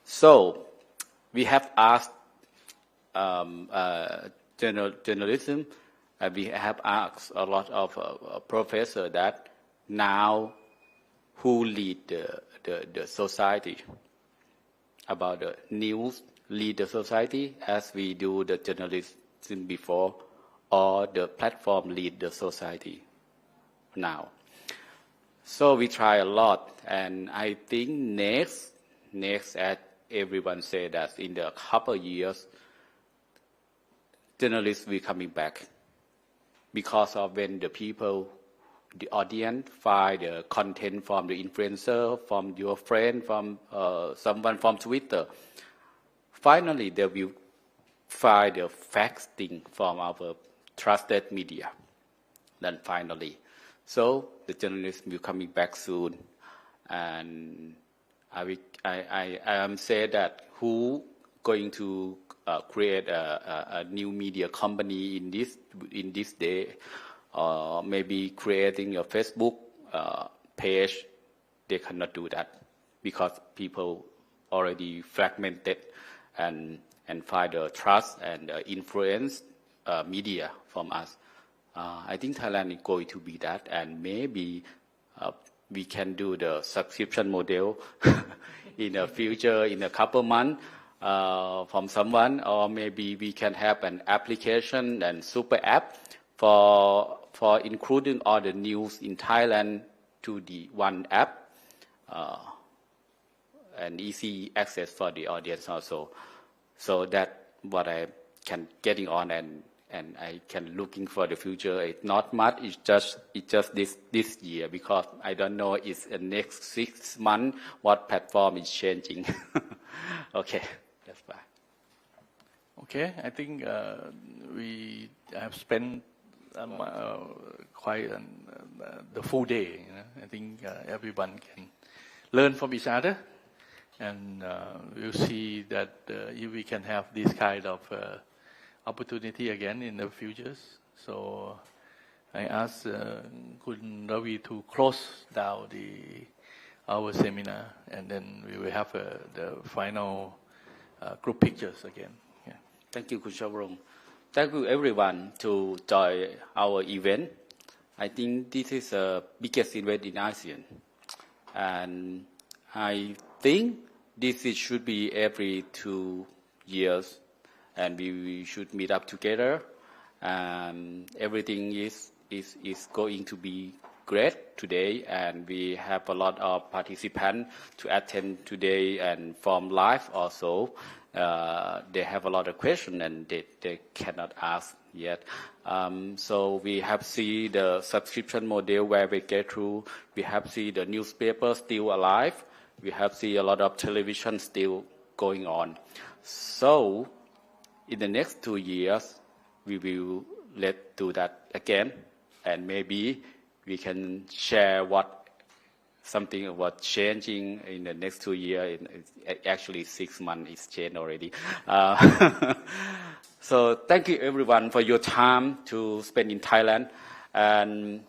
So we have asked journalism, and we have asked a lot of professors that now who lead the society, about the news lead the society as we do the journalism before, or the platform lead the society now. So we try a lot, and I think next as everyone say that in the couple of years, journalists will coming back, because of when the people, the audience find the content from the influencer, from your friend, from someone from Twitter. Finally, they will find the facts thing from our trusted media. Then finally, so the journalists will coming back soon, and I am say that who going to create a new media company in this day, maybe creating a Facebook page, they cannot do that because people already fragmented and find the trust and influence media from us. I think Thailand is going to be that, and maybe we can do the subscription model in the future, in a couple months, from someone, or maybe we can have an application and super app for including all the news in Thailand to the one app, and easy access for the audience also. So that what I can getting on, and I can looking for the future. It's not much. It's just this year, because I don't know it's the next 6 months what platform is changing. Okay, that's fine. Okay, I think we have spent quite the full day. I think everyone can learn from each other, and we'll see that if we can have this kind of opportunity again in the futures. So I ask Kun Ravi to close down our seminar, and then we will have the final group pictures again. Yeah. Thank you, Kun Chavrong. Thank you everyone to join our event. I think this is the biggest event in ASEAN, and I think this should be every 2 years. and we should meet up together. Everything is going to be great today, and we have a lot of participants to attend today and from live also. They have a lot of questions and they cannot ask yet. So we have seen the subscription model where we get through. We have seen the newspaper still alive. We have seen a lot of television still going on. So in the next 2 years, we will do that again, and maybe we can share something about changing in the next 2 years. Actually, 6 months is changed already. So thank you everyone for your time to spend in Thailand, and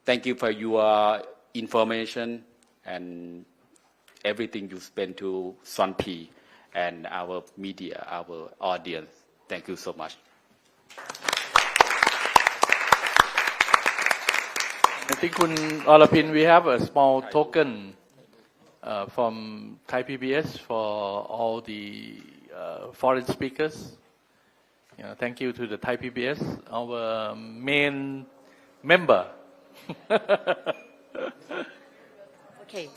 thank you for your information and everything you spend to Sonpi and our media, our audience. Thank you so much. I think, Kun Orapin, we have a small token from Thai PBS for all the foreign speakers. Thank you to the Thai PBS, our main member. Okay.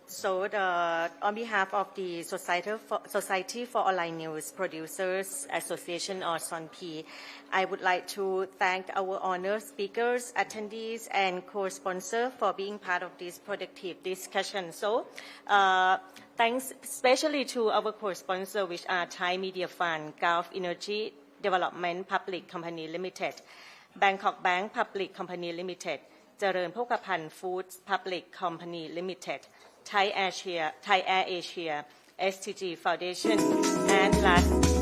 So on behalf of the Society for Online News Producers Association, or SONP, I would like to thank our honored speakers, attendees, and co-sponsors for being part of this productive discussion. So thanks especially to our co-sponsors, which are Thai Media Fund, Gulf Energy Development Public Company Limited, Bangkok Bank Public Company Limited, Jareun Pokapan Foods Public Company Limited, Thai Air Asia, STG Foundation, and last